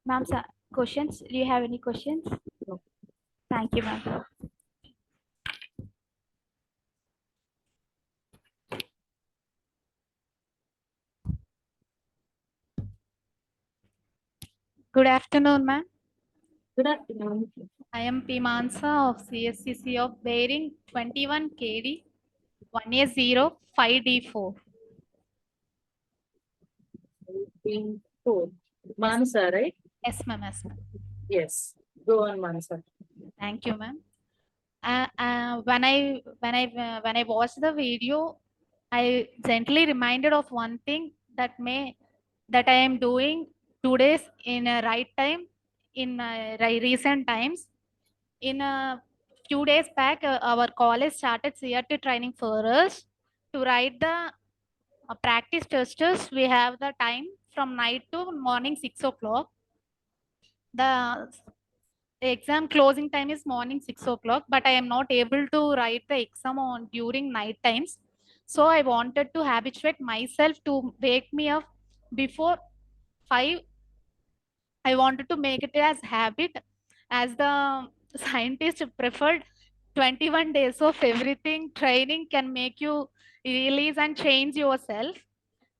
Ma'am, sir, questions? Do you have any questions? No. Thank you, ma'am. Good afternoon, ma'am. Good afternoon. I am P. Mansa of CSCC of bearing 21 KD 1A0 5D4. Mansa, right? Yes, ma'am. Yes, ma'am. Yes. Go on, Mansa. Thank you, ma'am. When I watched the video, I gently reminded of one thing that I am doing 2 days in a right time in recent times. In a few days back, our college started CRT training for us to write the practice tests. We have the time from night to morning 6 o'clock. The exam closing time is morning 6 o'clock, but I am not able to write the exam on during night times. So I wanted to habituate myself to wake me up before 5. I wanted to make it as habit, as the scientist preferred 21 days of everything. Training can make you release and change yourself.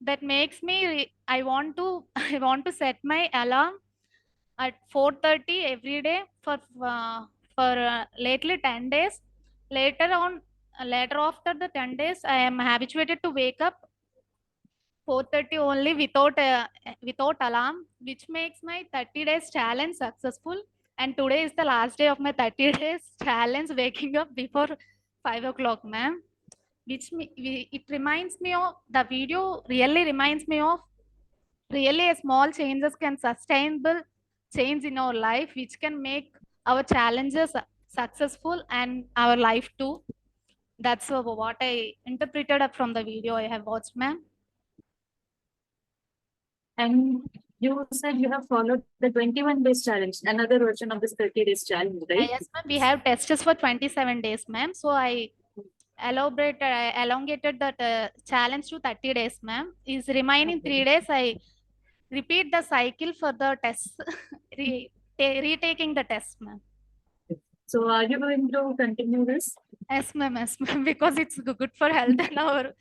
That makes me, I want to I want to set my alarm at 4:30 every day for lately 10 days. Later after the 10 days, I am habituated to wake up 4:30 only without alarm, which makes my 30 days challenge successful. And today is the last day of my 30 days challenge, waking up before 5 o'clock, ma'am. It reminds me of the video. Really reminds me of really a small changes can sustainable change in our life, which can make our challenges successful and our life too. That's what I interpreted from the video I have watched, ma'am. And you said you have followed the 21 days challenge, another version of this 30 days challenge, right? Yes, ma'am. We have tests for 27 days, ma'am. So I elongated that challenge to 30 days, ma'am. Is remaining 3 days. I repeat the cycle for the tests, retaking the test, ma'am. So are you going to continue this? Yes, ma'am. Yes, ma'am. Because it's good for health and our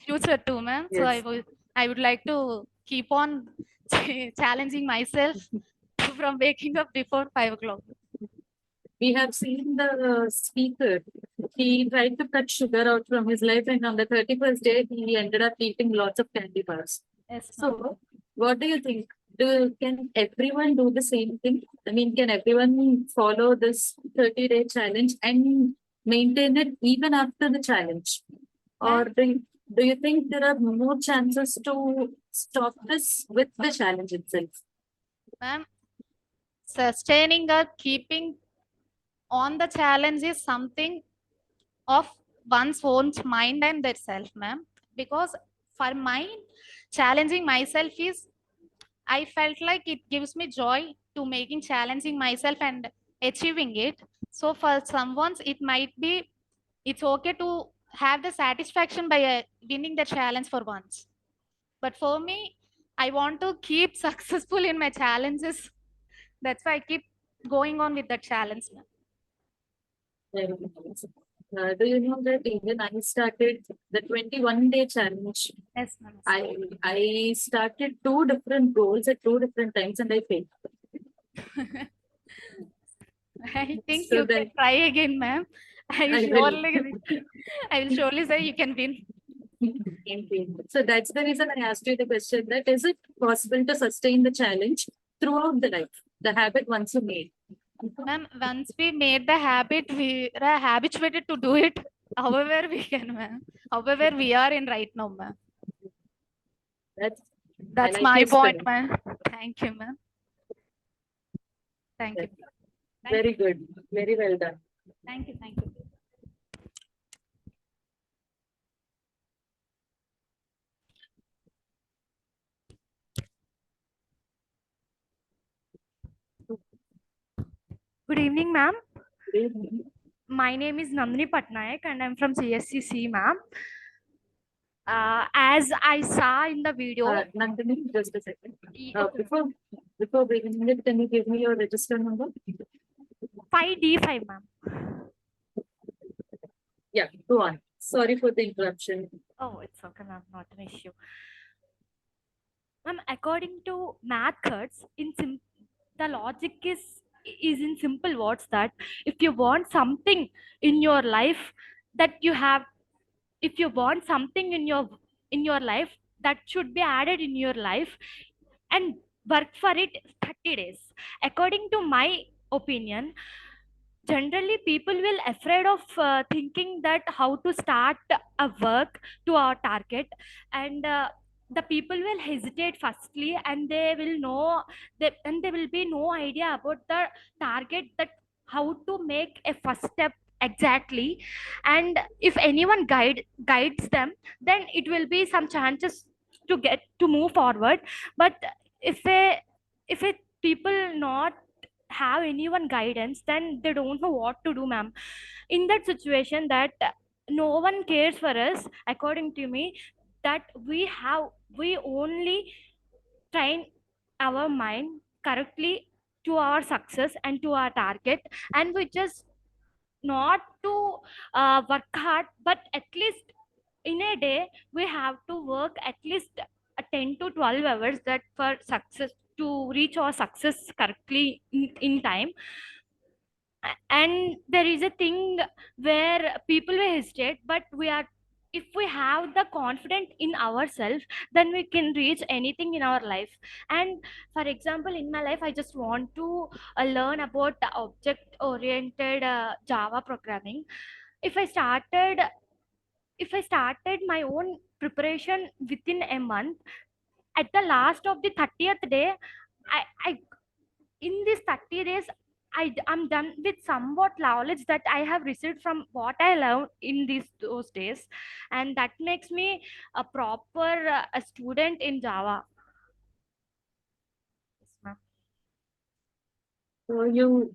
future too, ma'am. So Yes. I would like to keep on challenging myself from waking up before 5 o'clock. We have seen the speaker. He tried to cut sugar out from his life, and on the 31st day, he ended up eating lots of candy bars. Yes, so, what do you think? Can everyone do the same thing? I mean, can everyone follow this 30-day challenge? And maintain it even after the challenge? Or do you think there are more chances to stop this with the challenge itself? Ma'am, sustaining or keeping on the challenge is something of one's own mind and their self, ma'am. Because for mine, challenging myself is, I felt like it gives me joy to making challenging myself and achieving it. So for someone, it might be, it's okay to have the satisfaction by winning the challenge for once. But for me, I want to keep successful in my challenges. That's why I keep going on with the challenge, ma'am. Very nice. Do you know that even I started the 21-day challenge? Yes, ma'am. I started 2 different goals at 2 different times and I failed. I think So you can try again, ma'am. I will surely say you can win. So that's the reason I asked you the question, that is it possible to sustain the challenge throughout the life, the habit once you made? Ma'am, once we made the habit, we are habituated to do it however we can, ma'am. However we are in right now, ma'am. That's like my your point, spirit. ma'am. Thank you, ma'am. Thank you. Very good. Very well done. Thank you. Thank you. Good evening, ma'am. Good evening. My name is Nandini Patnaik and I'm from CSE, ma'am. As I saw in the video. Nandini, just a second. Before beginning it, can you give me your register number? 5D5, ma'am. Yeah, go on. Sorry for the interruption. Oh, it's okay, ma'am. Not an issue. Ma'am, according to math cuts, the logic is in simple words that if you want something in your life that you have, if you want something in your life that should be added in your life and work for it 30 days. According to my opinion, generally people will afraid of thinking that how to start a work to our target, and the people will hesitate firstly, and they will know and there will be no idea about the target, that how to make a first step exactly. And if anyone guides them, then it will be some chances to get to move forward. But if a people not have anyone guidance, then they don't know what to do, ma'am. In that situation, that no one cares for us, according to me, that we only train our mind correctly to our success and to our target, and we just not to work hard, but at least in a day we have to work at least 10 to 12 hours, that for success, to reach our success correctly in time. And there is a thing where people will hesitate, but if we have the confidence in ourselves, then we can reach anything in our life. And for example, in my life, I just want to learn about the object oriented Java programming. if i started if I started my own preparation within a month, at the last of the 30th day, I in these 30 days, I'm done with somewhat knowledge that I have received from what I learned in those days, and that makes me a proper a student in Java. Yes, ma'am. So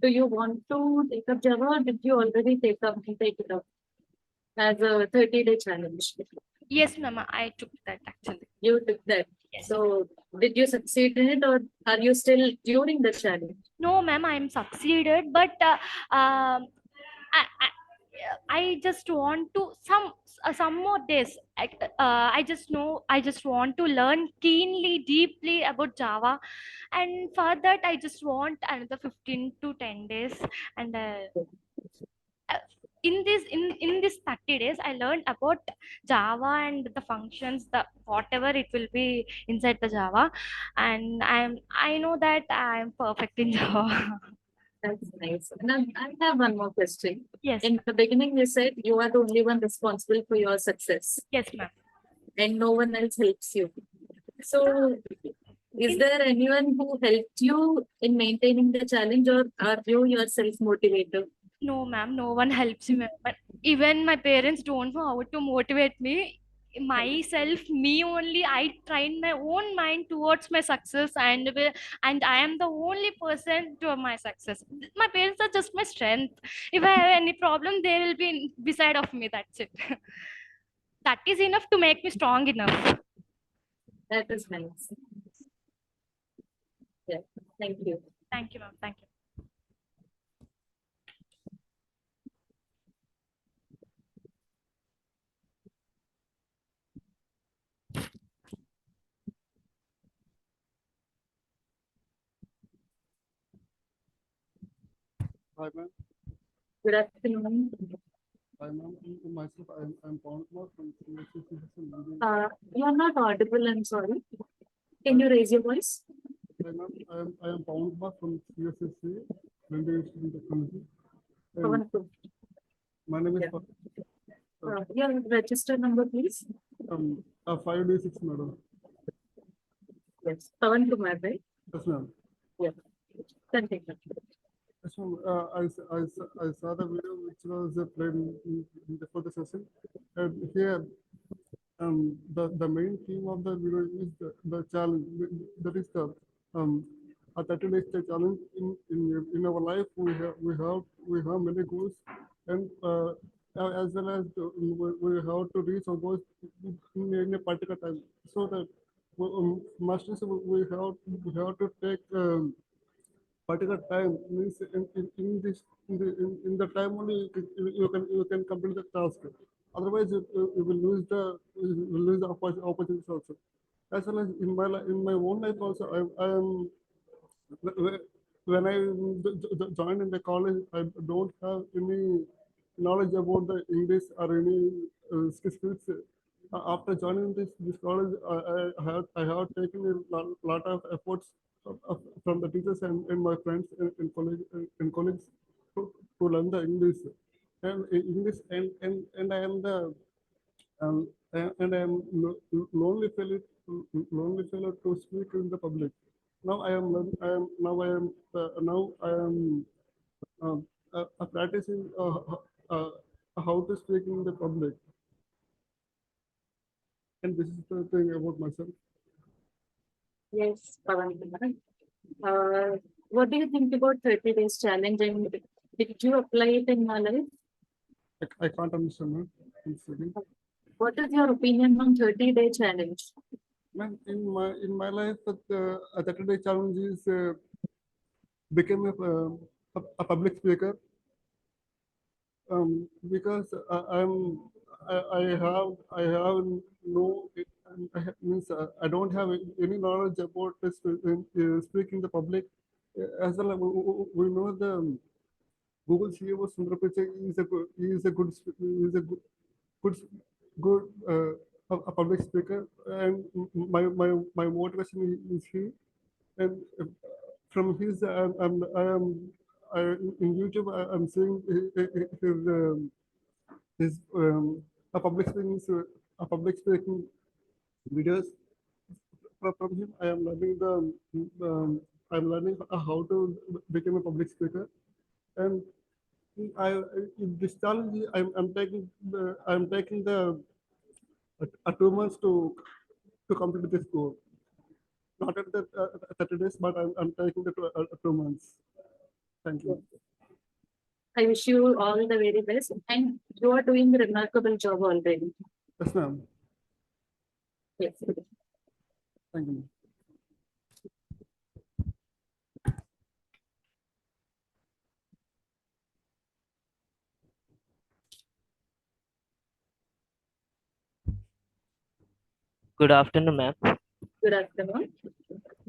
do you want to take up Java, or did you already take it up as a 30-day challenge? Yes, ma'am, I took that actually. You took that. Yes. So did you succeed in it, or are you still during the challenge? No, ma'am, I'm succeeded, but I just want to some more days. I just want to learn keenly, deeply about Java, and for that I just want another 15 to 10 days. And in this 30 days, I learned about Java and the functions, the whatever it will be inside the Java, and I know that I'm perfect in Java. That's nice. And I have one more question. Yes. In the beginning, you said you are the only one responsible for your success. Yes, ma'am. And no one else helps you. So, is there anyone who helped you in maintaining the challenge, or are you yourself motivated? No, ma'am, no one helps me. But even my parents don't know how to motivate me. Myself, me only. I train my own mind towards my success, and I am the only person to my success. My parents are just my strength. If I have any problem, they will be beside of me. That's it. That is enough to make me strong enough. That is nice. Yeah. Thank you. Thank you, ma'am. Thank you. Hi, ma'am. Good afternoon. Hi, ma'am. Myself, I'm Pawan Kumar from CSE. You are not audible. I'm sorry. Can you raise your voice? Hi, ma'am. I am Pawan Kumar from CSE, London Institute of Technology. Pawan Kumar. My name is Your register number, please. 5D6, madam. Yes. Pawan Kumar, right? Yes, ma'am. Yeah. Continue. Yes, ma'am. I saw the video which was played before the session. And here, the main theme of the video is the challenge. That is the a 30 days challenge in our life. We have many goals, and as well as we have to reach our goals in a particular time. So that must we have to take particular time means in this in the time only you can complete the task. Otherwise, you will lose the opportunities also. As well as in my own life also, I am when I joined in the college, I don't have any knowledge about the English or any skills. After joining this college, I have taken a lot of efforts from the teachers and my friends and colleagues to learn the English and I am the and I am lonely fellow to speak in the public. Now I am learn- I am now I am practicing how to speak in the public, and this is the thing about myself. Yes, Pawan Kumar. What do you think about 30 days challenge, and did you apply it in your life? I can't understand, ma'am. What is your opinion on 30-day challenge? Man, in my life, a 30-day challenge is became a public speaker. Because I have no means I don't have any knowledge about this, speaking the public. As well, we know the Google CEO Sundar Pichai is a good good good a public speaker, and my motivation is he, and from his I, in YouTube I'm seeing his a public speaking videos from him. I am learning I'm learning how to become a public speaker, and I in this challenge I'm taking the 2 months to complete this goal. Not at the 30 days, but I'm taking the 2 months. Thank you. I wish you all the very best, and you are doing a remarkable job already. Yes, ma'am. Yes. Thank you. Good afternoon, ma'am. Good afternoon.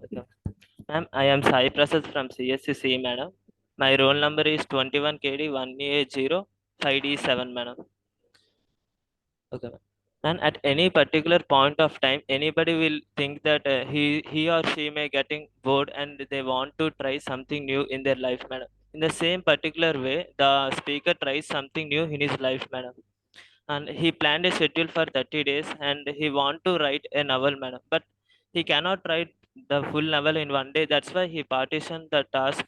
Okay. Ma'am, I am Sai Prasad from CSE, madam. My roll number is 21 KD 180 5D7, madam. Okay, ma'am. And at any particular point of time, anybody will think that he or she may getting bored and they want to try something new in their life, madam. In the same particular way, the speaker tries something new in his life, madam. And he planned a schedule for 30 days and he want to write a novel, madam. But he cannot write the full novel in one day. That's why he partitioned the task,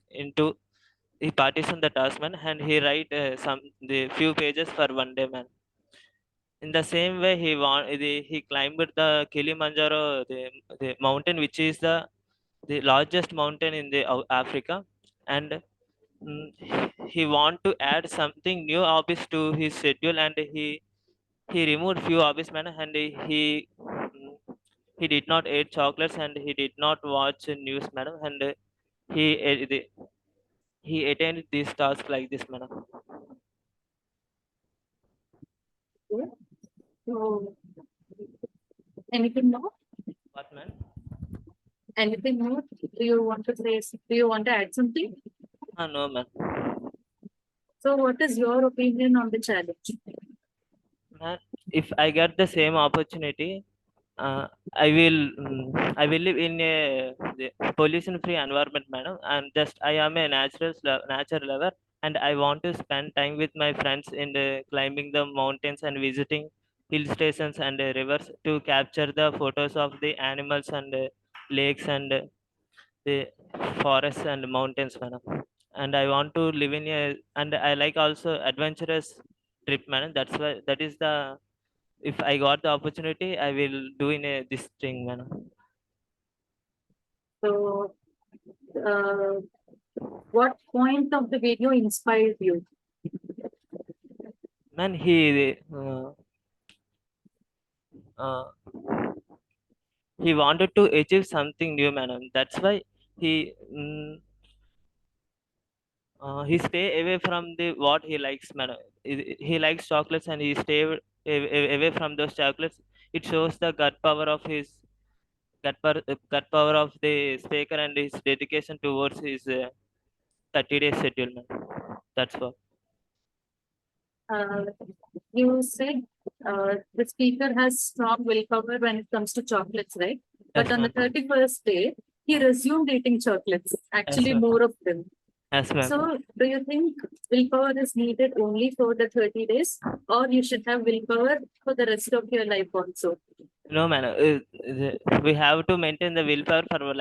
man, and he write the few pages for one day, man. In the same way, he climbed the Kilimanjaro, the mountain, which is the largest mountain in the Africa, and he want to add something new hobbies to his schedule, and he removed few hobbies, man, and mm, he did not eat chocolates and he did not watch news, madam, and he he attained this task like this, madam. Yeah. So, anything more? What, man? Anything more? Do you want to say? Do you want to add something? No, man. So, what is your opinion on the challenge? Man, if I get the same opportunity, I will live in a pollution-free environment, madam. And just I am a nature lover, and I want to spend time with my friends in climbing the mountains and visiting hill stations and rivers to capture the photos of the animals and lakes and the forests and mountains, madam. And I want to live in a and I like also adventurous trip, madam. That's why that is the if I got the opportunity, I will do in this thing, madam. So, what point of the video inspired you? Man, uh, he wanted to achieve something new, madam. That's why he he stay away from the what he likes, madam. He likes chocolates and he stay away from those chocolates. It shows the gut power of the speaker and his dedication towards his 30-day schedule, madam. That's all. Uh, you said the speaker has strong willpower when it comes to chocolates, right? But Yes, on the ma'am. 31st day, he resumed eating chocolates, actually ma'am. more of them. Yes, ma'am. So, do you think willpower is needed only for the 30 days, or you should have willpower for the rest of your life also? No, man. We have to maintain the willpower for the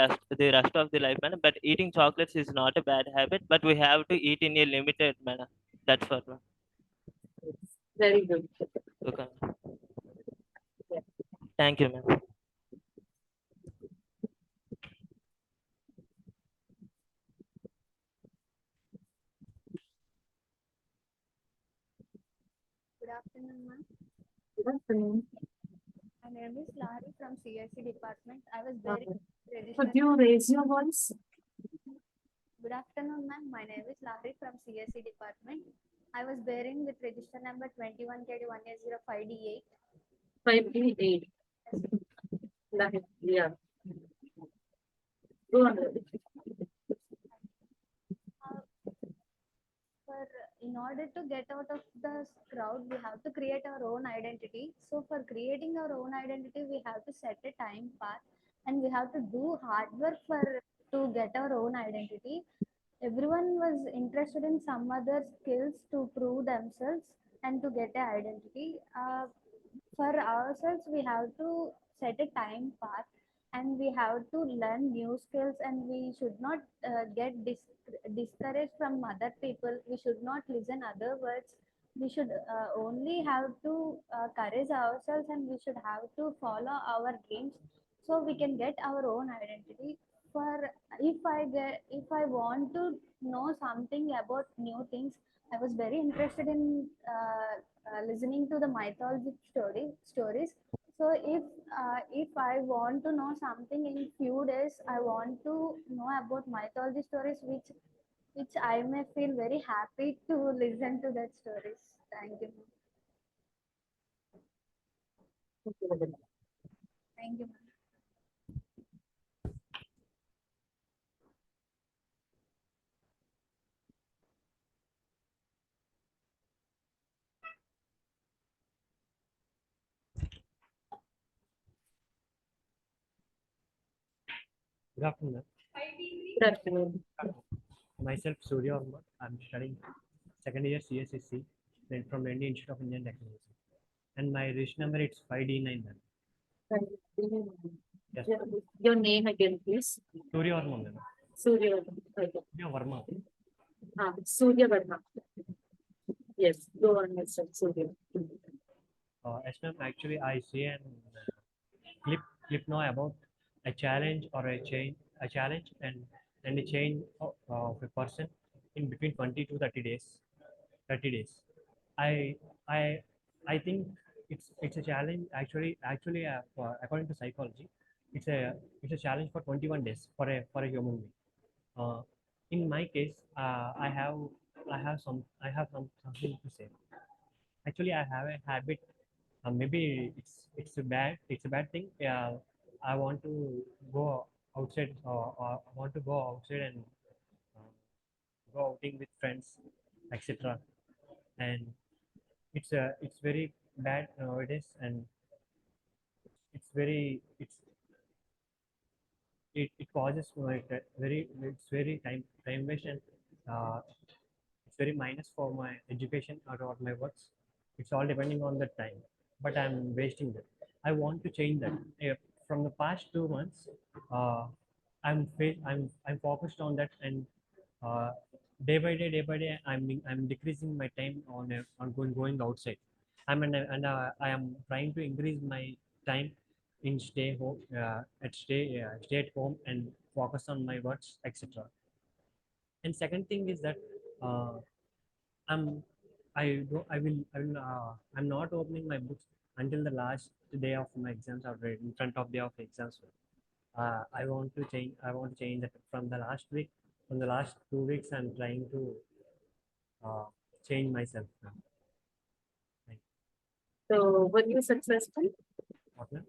rest of the life, man. But eating chocolates is not a bad habit, but we have to eat in a limited manner. That's what, man. Very good. Okay. Thank you, ma'am. Good afternoon, ma'am. Good afternoon. My name is Lahari from CSE department. I was very registered. Could you raise your voice? Good afternoon, ma'am. My name is Lahari from CSE department. I was bearing with register number 21KD1805D8. 5D8. Yeah. Go on. In order to get out of the crowd, we have to create our own identity. So for creating our own identity, we have to set a time path and we have to do hard work to get our own identity. Everyone was interested in some other skills to prove themselves and to get an identity. For ourselves, we have to set a time path and we have to learn new skills and we should not get discouraged from other people. We should not listen other words. We should only have to courage ourselves and we should have to follow our dreams so we can get our own identity. For if I want to know something about new things, I was very interested in listening to the mythologic stories. So if I want to know something in few days, I want to know about mythology stories, which I may feel very happy to listen to that stories. Thank you. Thank you. Good afternoon. Good afternoon. Myself, Surya Ahmad. I'm studying second year CSE, then from Indian Institute of Indian Technology. And my register number is 5D9. Yes. Your name again, please. Surya Ahmad. Ma'am. Surya. Surya Verma. Surya Verma. Yes, go on, Mr. Surya. Yes, ma'am. Actually, I see an clip now about a challenge or a challenge and a change of a person in between 20 to 30 days. 30 days. I I I think it's a challenge. Actually, according to psychology, it's a challenge for 21 days for a human being. In my case, something to say. Actually, I have a habit. Maybe it's a bad thing. I want to go outside, or I want to go outside and uh, go outing with friends, etc. And it's very bad nowadays, and it causes like it's very time waste, and uh, it's very minus for my education or my works. It's all depending on the time, but I'm wasting that. I want to change that. From the past 2 months, uh, I'm focused on that, and uh, day by day, I'm decreasing my time on going outside. I am trying to increase my time in stay home, stay at home and focus on my works, etc. And second thing is that uh, I'm I'm not opening my books until the last day of my exams are ready, in front of day of exams. I want to change that from the last week. From the last 2 weeks, I'm trying to uh, change myself now. So, were you successful? What, ma'am?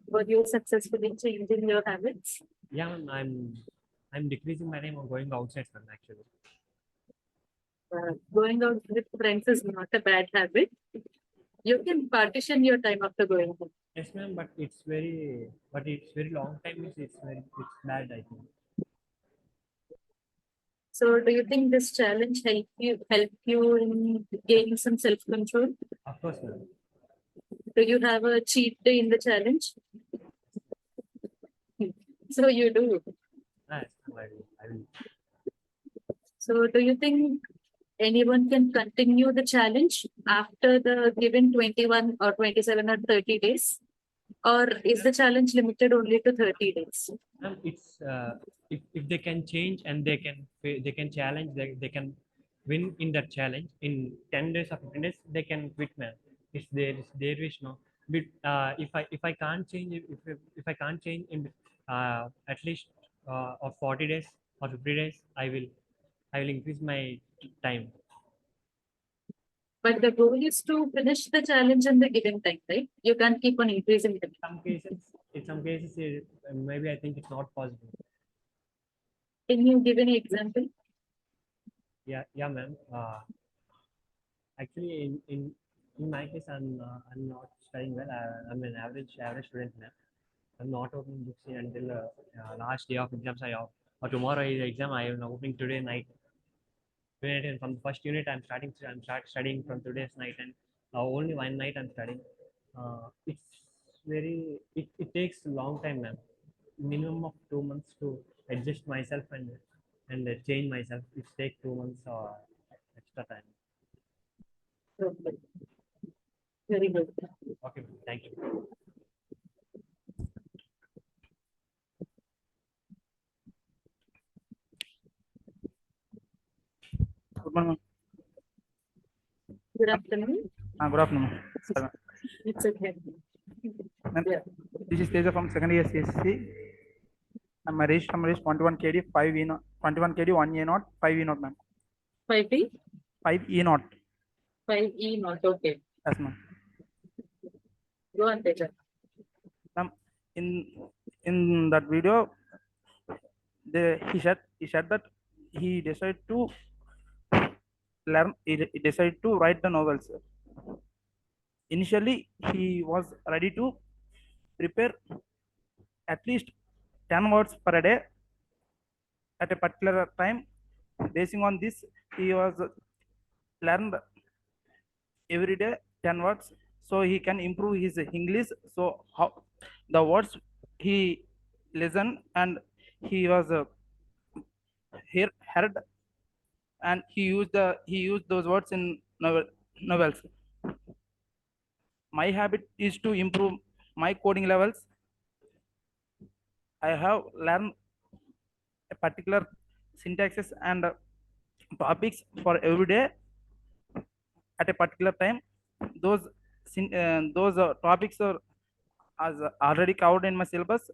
Were you successful in changing your habits? Yeah, ma'am, I'm decreasing my time on going outside, ma'am, actually. Going out with friends is not a bad habit. You can partition your time after going home. Yes, ma'am, but it's very long time. It's bad, I think. So, do you think this challenge help you in gaining some self control? Of course, ma'am. Do you have a cheat day in the challenge? So you do. Yes, I will. So, do you think anyone can continue the challenge after the given 21 or 27 or 30 days? Or is the challenge limited only to 30 days? It's if they can change and they can challenge, they can win in that challenge in 10 days or 15 days, they can quit, man. It's their wish, no. But if I can't change, if I can't change in at least of 40 days or 50 days, I will increase my time. But the goal is to finish the challenge in the given time, right? You can't keep on increasing it. In some cases, maybe I think it's not possible. Can you give any example? Yeah, ma'am. Actually, in my case, I'm not studying well. I'm an average student now. I'm not opening books until last day of exams. Or tomorrow is the exam. I am opening today night. And from the first unit, I'm studying from today's night, and only one night I'm studying. It takes a long time, ma'am. Minimum of 2 months to adjust myself and change myself. It takes 2 months or extra time. Okay. Very good. Okay, thank you. Good morning. Good afternoon. Good afternoon. It's okay. Yeah. This is Teja from second year CSE. And my register number is 21 KD 5 E 21 KD 1 E 0 5 E 0, ma'am. 5D? 5 E 0. 5E not okay. Yes, ma'am. Go on, Teja. Ma'am, in that video, he said that he decided to learn. He decided to write the novels. Initially, he was ready to prepare at least 10 words per day at a particular time Basing on this, he was learned every day 10 words, so he can improve his English. So how the words he listened and he was heard, and he used those words in novels. My habit is to improve my coding levels. I have learned a particular syntaxes and topics for every day at a particular time. Those topics are as already covered in my syllabus.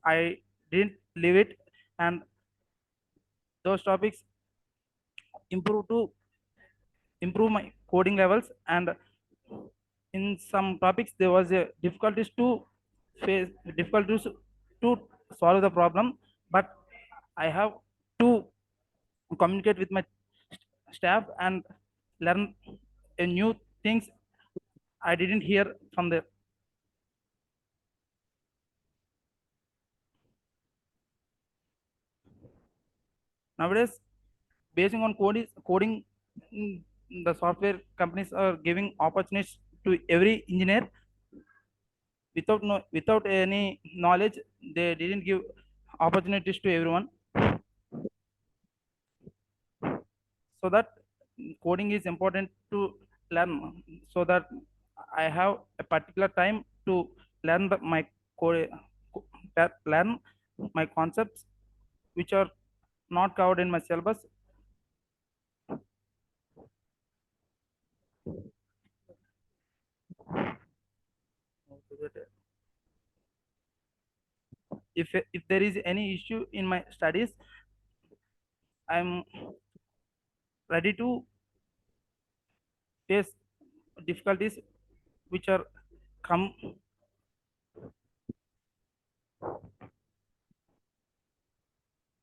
I didn't leave it, and those topics improve my coding levels. And in some topics there was a difficulties to face difficulties to solve the problem, but I have to communicate with my staff and learn a new things I didn't hear from the nowadays. Basing on coding, mm, the software companies are giving opportunities to every engineer. Without any knowledge, they didn't give opportunities to everyone. So that coding is important to learn, so that I have a particular time to learn my code, learn my concepts which are not covered in my syllabus. If there is any issue in my studies, I'm ready to face difficulties which are come.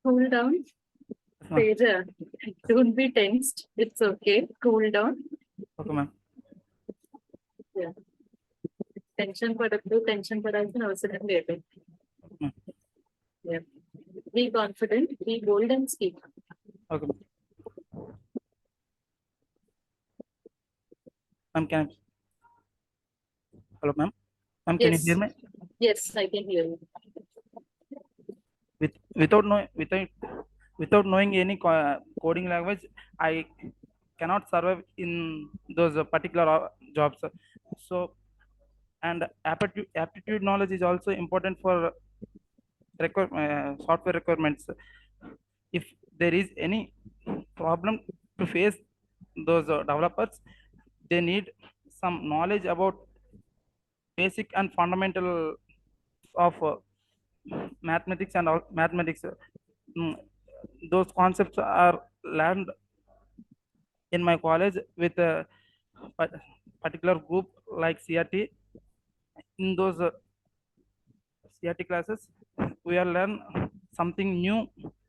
Cool down. Teja, don't be tensed. It's okay. Cool down. Okay, ma'am. Yeah. Tension పడద్దు, tension పడాల్సిన అవసరం లేదు. Yeah. Be confident, be bold and speak. Okay. Ma'am, can I... Hello, ma'am. Ma'am, can you hear me? Yes, I can hear you. Without knowing any coding language, I cannot survive in those particular jobs. So, and aptitude knowledge is also important for software requirements. If there is any problem to face those developers, they need some knowledge about basic and fundamental of mathematics and mathematics. Those concepts are learned in my college with a particular group like CRT. In those CRT classes, we are learn something new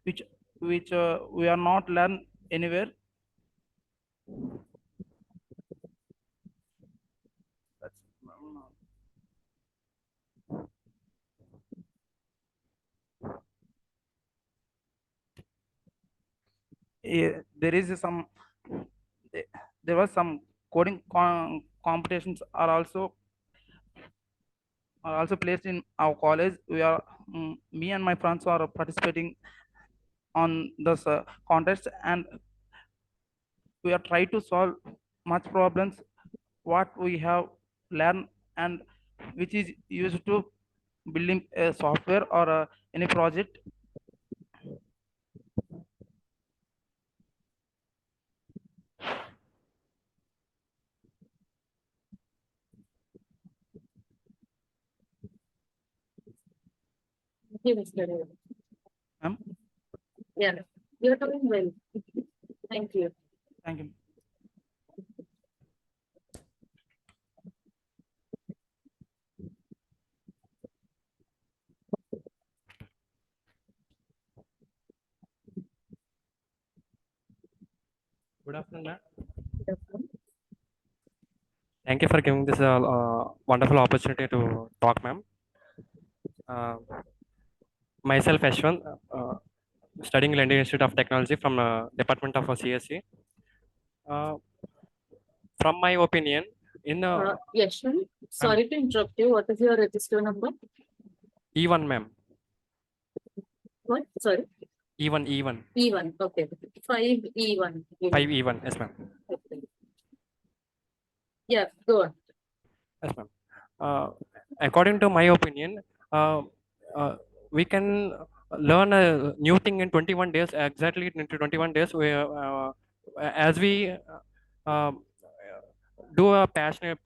which we are not learn anywhere. There is some there was some coding competitions are also placed in our college. We are me and my friends are participating on this contest, and we are trying to solve much problems what we have learned and which is used to building a software or any project. Thank you, Mr. Ma'am? Yeah, you're doing well. Thank you. Thank you. Good afternoon, ma'am. Thank you for giving this wonderful opportunity to talk, ma'am. Myself, Ashwan. studying in Indian Institute of Technology from Department of CSE. From my opinion, in Yes, sorry to interrupt you. What is your register number? E1, ma'am. What? Sorry. E1, E1. E1. Okay. 5E1. 5E1, yes, ma'am. Okay. Yeah, go on. Yes, ma'am. According to my opinion, uh, we can learn a new thing in 21 days, exactly into 21 days. As we do a passionate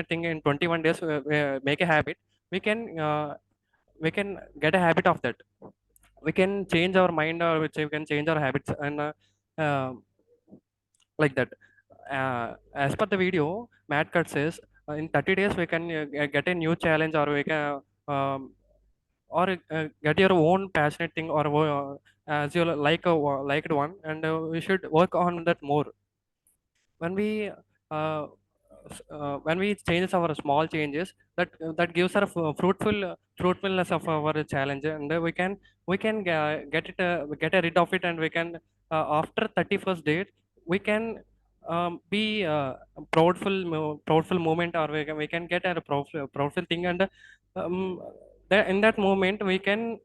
thing in 21 days, make a habit, we can get a habit of that. We can change our mind, or which we can change our habits, and uh, like that. As per the video, Matt Cut says in 30 days we can get a new challenge, or we can get your own passionate thing, or as you like liked one, and we should work on that more. When we when we change our small changes, that gives us a fruitfulness of our challenge, and we can get rid of it, and we can after 31st date we can be proudful moment, or we can get a proudful thing, and in that moment we can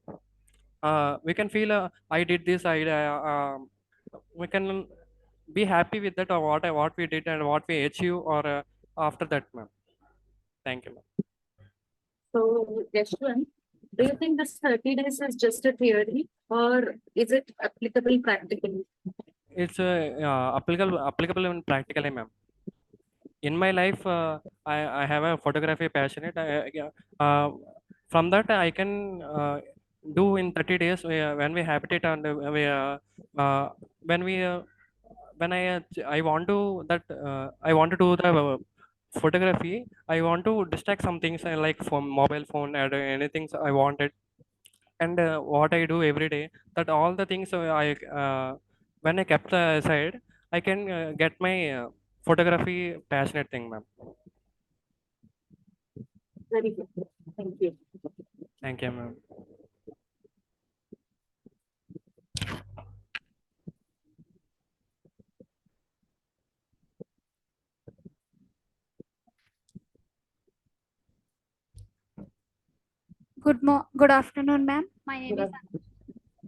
feel I did this, we can be happy with that, or what we did and what we achieve, or after that, ma'am. Thank you, ma'am. So, Yashwant, do you think this 30 days is just a theory or is it applicable practically? It's applicable in practically, ma'am. In my life, I have a photography passionate. Yeah, from that I can do in 30 days, when we habitate, and uh, when we when I want to that I want to do the photography. I want to distract some things, like from mobile phone and anything I wanted, and what I do every day, that all the things I when I kept aside, I can get my photography passionate thing, ma'am. Very good. Thank you. Thank you, ma'am. Good afternoon, ma'am. Good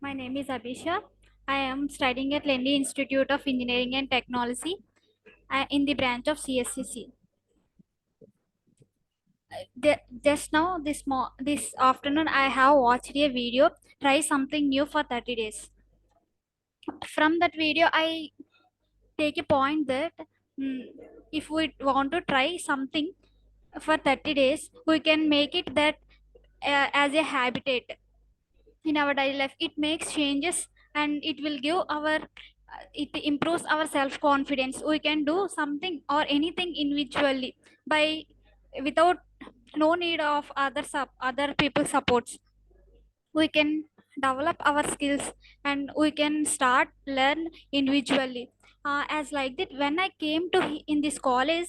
My name is Abhisha. I am studying at Lendi Institute of Engineering and Technology in the branch of CSCC. Just now, this afternoon, I have watched a video. Try something new for 30 days. From that video, I take a point that if we want to try something for 30 days, we can make it that as a habitat in our daily life. It makes changes, and it will give our it improves our self confidence. We can do something or anything individually by without no need of other people supports. We can develop our skills, and we can start learn individually. As like that, when I came to in this college,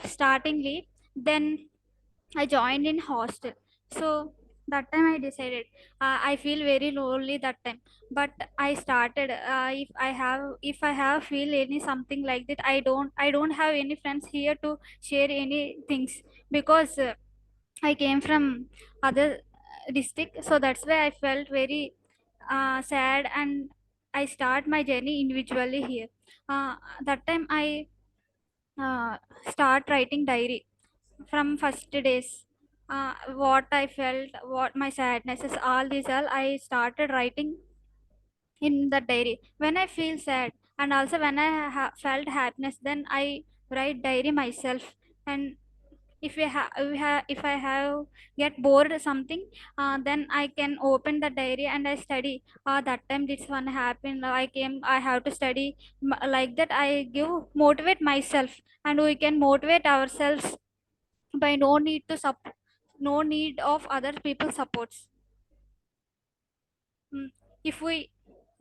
startingly, then I joined in hostel. So that time I decided, I feel very lonely that time. But I started, if I have feel any something like that, I don't have any friends here to share any things, because I came from other district. So that's why I felt very sad, and I start my journey individually here. That time I uh, start writing diary from first days. What I felt, what my sadness is, all these all I started writing in the diary. When I feel sad, and also when I felt happiness, then I write diary myself. And if I have get bored or something, then I can open the diary and I study. That time this one happened. I have to study. Like that, I give motivate myself, and we can motivate ourselves by no need of other people supports. If we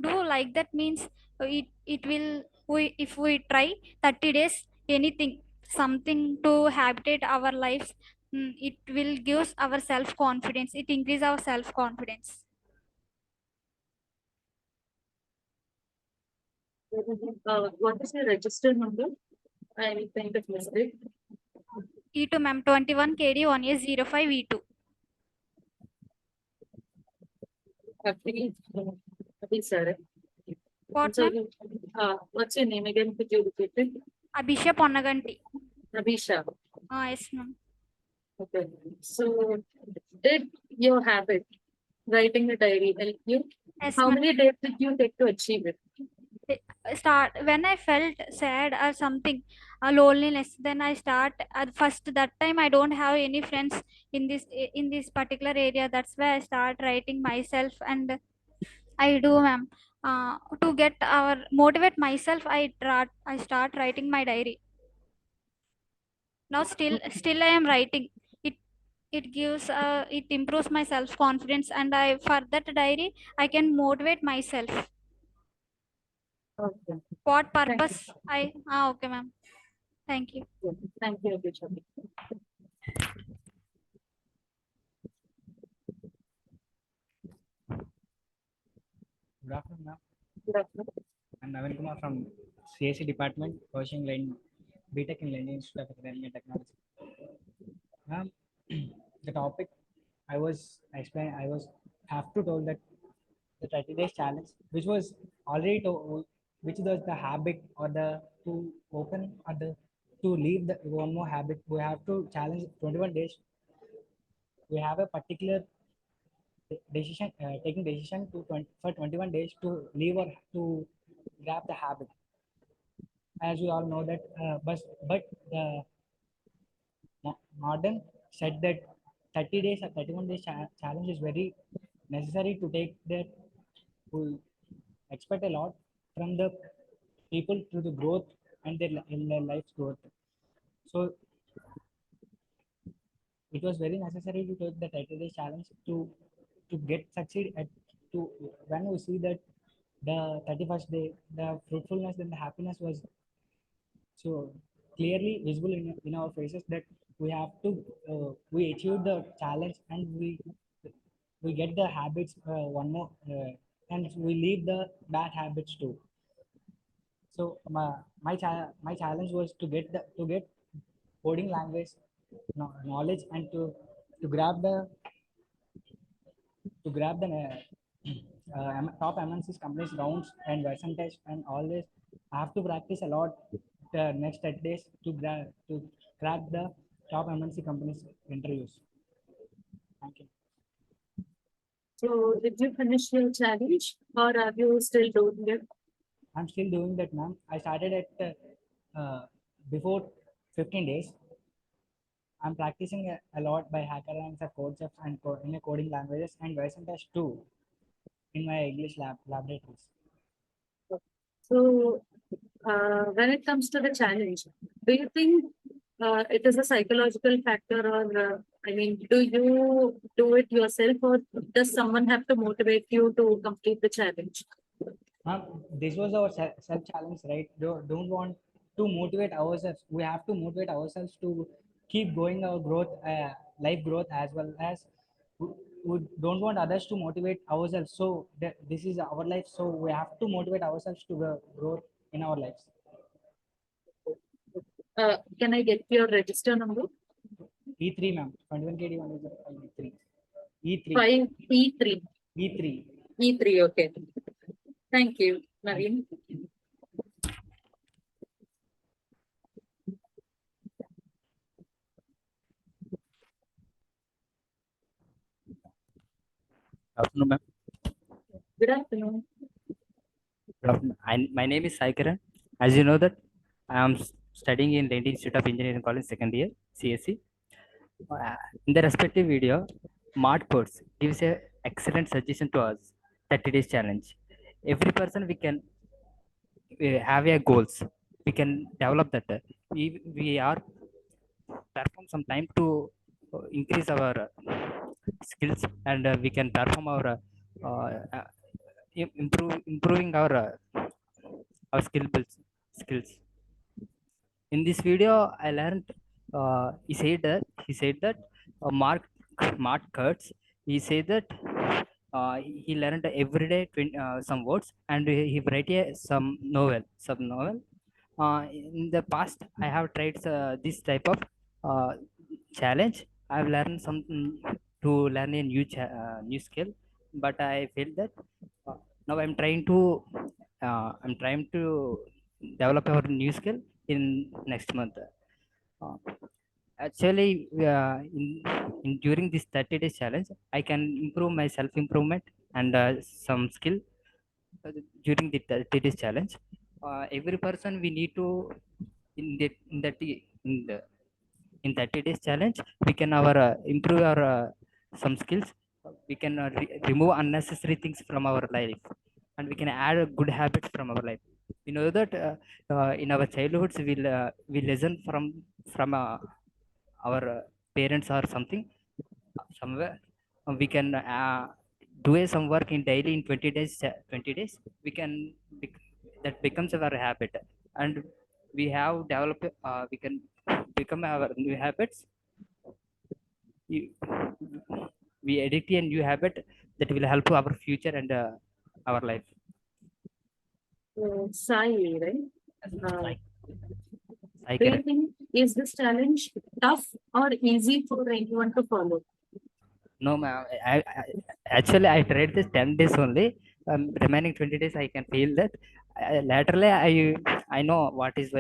do like that, means it will we if we try 30 days anything, something to habitate our lives, it will give our self confidence, it increase our self confidence. What is your register number? I kind of missed it. E2 ma'am, 21 KD 1A05 E2. Happy sir. What So, ma'am? what's your name again? Could you repeat it? Abhisha Ponnaganti. Abhisha. Yes ma'am. Okay. So, did your habit writing a diary help you? Yes, How ma'am. many days did you take to achieve it? Start when I felt sad or something, loneliness. Then I start first. That time I don't have any friends in this particular area. That's why I start writing myself, and I do, ma'am. To get our motivate myself, I start writing my diary. Now still I am writing. It it improves my self confidence, and I for that diary I can motivate myself. Okay. What Thank you. purpose okay ma'am. Thank you. Thank you, Abhisha. Good afternoon, ma'am. Good afternoon. I'm Navin Kumar from CSE department, pursuing BTech in Lending Institute of Academic and Technology. Ma'am, the topic I was have to told that the 30 days challenge, which was already to, which was the habit or the to open or the to leave the one more habit. We have to challenge 21 days. We have a particular decision, taking decision to 20, for 21 days to leave or to grab the habit. As we all know that, but the modern said that 30 days or 31 days challenge is very necessary to take that. We expect a lot from the people to the growth and in their life's growth. So it was very necessary to take the 30 days challenge to get succeed at to when we see that the 31st day the fruitfulness and the happiness was so clearly visible in our faces that we have to we achieve the challenge and we get the habits one more and we leave the bad habits too. So my challenge was to get coding language knowledge and to grab the top MNCs companies rounds and percentage and all this. I have to practice a lot the next 30 days to crack the top MNC companies interviews. Thank you. So, did you finish your challenge or are you still doing it? I'm still doing that, ma'am. I started at before 15 days. I'm practicing a lot by hackathons, code chefs, and in coding languages and percentage too in my English laboratories. So, when it comes to the challenge, do you think it is a psychological factor, or I mean, do you do it yourself, or does someone have to motivate you to complete the challenge? This was our self challenge, right? Don't want to motivate ourselves. We have to motivate ourselves to keep going our growth, life growth, as well as we don't want others to motivate ourselves. So this is our life. So we have to motivate ourselves to grow in our lives. Can I get your register number? E3, ma'am. 21 KD 1 is E3. E3. 5 E3. E3. E3. Okay. Thank you, Naveen. Afternoon, ma'am. Good afternoon. Good afternoon. My name is Sai Kiran. As you know that I am studying in Lending Institute of Engineering College, second year, CSE. In the respective video, Mart Codes gives a excellent suggestion to us, 30 days challenge. Every person we have a goals. We can develop that. We are perform some time to increase our skills and we can perform our improving our skills. In this video I learned he said that Mark Kurtz, he said that he learned every day some words, and he write some novel. In the past, I have tried this type of uh, challenge. I've learned something to learn a new skill, but I feel that now I'm trying to develop a new skill in next month. Uh, Actually, during this 30 days challenge, I can improve my self improvement and some skill during the 30 days challenge. Every person we need to in the in 30 days challenge, we can our improve our some skills. We can remove unnecessary things from our life, and we can add good habits from our life. We know that in our childhoods we listen from our parents or something somewhere. We can do some work in daily in 20 days 20 days we can that becomes our habit, and we have developed we can become our new habits. You- we edit a new habit that will help our future and our life. Sai, right? Sai Do you correct. think is this challenge tough or easy for anyone to follow? No, ma'am. Actually, I tried this 10 days only. Remaining 20 days, I can feel that. Laterally, I know what is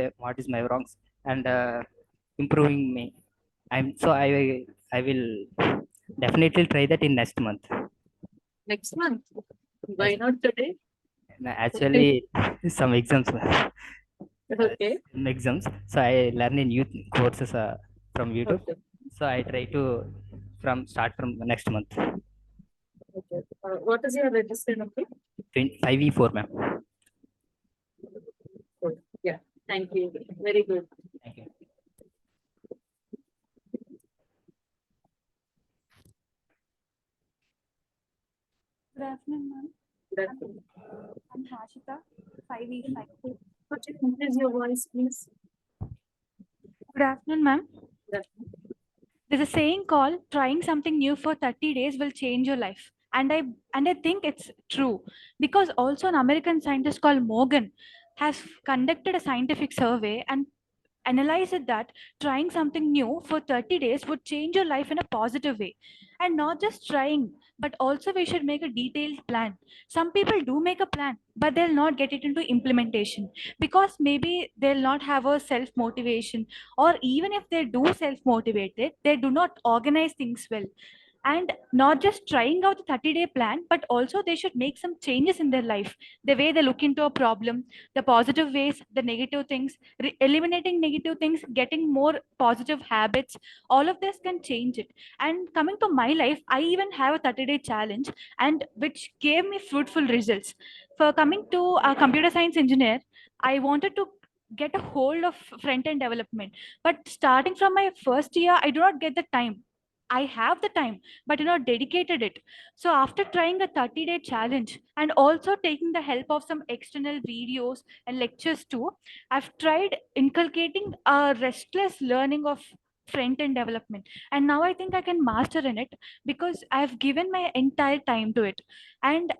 my wrongs, and improving me. I will definitely try that in next month. Next month? Why not today? Actually, some exams. Okay. Some exams. So I learn a new courses from YouTube. Okay. So I try to start from next month. Okay. What is your register number? 5E4, ma'am. Good. Yeah. Thank you. Very good. Thank you. Good afternoon, ma'am. Good afternoon. I'm Hashita, 5E5. Could you increase your voice, please? Good afternoon, ma'am. Good afternoon. There's a saying called trying something new for 30 days will change your life. And I think it's true because also an American scientist called Morgan has conducted a scientific survey and analyzed it that trying something new for 30 days would change your life in a positive way. And not just trying, but also we should make a detailed plan. Some people do make a plan, but they'll not get it into implementation because maybe they'll not have a self motivation, or even if they do self motivated, they do not organize things well. And not just trying out the 30-day plan, but also they should make some changes in their life, the way they look into a problem, the positive ways, the negative things, eliminating negative things, getting more positive habits. All of this can change it. And coming to my life, I even have a 30-day challenge, and which gave me fruitful results. For coming to a computer science engineer, I wanted to get a hold of front end development, but starting from my first year I do not get the time. I have the time, but dedicated it. So after trying a 30-day challenge and also taking the help of some external videos and lectures too, I've tried inculcating a restless learning of front end development. And now I think I can master in it because I've given my entire time to it. And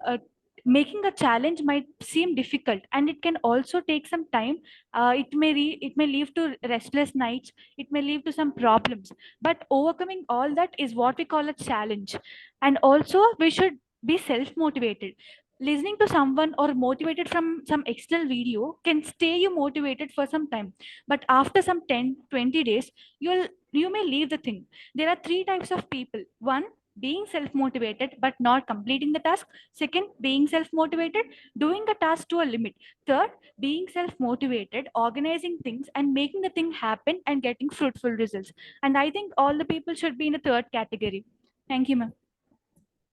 making a challenge might seem difficult, and it can also take some time. It may lead to restless nights, it may lead to some problems, but overcoming all that is what we call a challenge. And also we should be self motivated. Listening to someone or motivated from some external video can stay you motivated for some time, but after some 10-20 days you may leave the thing. There are three types of people: one, being self motivated but not completing the task; second, being self motivated doing the task to a limit; third, being self motivated organizing things and making the thing happen and getting fruitful results. And I think all the people should be in the third category. Thank you, ma'am.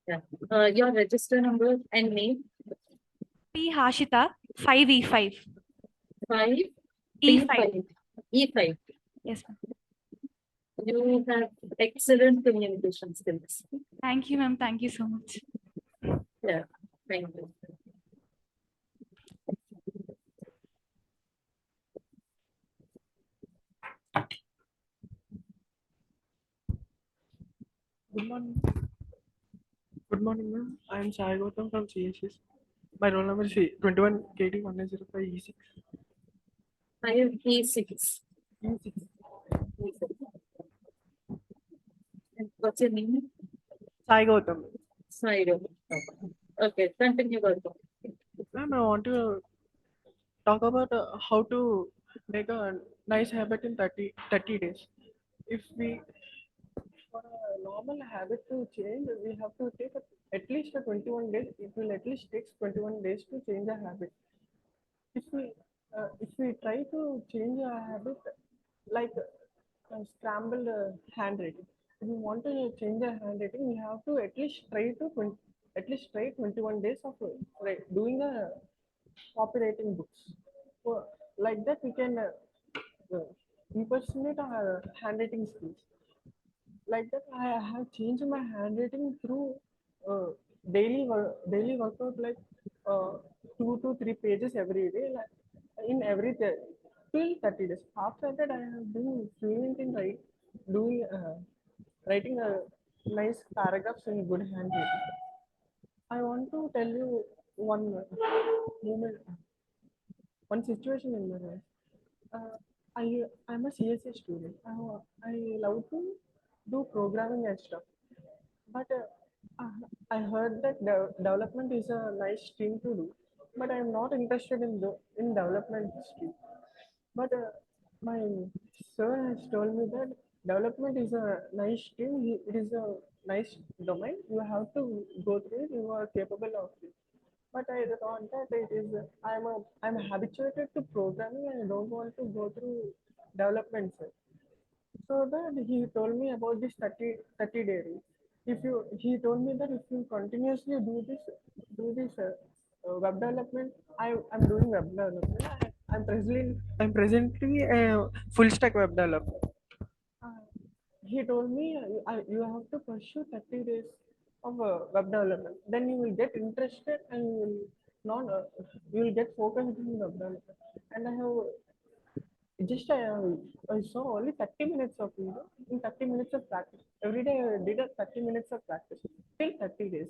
Yeah. Your register number and name? P. Hashita, 5E5. 5 E5. E5. Yes, ma'am. You have excellent communication skills. Thank you, ma'am. Thank you so much. Yeah. Thank you. Good morning. Good morning, ma'am. I am Sai Gautam from CSE. My roll number is 21 KD 1905 E6. I have E6. E6. And what's your name? Sai Gautam. Sai Gautam. Okay, continue, Gautam. Ma'am, I want to talk about how to make a nice habit in 30 days. If we, for a normal habit to change, we have to take at least a 21 days. It will at least takes 21 days to change a habit. If we try to change a habit like scrambled handwriting, if we want to change a handwriting, we have to at least try to at least try 21 days of doing a copywriting books. So like that we can impersonate our handwriting skills. Like that I have changed my handwriting through uh, daily workout, like uh, 2 to 3 pages every day, like in till 30 days. After that I have been fluent in doing writing a nice paragraphs in good handwriting. I want to tell you one moment, one situation in my life. uh, I'm a CSE student. I love to do programming and stuff. But I heard that development is a nice stream to do. But I'm not interested in development stream. But my sir has told me that development is a nice stream. It is a nice domain. You have to go through it. You are capable of it. But I thought that it is I'm habituated to programming and I don't want to go through development side. So that he told me about this 30-day rule. If you He told me that if you continuously do this web development, I'm doing web development. I'm presently a full stack web developer. Uh, he told me you have to pursue 30 days of web development. Then you will get interested and not you will get focused in web development. And I saw only 30 minutes of video in 30 minutes of practice. Every day I did a 30 minutes of practice till 30 days.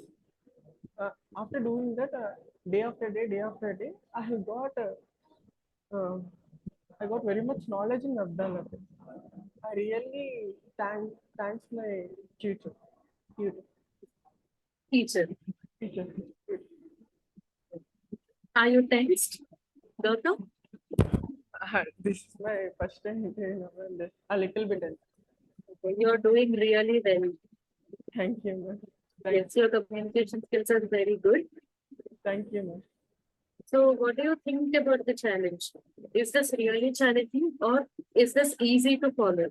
After doing that, day after day, uh, I got very much knowledge in web development. I really thanks my tutor. Tutor. Teacher. Teacher. Are you tensed, Gautam? This is my first time hearing about this. A little bit. Okay, you're doing really well. Thank you, ma'am. Yes, your communication skills are very good. Thank you, ma'am. So, what do you think about the challenge? Is this really challenging or is this easy to follow?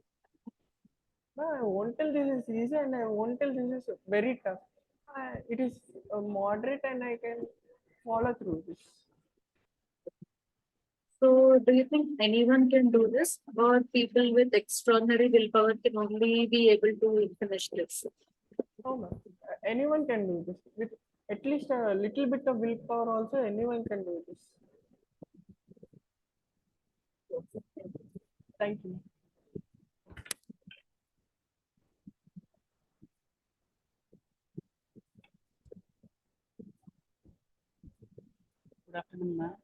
No, I won't tell this is easy and I won't tell this is very tough. It is moderate and I can follow through this. So, do you think anyone can do this, or people with extraordinary willpower can only be able to finish this? Oh, ma'am. Anyone can do this. With at least a little bit of willpower, also, anyone can do this. Thank you. Good afternoon, ma'am.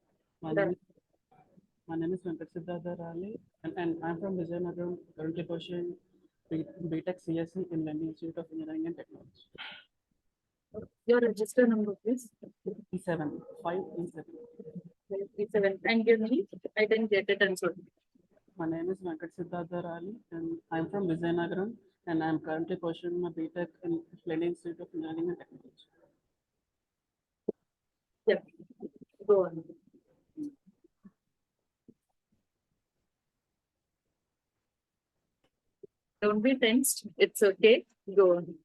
My name is Venkat Siddhartha Rali, and I'm from Vizianagaram, currently pursuing BTech CSE in London Institute of Engineering and Technology. Your register number, please. E7, 5E7. E7. And your name? I didn't get it. I'm sorry. My name is Venkat Siddhartha Rali, and I'm from Vizianagaram, and I'm currently pursuing my BTech in London Institute of Engineering and Technology. Yeah, go on. Don't be tensed. It's okay. Go on.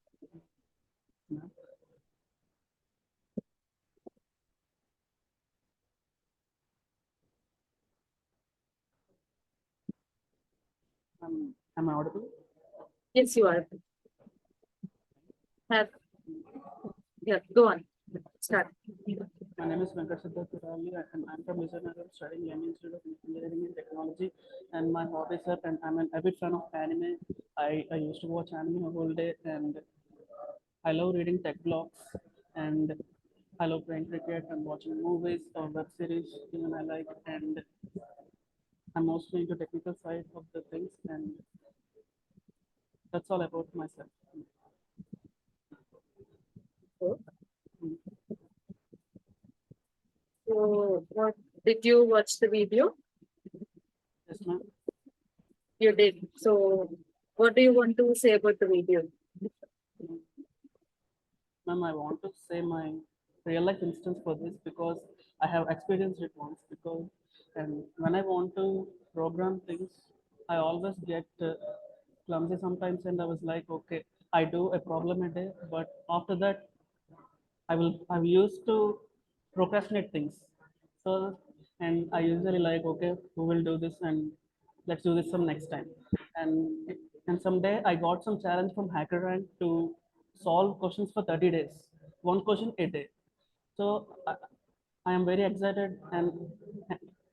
Am I audible? Yes, you are. Yeah, go on. Start. My name is Venkat Siddhartha Rali, and I'm from Vizianagaram, studying London Institute of Engineering and Technology. And my hobbies are, and I'm an avid fan of anime. I used to watch anime a whole day, and I love reading tech blogs, and I love playing cricket and watching movies or web series, even I like, and I'm mostly into technical side of the things, and that's all about myself. So, what did you watch the video? Yes, ma'am. You did. So, what do you want to say about the video? Ma'am, I want to say my real life instance for this because I have experienced it once. Because and when I want to program things, I always get clumsy sometimes, and I was like, okay, I do a problem a day, but after that, I'm used to procrastinate things. So, and I usually like, okay, who will do this, and let's do this some next time. And and someday I got some challenge from HackerRank to solve questions for 30 days, one question a day. So I am very excited, and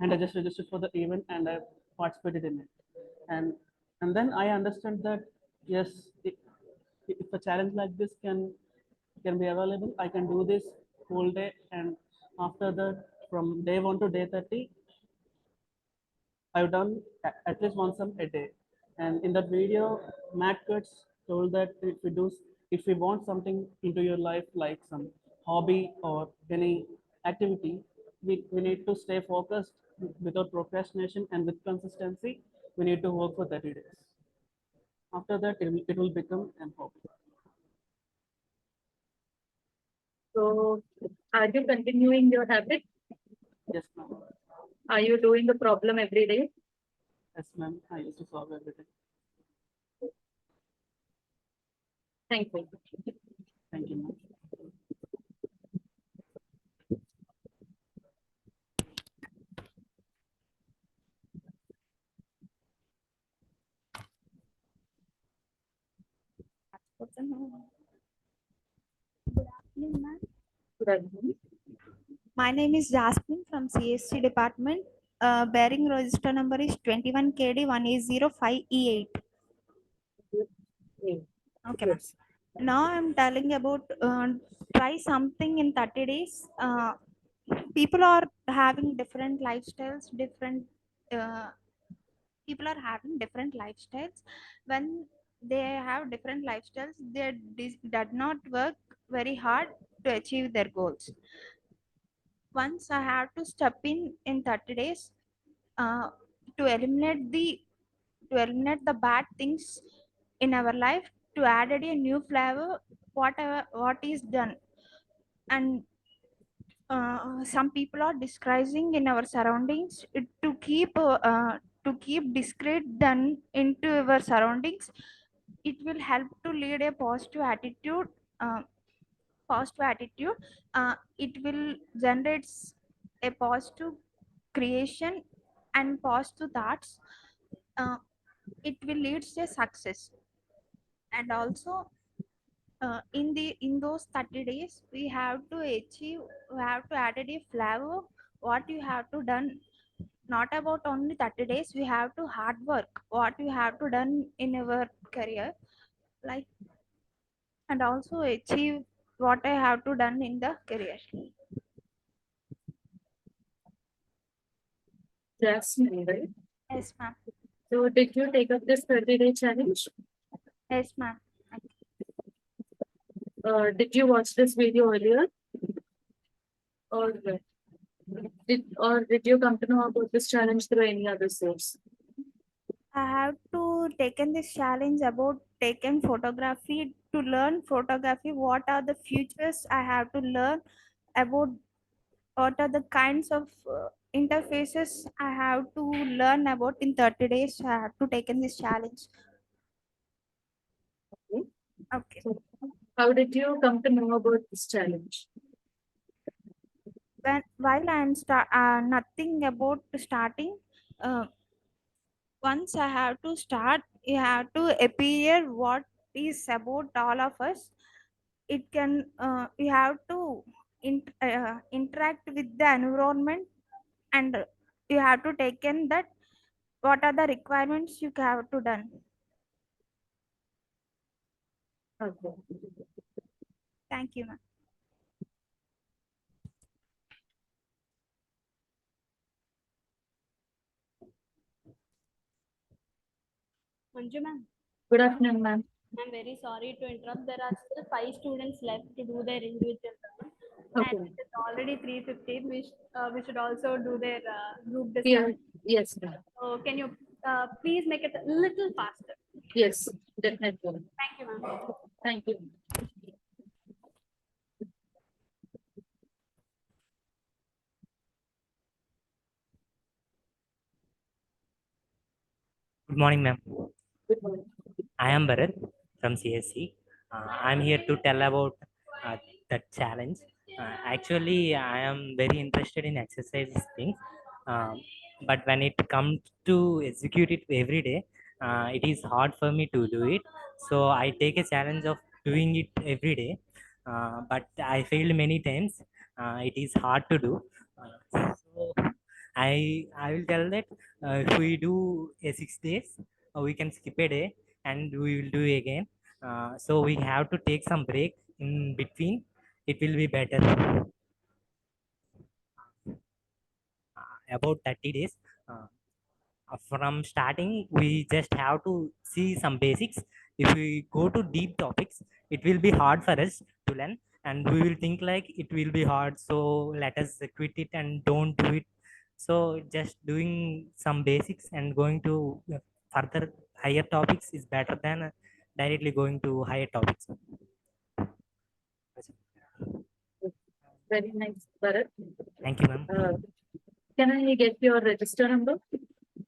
I just registered for the event and I participated in it. And and then I understand that yes, if a challenge like this can be available, I can do this whole day, and after that, from day 1 to day 30, I've done at least one sum a day. And in that video, Matt Kurtz told that if we want something into your life, like some hobby or any activity, we need to stay focused without procrastination and with consistency. We need to work for 30 days. After that, it will become an hobby. So, are you continuing your habit? Yes, ma'am. Are you doing the problem every day? Yes, ma'am. I used to solve everything. Thank you. Thank you, ma'am. Good afternoon, ma'am. Good afternoon. My name is Jasmine from CSC department. Bearing register number is 21KD1805E8. Okay, ma'am. Now I'm telling about try something in 30 days. People are having different lifestyles, people are having different lifestyles. When they have different lifestyles, they did not work very hard to achieve their goals. Once I have to step in 30 days uh, to eliminate the bad things in our life, to add a new flavor whatever what is done. And some people are disguising in our surroundings to keep discreet done into our surroundings. It will help to lead a positive attitude. uh, Positive attitude, it will generate a positive creation and positive thoughts. uh, it will lead to a success. And also in those 30 days we have to add a flavor what you have to done. Not about only 30 days, we have to hard work what you have to done in your career, like, and also achieve what I have to done in the career. Jasmine, right? Yes, ma'am. So, did you take up this 30-day challenge? Yes, ma'am. Did you watch this video earlier? Or did you come to know about this challenge through any other source? I have to taken this challenge about taken photography to learn photography. What are the futures I have to learn about? What are the kinds of interfaces I have to learn about in 30 days? I have to taken this challenge. Okay. So, how did you come to know about this challenge? While I am nothing about starting, uh, once I have to start, you have to appear what is about all of us. It can you have to interact with the environment, and you have to take in that what are the requirements you have to done. Okay. Thank you, ma'am. Manju ma'am, Good afternoon, ma'am. I'm very sorry to interrupt. There are still 5 students left to do their individual round. Okay. And it's already 3:15. We should also do their group Yeah, discussion. yes, ma'am. So can you please make it a little faster? Yes, definitely. Thank you, ma'am. Thank you. Good morning, ma'am. Good morning. I am Bharat from CSE. I'm here to tell about that challenge. Actually, I am very interested in exercise things, but when it comes to execute it every day, it is hard for me to do it. So I take a challenge of doing it every day, but I failed many times. It is hard to do. So I will tell that if we do a 6 days, we can skip a day and we will do again. So we have to take some break in between. It will be better. About 30 days. From starting, we just have to see some basics. If we go to deep topics, it will be hard for us to learn, and we will think like it will be hard, so let us quit it and don't do it. So just doing some basics and going to further higher topics is better than directly going to higher topics. Very nice, Bharat. Thank you, ma'am. Can I get your register number?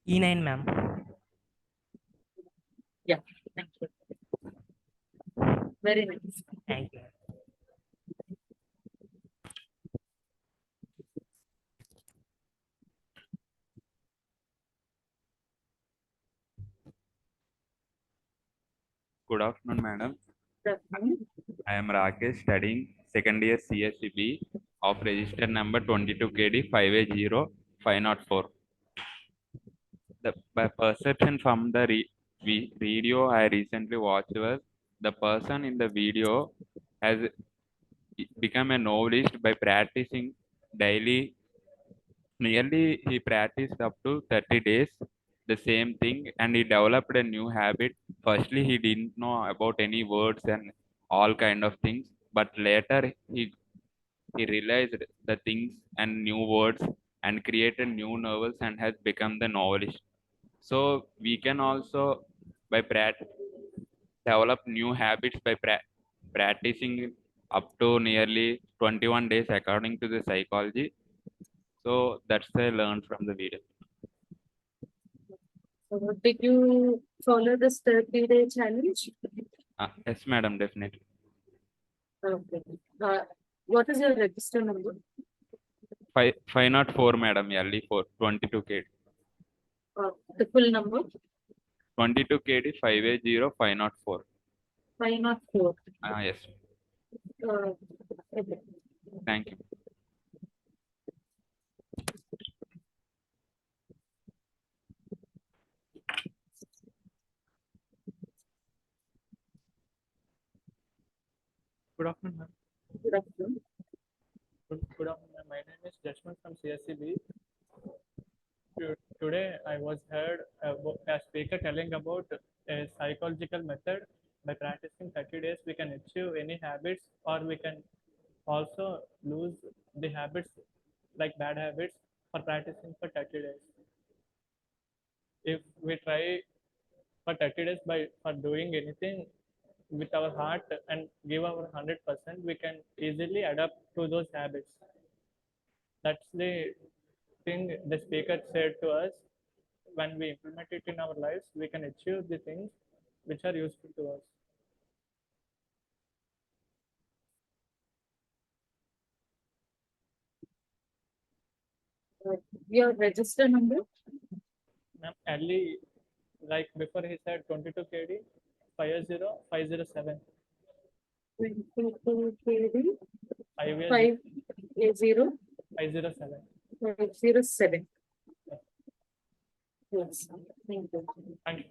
E9, ma'am. Yeah, thank you. Very nice. Thank you. Good afternoon, madam. Good afternoon. I am Rakesh, studying second year CSEB of register number 22KD 5A0 504. By perception from the video I recently watched was the person in the video has become a novelist by practicing daily. Nearly he practiced up to 30 days the same thing, and he developed a new habit. Firstly, he didn't know about any words and all kind of things, but later he realized the things and new words and created new novels and has become the novelist. So we can also by develop new habits by practicing up to nearly 21 days according to the psychology. So that's I learned from the video. So did you follow this 30-day challenge? Yes, madam, definitely. Okay. What is your register number? 504, madam, yearly for 22KD. The full number? 22KD 5A0 504. 504. Yes. Okay. Thank you. Good afternoon, ma'am. Good afternoon. Good afternoon, ma'am. My name is Jashman from CSEB. Today, I was heard a speaker telling about a psychological method. By practicing 30 days, we can achieve any habits, or we can also lose the habits, like bad habits, for practicing for 30 days. If we try for 30 days for doing anything with our heart and give our 100%, we can easily adapt to those habits. That's the thing the speaker said to us. When we implement it in our lives, we can achieve the things which are useful to us. Your register number? Ma'am, early, like before he said 22KD 50507. 22KD 5A0 507. 507. Yes, thank you. Thank you.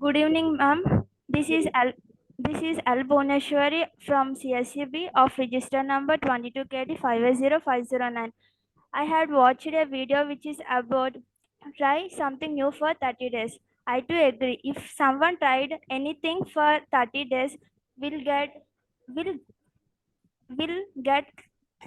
Good evening, ma'am. This is Al Boneshwari from CSEB of register number 22KD 50509. I had watched a video which is about try something new for 30 days. I do agree. If someone tried anything for 30 days, will get will will get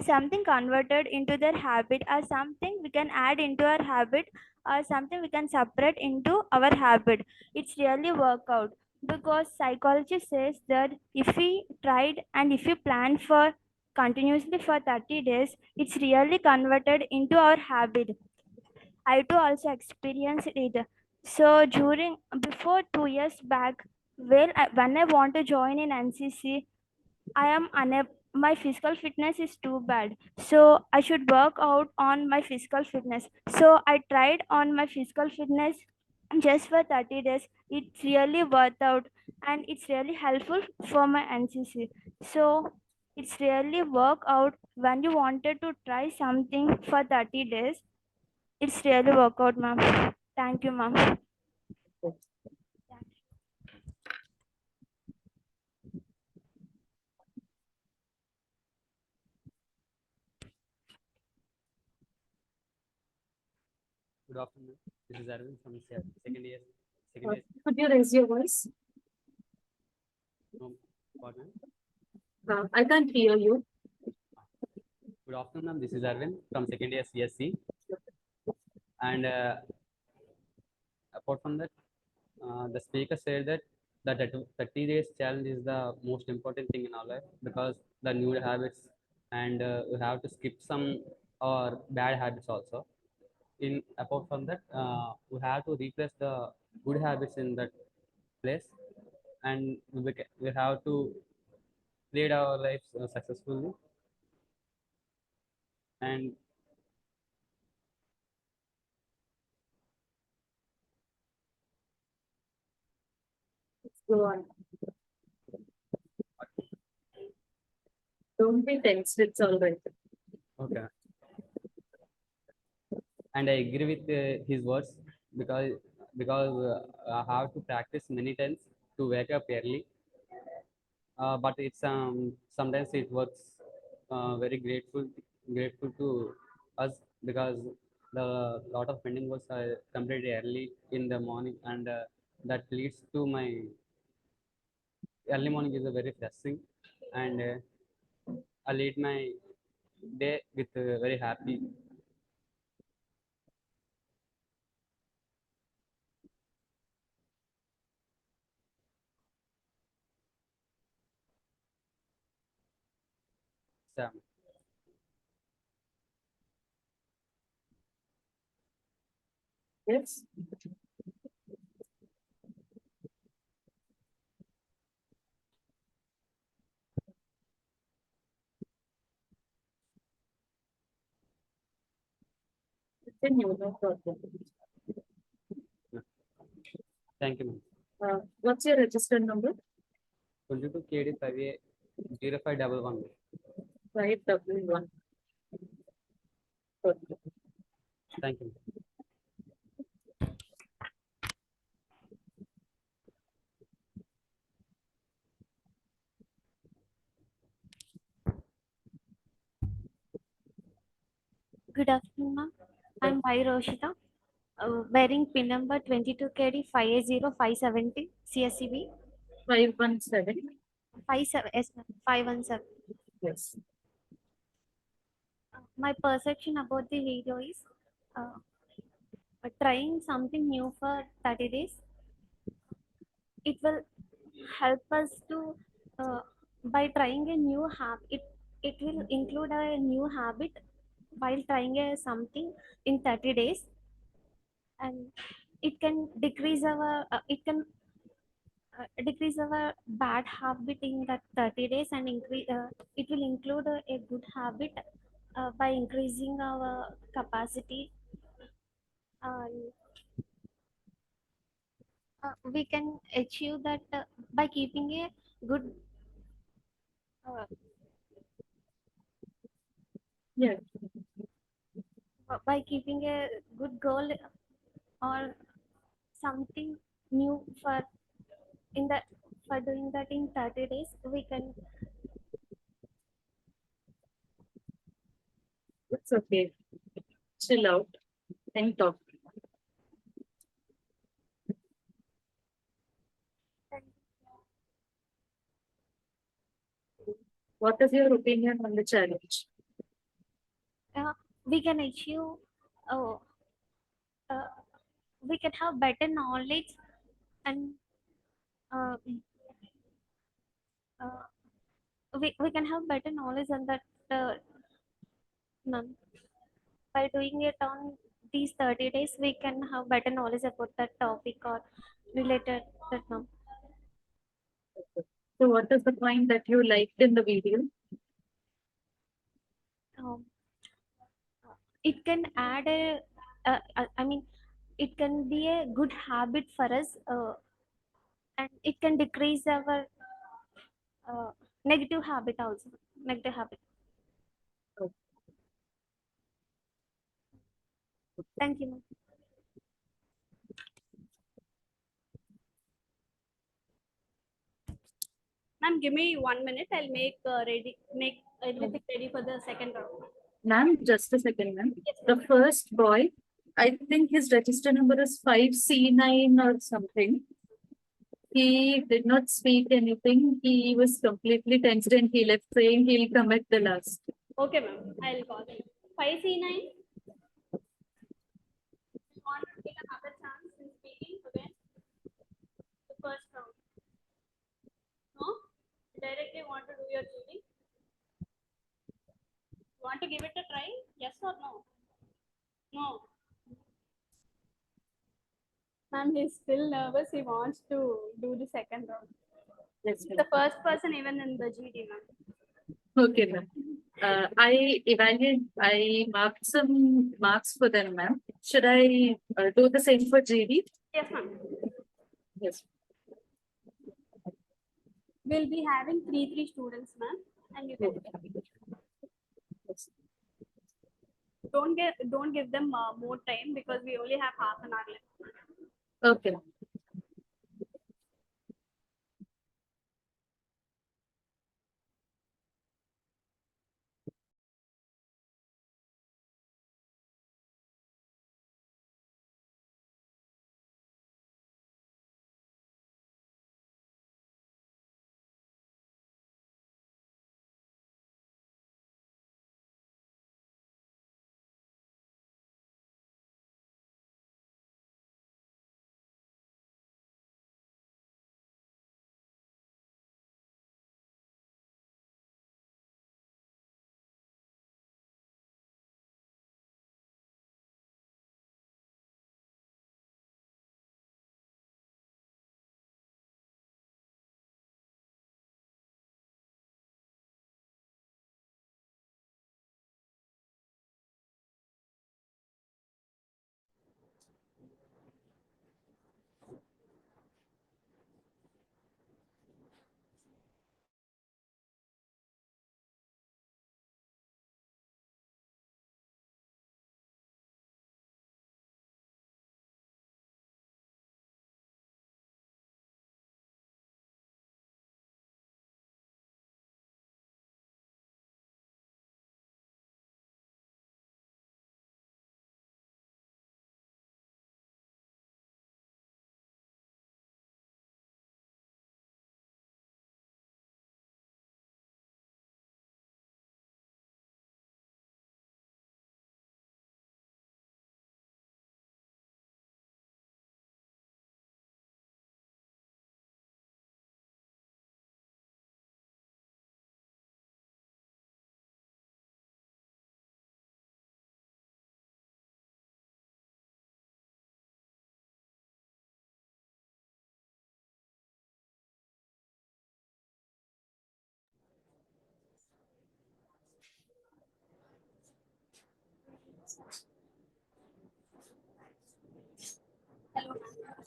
something converted into their habit, or something we can add into our habit, or something we can separate into our habit. It's really work out, because psychology says that if we tried and if we plan for continuously for 30 days, it's really converted into our habit. I too also experienced it. So before 2 years back, when I want to join in NCC, I am unable. My physical fitness is too bad, so I should work out on my physical fitness. So I tried on my physical fitness just for 30 days. It's really worth out, and it's really helpful for my NCC. So it's really work out when you wanted to try something for 30 days. It's really work out, ma'am. Thank you, ma'am. Good afternoon. This is Arvind from second year. Could you raise your voice? Pardon? I can't hear you. Good afternoon. This is Arvind from second year CSE. And apart from that, the speaker said that the 30 days challenge is the most important thing in our life, because the new habits, and we have to skip some or bad habits also. Apart from that, we have to replace the good habits in that place, and we have to lead our lives successfully. And Go on. Don't be tense. It's all right. okay. And I agree with his words, because I have to practice many times to wake up early. But it's sometimes it works very grateful to us, because the lot of pending works are completed early in the morning, and that leads to my early morning is a very blessing, and I lead my day with very happy. Sam. Yes. Continue, no problem. Thank you, ma'am. What's your register number? 22 KD 5A 0511. 511. Thank you. Good afternoon, ma'am. I'm Bhai Roshita, wearing pin number 22KD 50570 CSEB. 517. 57, yes, ma'am. 517. Yes. My perception about the video is trying something new for 30 days. It will help us to, by trying a new habit, it will include a new habit while trying something in 30 days, and it can decrease our bad habit in that 30 days, and it will include a good habit by increasing our capacity. We can achieve that by keeping a good Yes. by keeping a good goal or something new for in that for doing that in 30 days, we can. It's okay. Chill out and talk. What is your opinion on the challenge? We can achieve. Oh, we can have better knowledge and uh, we can have better knowledge on that none. By doing it on these 30 days, we can have better knowledge about that topic or related that none. So what is the point that you liked in the video? Um, it can add I mean, it can be a good habit for us, and it can decrease our negative habit also. Negative habit. Thank you, ma'am. Ma'am, give me 1 minute. I'll make everything ready for the second round. Ma'am, just a second, ma'am. The first boy, I think his register number is 5C9 or something. He did not speak anything. He was completely tensed and he left saying he'll come at the last. Okay, ma'am. I'll call him. 5C9. You want to take another chance in speaking again? The first round. No? Directly want to do your reading? Want to give it a try? Yes or no? No. Ma'am, he's still nervous. He wants to do the second round. Yes, The first person even in the GD, ma'am. Okay, ma'am. I marked some marks for them, ma'am. Should I do the same for GD? Yes, ma'am. Yes. We'll be having three students, ma'am, and you can don't give them more time because we only have half an hour left. Okay.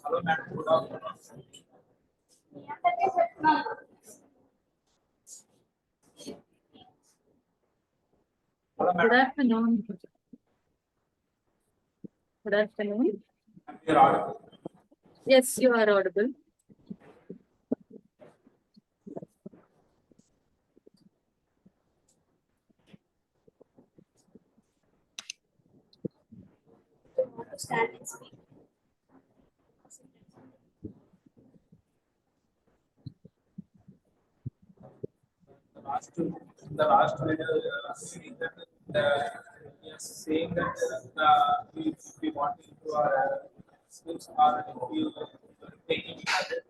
Hello, ma'am. Good afternoon. Good afternoon. Good afternoon. Yes, you are audible. stand and speak. The last video saying that yes, saying that if we want to improve our skills or if we take any habit,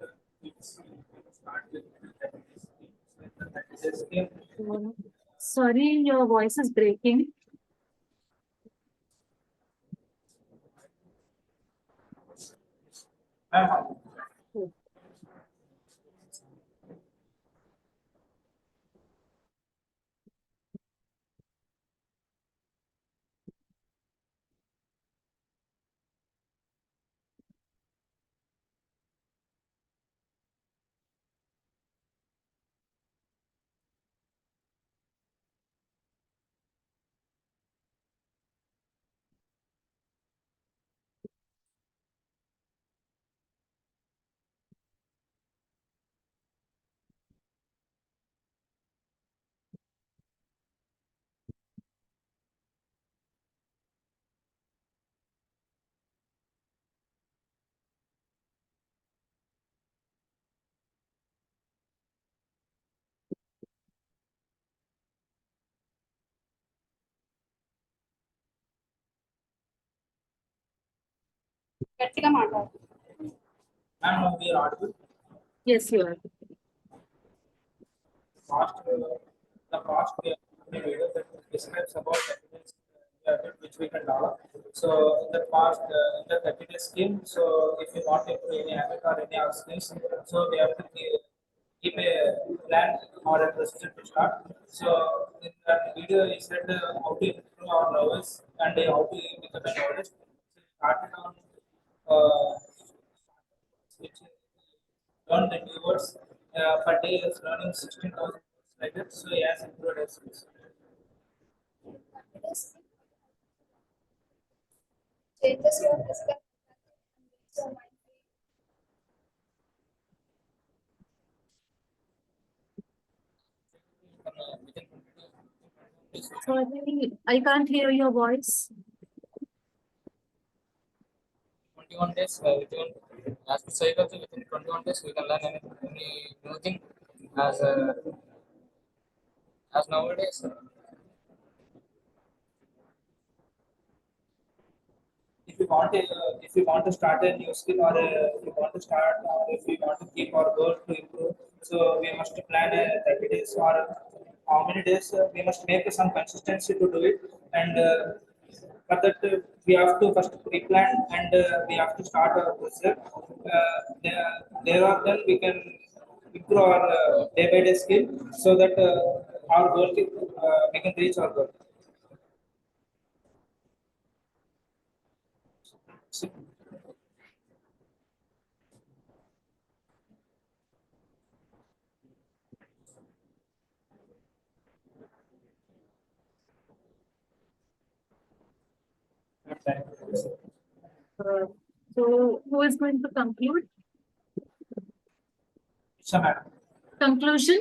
it's start with that is skill. Sorry, your voice is breaking. గట్టిగా మాట్లాడు. Ma'am, we are audible. Yes, you are. Past, the past video that describes about evidence which we can develop. So in the past, in the 30-day scheme, so if you want to improve any habit or any other skills, so we have to keep a plan or a procedure to start. So in that video, he said how to improve our knowledge and how to become a knowledge. So started on which learn the new words per day is learning 16,000 words like that. So he has improved his skills. Changes your physical so mind. Sorry, I can't hear your voice. 21 days, within, as per cycle, within 21 days, we can learn any new thing as as nowadays. If you want to start a new skill or if you want to start or if we want to keep our goal to improve, so we must plan 30 days or how many days we must make some consistency to do it, and for that we have to first pre-plan and we have to start our process. There are then we can improve our day by day skill so that our goal we can reach our goal. So, who is going to conclude? Conclusion?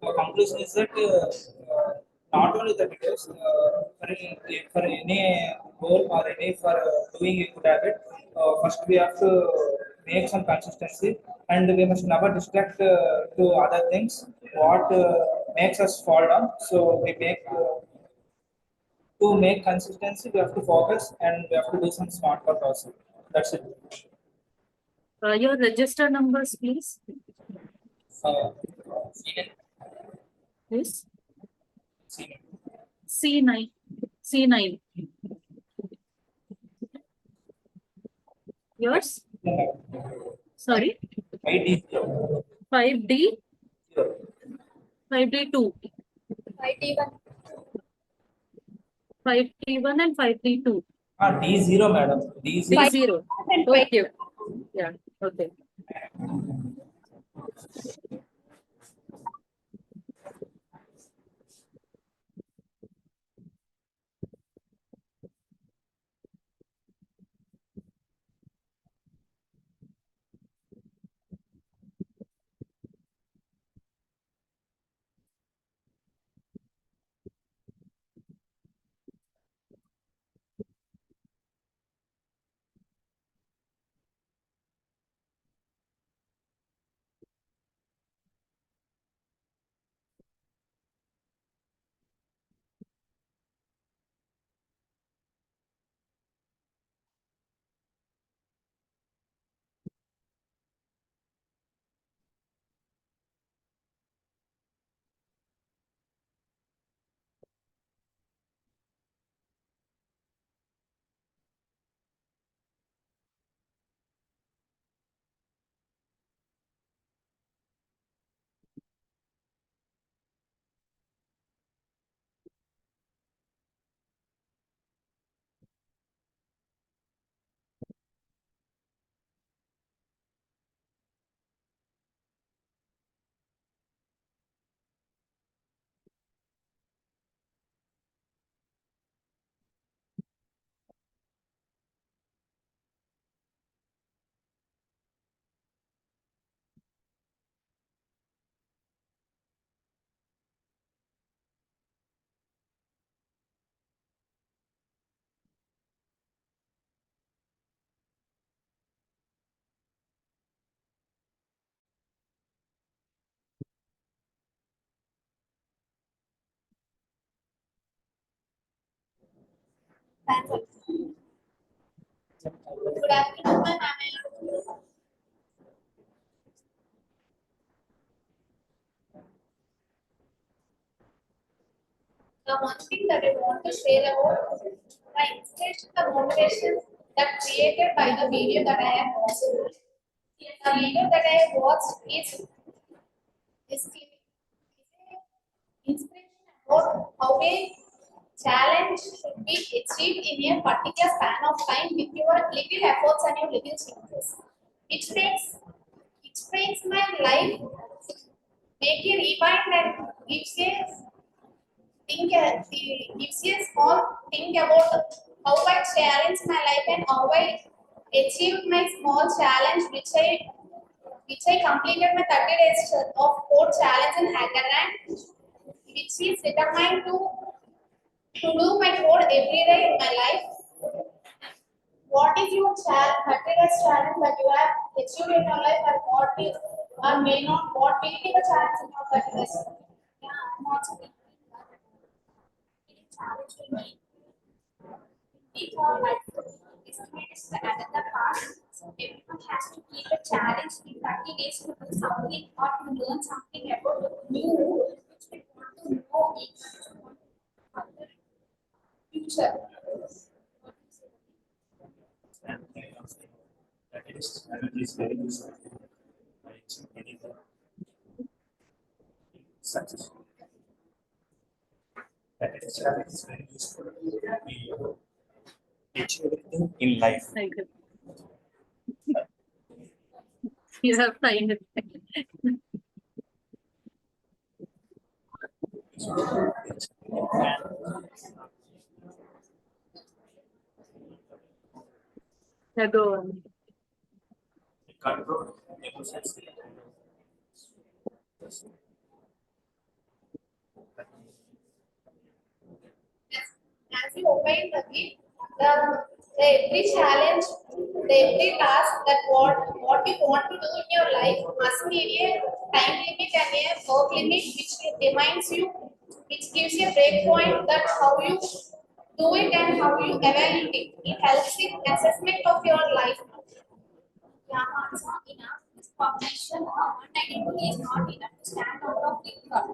Conclusion is that not only the videos for any goal or any for doing a good habit, first we have to make some consistency and we must never distract to other things what makes us fall down. So we make to make consistency we have to focus and we have to do some smart work also. That's it. Your register numbers, please. Yes. C9. C9. Yours? Sorry? 5D? 5D2. 5D1. 5D1 and 5D2. D0, madam. D0. D0. Okay. Yeah. Okay. Good afternoon, ma'am. The one thing that I want to share about the inspiration, the motivation that created by the video that I have watched. The video that I have watched is inspiration about how a challenge should be achieved in a particular span of time with your little efforts and your little changes. It makes my life make a rewind and gives a small think about how I challenge my life and how I achieved my small challenge which I completed my 30 days of code challenge in hackathon, which is determined to do my code every day in my life. What is your 30 days challenge that you have achieved in your life, and what is or may not, what will be the challenge in your 30 days? Yeah, I'm also challenge will be before life. Estimate is the another part. So everyone has to keep a challenge in 30 days to do something or to learn something about the new which we want to know in the future. That is very useful. Successful. That is very useful. Teach everything in life. You have signed it. Yeah, go on. Control emotions. As you open the gate, the every challenge, the every task that what you want to do in your life must be a time limit and a work limit which reminds you, which gives you a breakpoint that how you do it and how you evaluate it. It helps in assessment of your life. Yeah, it's not enough. This cognition or one identity is not enough to stand out of the crowd.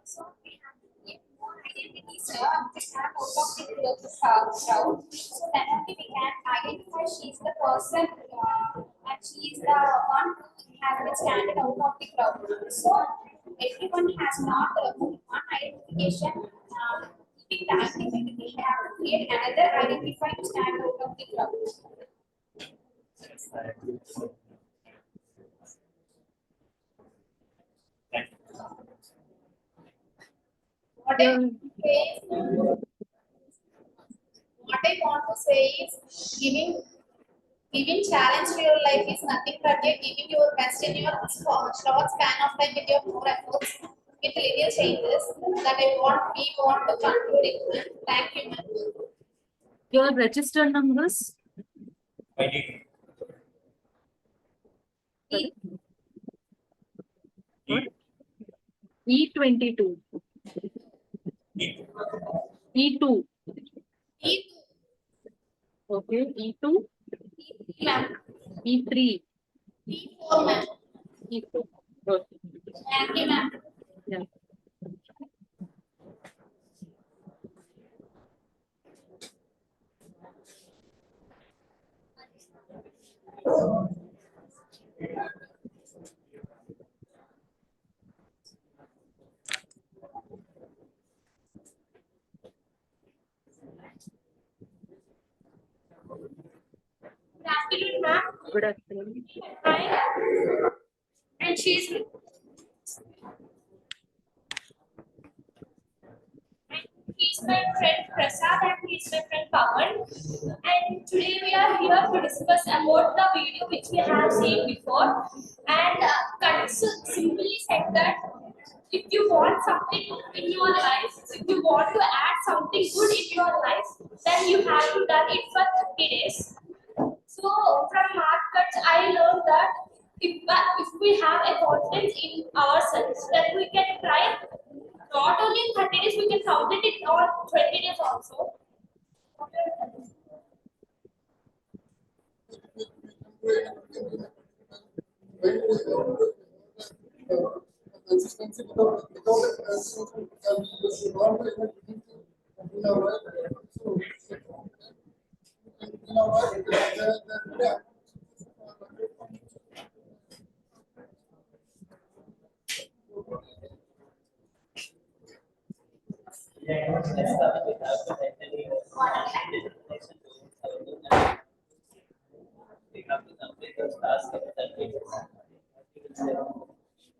So we have to get more identities to stand out of the crowd. So then only we can identify she's the person and she is the one who has been standing out of the crowd. So everyone has not one identification. Keeping the identity, we have to create another identify to stand out of the crowd. What I want to say is giving challenge to your life is nothing but you're giving your best in your short span of time with your more efforts with little changes that we want to conclude it. Thank you, ma'am. Your register numbers? E. E22. E2. E2. Okay, E2. Ma'am. E3. E4, ma'am. E4. Okay. Thank you, ma'am. Yeah. Good afternoon, ma'am. Good afternoon. Hi. And she's he's my friend Prasad and he's my friend Pawan. And today we are here to discuss about the video which we have seen before. And Kansu simply said that if you want something in your life, if you want to add something good in your life, then you have to do it for 30 days. So from markets, I learned that if we have a confidence in ourselves, then we can try not only in 30 days, we can complete it on 20 days also.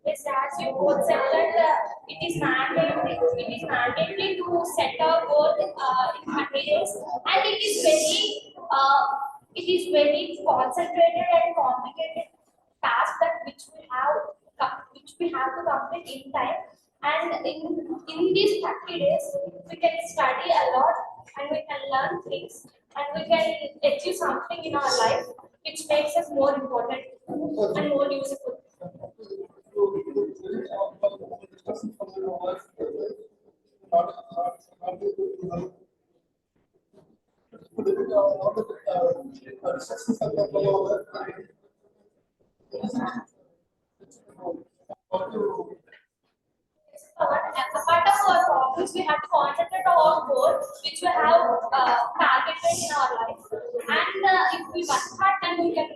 Yes, as you both said that it is mandatory to set a goal in 30 days, and it is very concentrated and complicated task that which we have to complete in time. And in these 30 days, we can study a lot and we can learn things and we can achieve something in our life which makes us more important and more useful. Apart of our problems, we have to concentrate on our goal, which we have targeted in our life. And if we work hard, then we can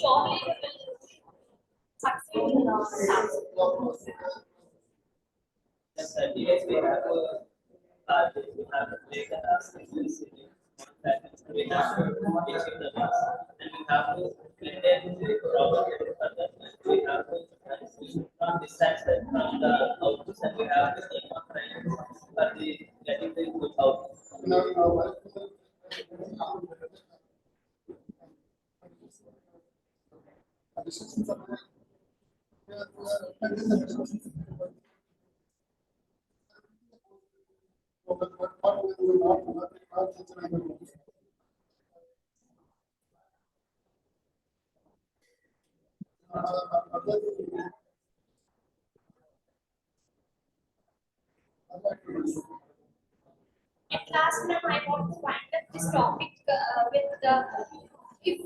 surely we will succeed in our task. Yes, sir. Yes, we have a target, we have a break and ask that we have to teach the class and we have to maintain the problem further. We have to not distracted from the outputs and we have to keep on trying for the getting the good output. At last, now I want to wind up this topic with if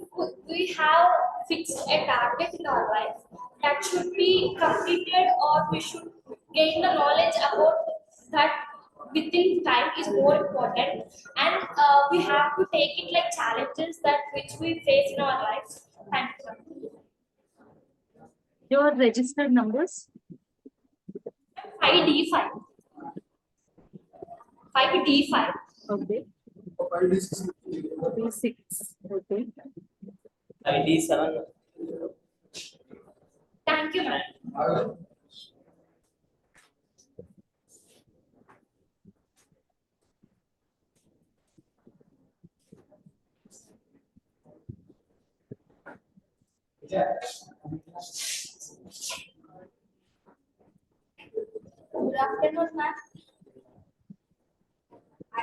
we have fixed a target in our life that should be completed or we should gain the knowledge about that within time is more important, and we have to take it like challenges that which we face in our lives. Thank you. Your registered numbers? 5D5. 5D5. Okay. D6. Okay. ID7. Thank you, ma'am. Good afternoon, ma'am.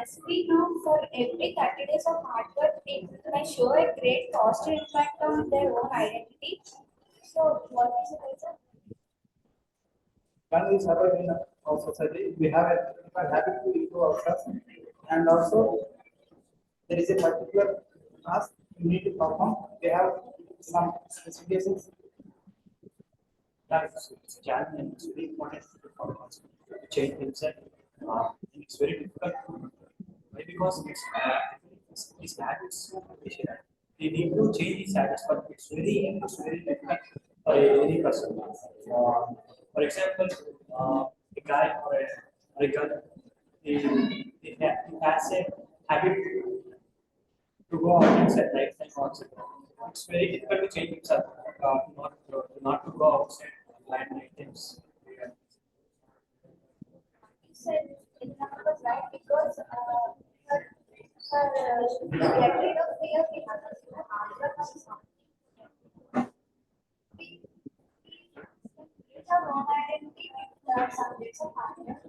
As we know, for every 30 days of hard work, people may show a great positive impact on their own identity. So, what is the reason? When we survive in our society, we have a habit to improve ourselves, and also there is a particular task you need to perform. They have some specifications that is challenging and it's very important for us to change himself. It's very difficult. Why? Because his habits, they need to change his habits, but it's very difficult for any person. For example, a guy or a girl, he has a habit to go out inside night and outside. It's very difficult to change himself, not to go outside at night times. You said it was right because for get rid of fear, we have to do hard work on something. We have wrong identity with the subjects of hard work.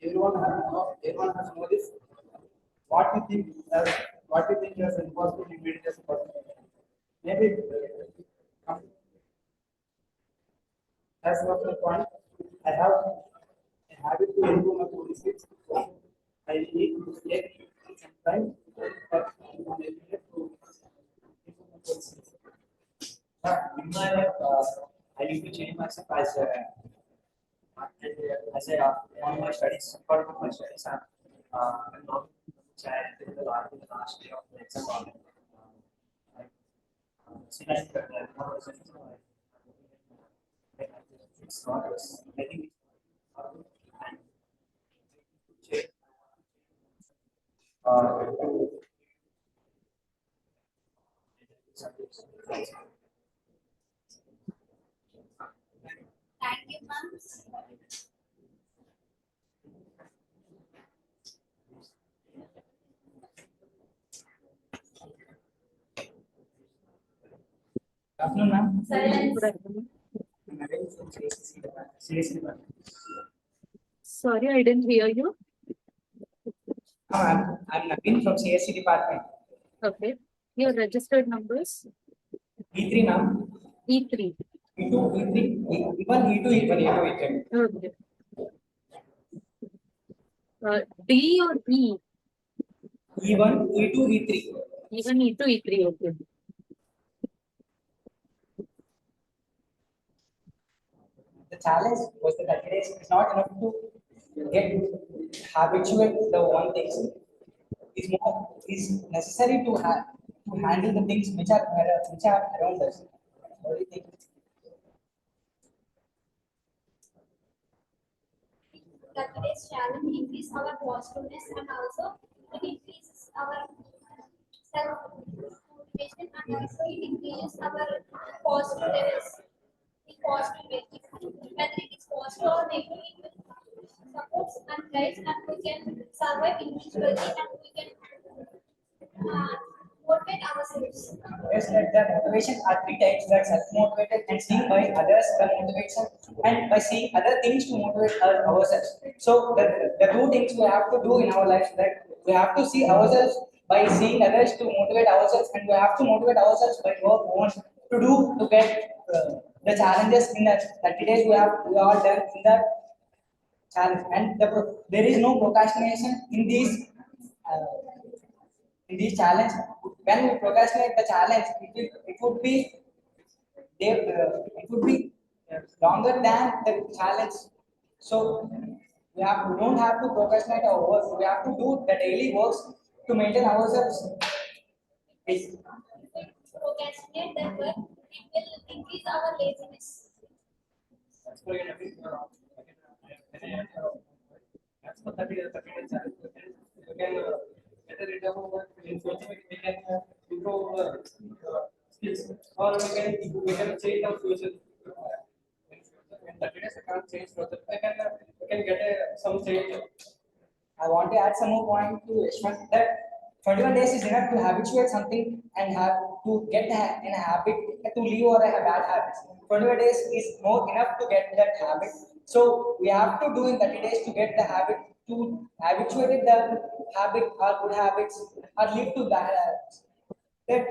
Everyone has to know this. What you think as impossible, you made it as possible. Maybe as of the point, I have a habit to improve my coding visits. I need to get some time, but I need to in my I need to change myself as I on my studies, part of my studies. I'm not child in the last day of the exam. It's not. I think Thank you, ma'am. afternoon, ma'am. Silence. Good afternoon. I'm Naveen from CSE department. Sorry, I didn't hear you. I'm Naveen from CSE department. Okay. Your registered numbers? E3, ma'am. E3. E2, E3, E1, E2, E1, E2, E3. Okay. D or E? E1, E2, E3. Even E2, E3. Okay. The challenge was that it is not enough to get habitual the one things. Is necessary to have to handle the things which are around us. What do you think? That today's challenge increase our positiveness and also it increases our self motivation and also it increases our positive levels in positive way. Whether it is positive or negative, it supports and guides and we can survive individually and we can motivate ourselves. Yes, that the motivation are three types: that self-motivated and seeing by others the motivation, and by seeing other things to motivate ourselves. So the two things we have to do in our lives, that we have to see ourselves by seeing others to motivate ourselves, and we have to motivate ourselves by what we want to do to get the challenges in that 30 days we are done in that challenge, and there is no procrastination in these. In this challenge, when we procrastinate the challenge, it would be it would be longer than the challenge. So we don't have to procrastinate our work. We have to do the daily works to maintain ourselves. Yes. Procrastinate that work, it will increase our laziness. That's for you. That's for 30 challenge. You can get rid of work. In future, we can improve skills, or we can change our future. In 30 days, I can't change further. I can get some change. I want to add some more point to Yashwant that 21 days is enough to habituate something and have to get in a habit to leave or have bad habits. 21 days is more enough to get that habit. So we have to do in 30 days to get the habit, to habituate the habit or good habits or leave to bad habits. That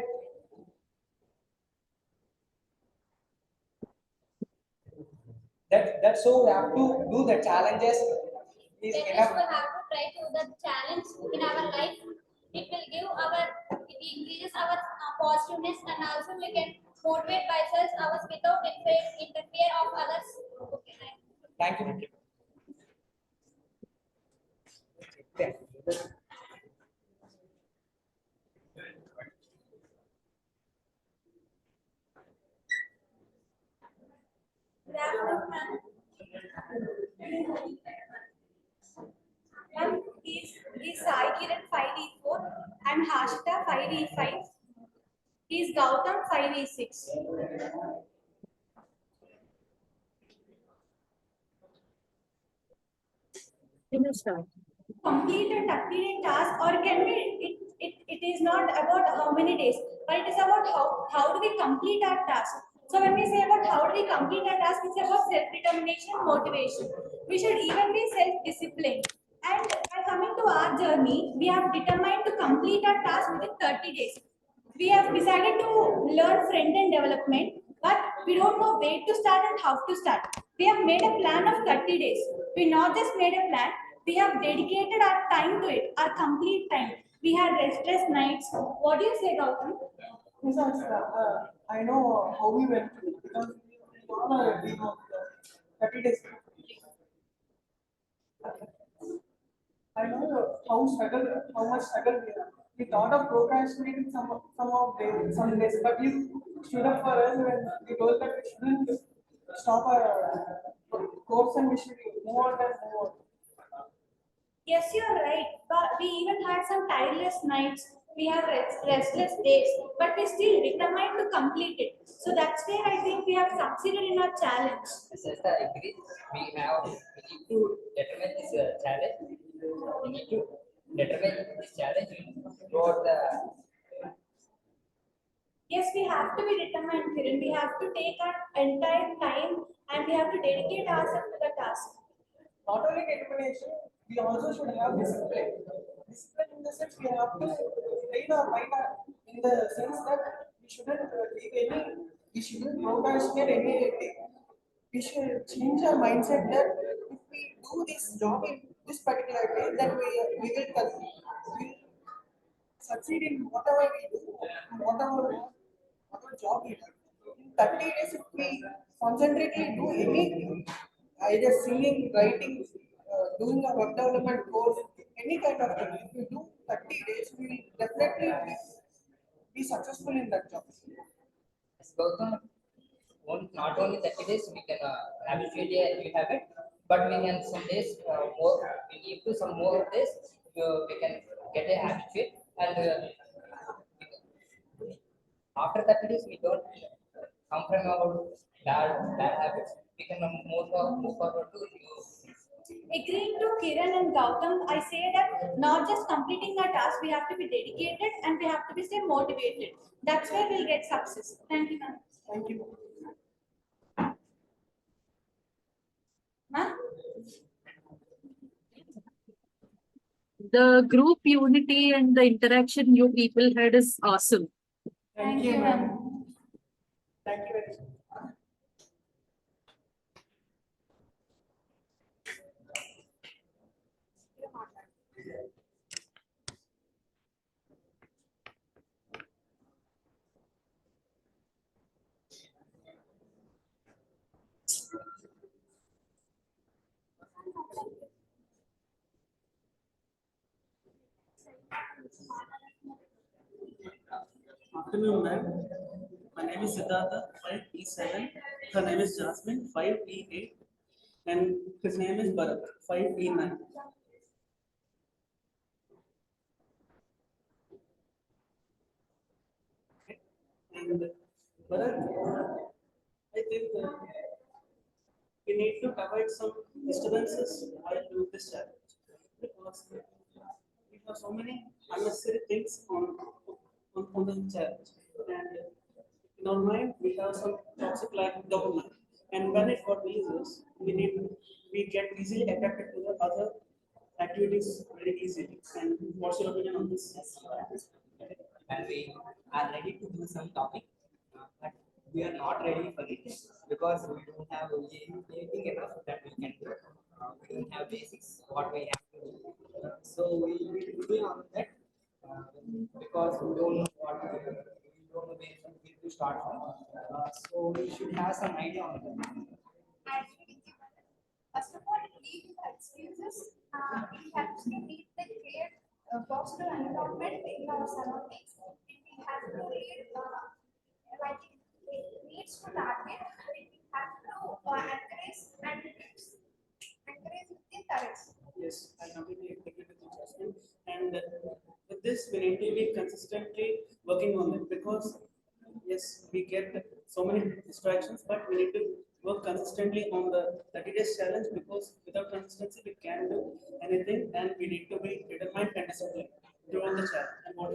that's so we have to do the challenges is At least enough. we have to try to the challenge in our life. It will give it increases our positiveness and also we can motivate ourselves without interfere of others. Okay, Thank you. good afternoon, ma'am. Is Sai Kiran 5E4 and Hashita 5E5. Is Gautam 5E6. Can you start? Complete a 30-day task or can be it is not about how many days but it is about how do we complete our task. So when we say about how do we complete our task, it's about self-determination, motivation. We should even be self-disciplined, and by coming to our journey we have determined to complete our task within 30 days. We have decided to learn front-end development, but we don't know where to start and how to start. We have made a plan of 30 days. We not just made a plan, We have dedicated our time to it, our complete time. We had restless nights. What do you say, Gautam? Yes, I know how we went through because we all are a team of 30 days. I know how much struggle we have. We thought of procrastinating some days, but you stood up for us when we told that we shouldn't stop our course and we should move on and move on. Yes, you're right. But we even had some tireless nights. We have restless days, but we still determined to complete it. So that's where I think we have succeeded in our challenge. Yes, I agree. We need to determine this challenge. We need to determine this challenge throughout the. Yes, we have to be determined, Kiran. We have to take our entire time and we have to dedicate ourselves to the task. Not only determination, we also should have discipline. Discipline in the sense we have to train our mind in the sense that we shouldn't procrastinate anything. We should change our mindset that if we do this job in this particular way, then we will succeed in whatever we do, whatever job we do. In 30 days, if we concentrately do anything, either singing, writing, doing a web development course, any kind of thing, if we do 30 days, we will definitely be successful in that job. Yes, Gautam, not only 30 days we can habitually we have it, but we can some days more, we need to some more days we can get a habituate and after 30 days we don't come from our bad habits, we can move forward to new. Agreeing to Kiran and Gautam, I say that not just completing our task, we have to be dedicated and we have to be stay motivated. That's where we'll get success. Thank you, ma'am. Thank you. Ma'am? The group unity and the interaction you people had is awesome. Thank you, ma'am. Thank you very much. Afternoon, ma'am. My name is Siddhartha, 5E7. Her name is Jasmine, 5E8. And his name is Bharat, 5E9. And Bharat, I think we need to avoid some disturbances while doing this challenge because we have so many unnecessary things on the challenge. And in our mind, we have some toxic like dopamine. And when it got releases, we get easily attracted to the other activities very easily. And what's your opinion on this? And we are ready to do some topic, but we are not ready for it because we don't have anything enough that we can do. We don't have basics what we have to do. So we will be on that because we don't know we don't know where to start from. So we should have some idea on that. First of all, leave the excuses. We have to need the create positive environment in our surroundings. We have to create like it needs to target. We have to encourage with the courage. Yes, I completely agree with you, Jasmine. And with this, we need to be consistently working on it because, yes, we get so many distractions, but we need to work consistently on the 30 days challenge because without consistency, we can't do anything and we need to be determined and disciplined throughout the challenge. And what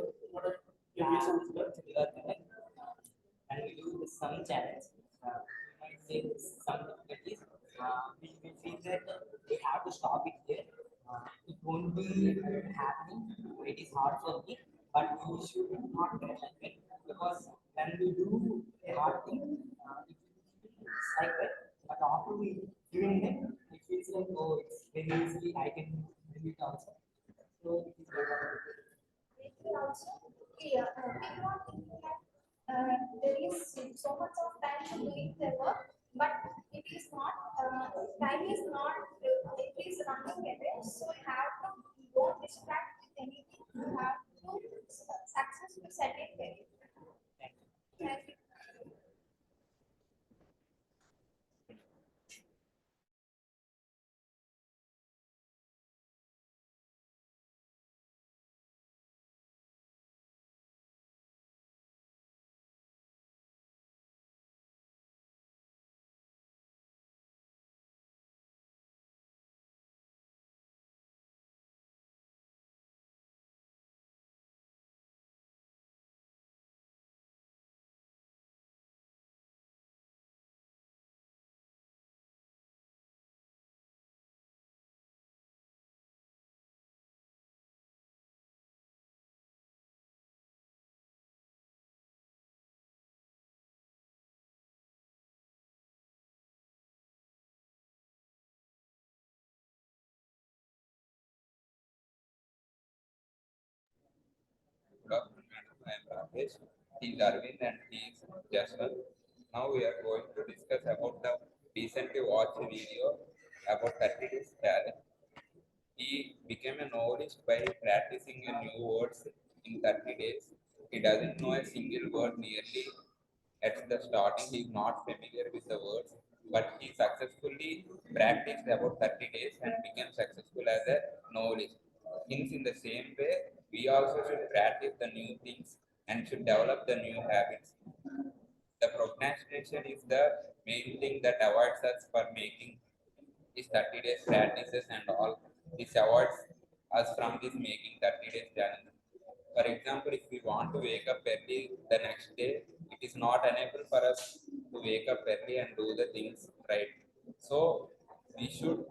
are your views on this, Bharat? And we do some challenge. We might say some difficulties. We feel that we have to stop it here. It won't be happening. It is hard for me, but we should not get like it because when we do a hard thing, it feels like that. But after we doing it, it feels like oh, it's very easy. I can it also. So It will also, yeah, if you are thinking that there is so much of time to doing the work, but it is not, time is not, it is running away, so you have to don't distract with anything, you have to success to set it ready. Thank you. Good afternoon, madam. I am Rakesh. He is Arvind and he is Jaswant. Now we are going to discuss about the recently watched video about 30 days challenge. He became a novelist by practicing a new words in 30 days. He doesn't know a single word nearly. At the starting, he is not familiar with the words, but he successfully practiced about 30 days and became successful as a novelist. Hence, in the same way, we also should practice the new things and should develop the new habits. The procrastination is the main thing that avoids us for making these 30 days practices and all. This avoids us from this making 30 days challenge. For example, if we want to wake up early the next day, it is not unable for us to wake up early and do the things right. So we should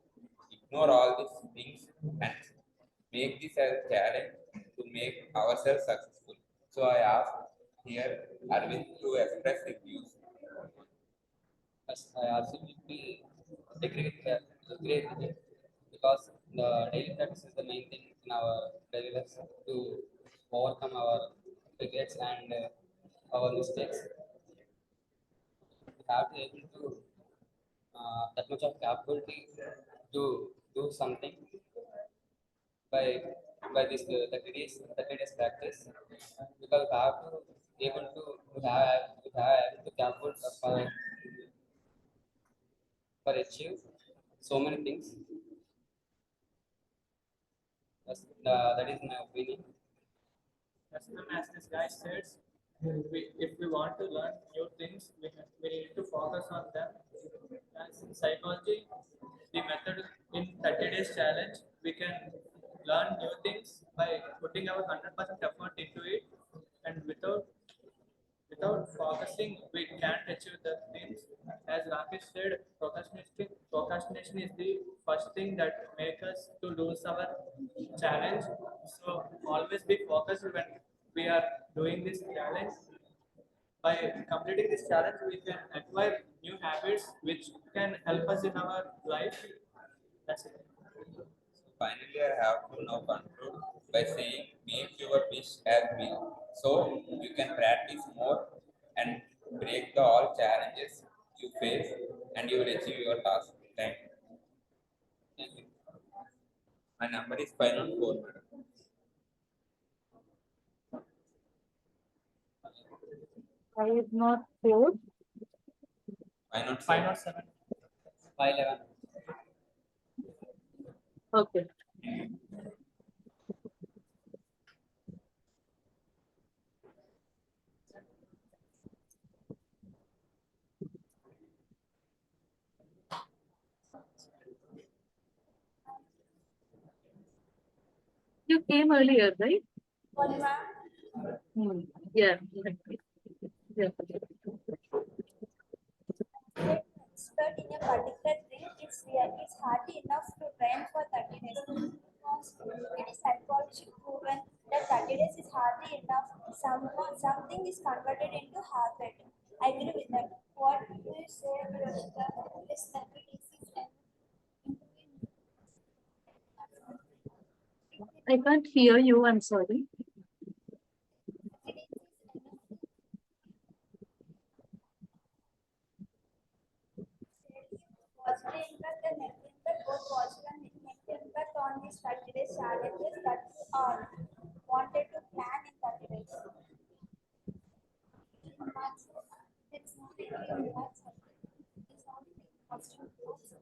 ignore all these things and make this as a challenge to make ourselves successful. So I ask here Arvind to express his views. Yes, I absolutely agree with it because the daily practice is the main thing in our daily lives to overcome our regrets and our mistakes. We have to able to that much of capability to do something by this 30 days practice because we have to able to have able to capable for achieve so many things. That is my opinion. As soon as this guy says, if we want to learn new things, we need to focus on them. As in psychology, the method in 30 days challenge, we can learn new things by putting our 100% effort into it, and without focusing, we can't achieve the things. As Rakesh said, procrastination is the first thing that makes us to lose our challenge. So always be focused when we are doing this challenge. By completing this challenge, we can acquire new habits which can help us in our life. That's it. Finally, I have to now conclude by saying make your wish as will. So you can practice more and break the all challenges you face and you will achieve your task. Thank you. Thank you. My number is 504, madam. I is not four. 507. 511. Okay. You came earlier, right? What, ma'am? Yeah. Yeah. Expert in a particular thing, it's hardly enough to train for 30 days. Because it is psychologically proven that 30 days is hardly enough. Something is converted into habit. I agree with that. What do you say, Rashida? This 30 days is I can't hear you. I'm sorry. Positive impact and negative impact, both positive and negative impact on these 30 days challenges that you are wanted to plan in 30 days. It's not really impact, it's only positive impacts.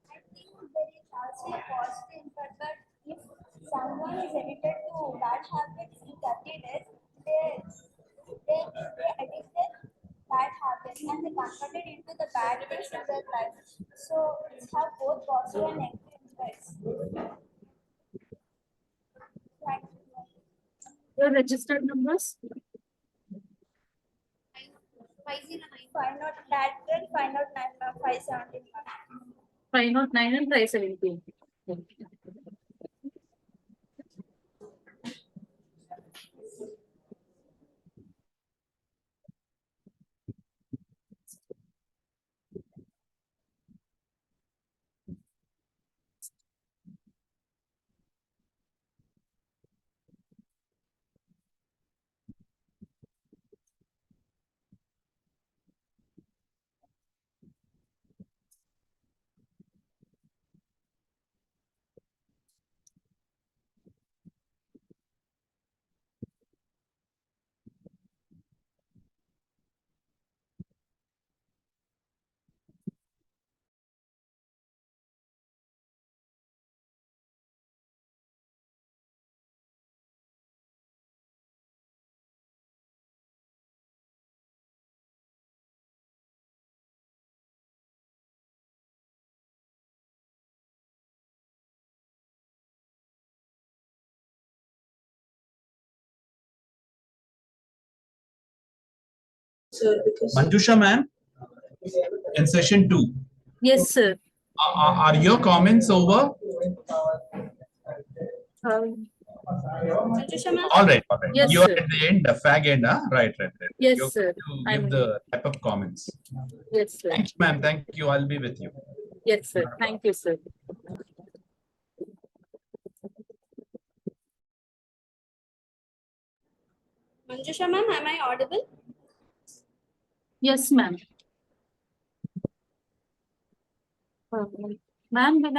I think there is also a positive impact that if someone is addicted to bad habits in 30 days, they addicted bad habits and they convert it into the bad things in their life. So it's have both positive and negative impacts. Thank you. Your registered numbers? 509. 509, 517. 509 and 517. Manjusha ma'am, in session 2. Yes, sir. Are your comments over? All right, all right. Yes, You are sir. at the end, the fag end, huh? Right, right, right. Yes, You're sir. going to give the wrap-up comments. Yes, sir. Thank you, ma'am. Thank you. I'll be with you. Yes, sir. Thank you, sir. Manjusha ma'am, am I audible? Yes, ma'am. Ma'am, will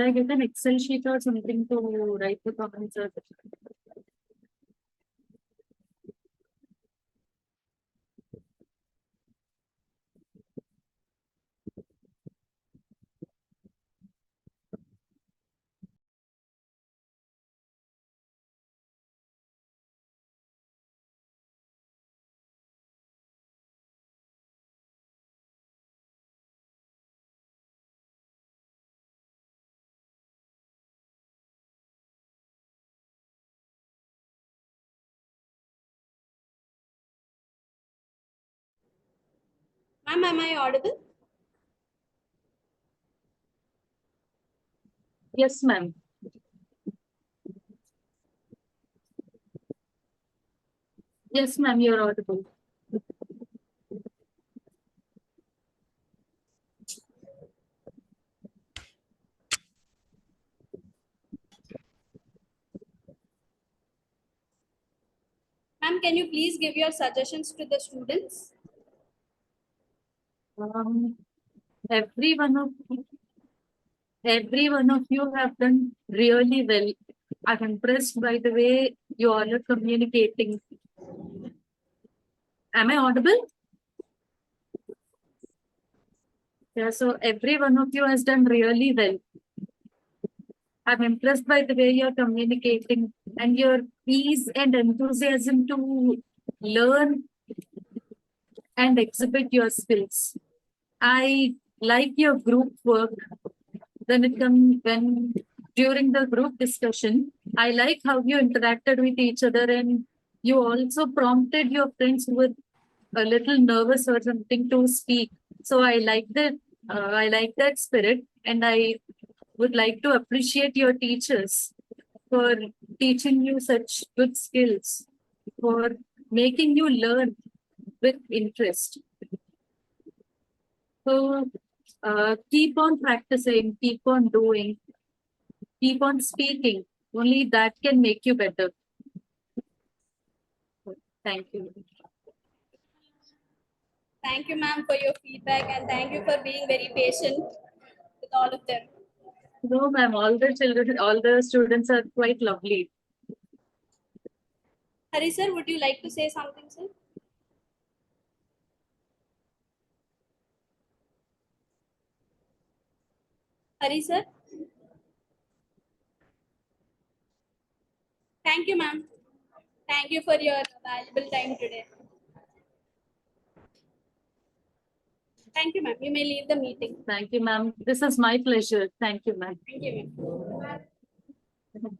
I get an Excel sheet or something to write the comments? Ma'am, am I audible? Yes, ma'am. Yes, ma'am, you're audible. Ma'am, can you please give your suggestions to the students? Every one of you have done really well. I'm impressed by the way you all are communicating. Am I audible? Yeah, so every one of you has done really well. I'm impressed by the way you're communicating and your ease and enthusiasm to learn and exhibit your skills. I like your group work. When during the group discussion, I like how you interacted with each other and you also prompted your friends who were a little nervous or something to speak. So I like that. I like that spirit, and I would like to appreciate your teachers for teaching you such good skills, for making you learn with interest. So Keep on practicing, keep on doing, keep on speaking. Only that can make you better. Thank you. Thank you, ma'am, for your feedback, and thank you for being very patient with all of them. No, ma'am, all the children, all the students are quite lovely. Hari sir, would you like to say something, sir? Hari sir? Thank you, ma'am. Thank you for your valuable time today. Thank you, ma'am. You may leave the meeting. Thank you, ma'am. This is my pleasure. Thank you, ma'am. Thank you, ma'am.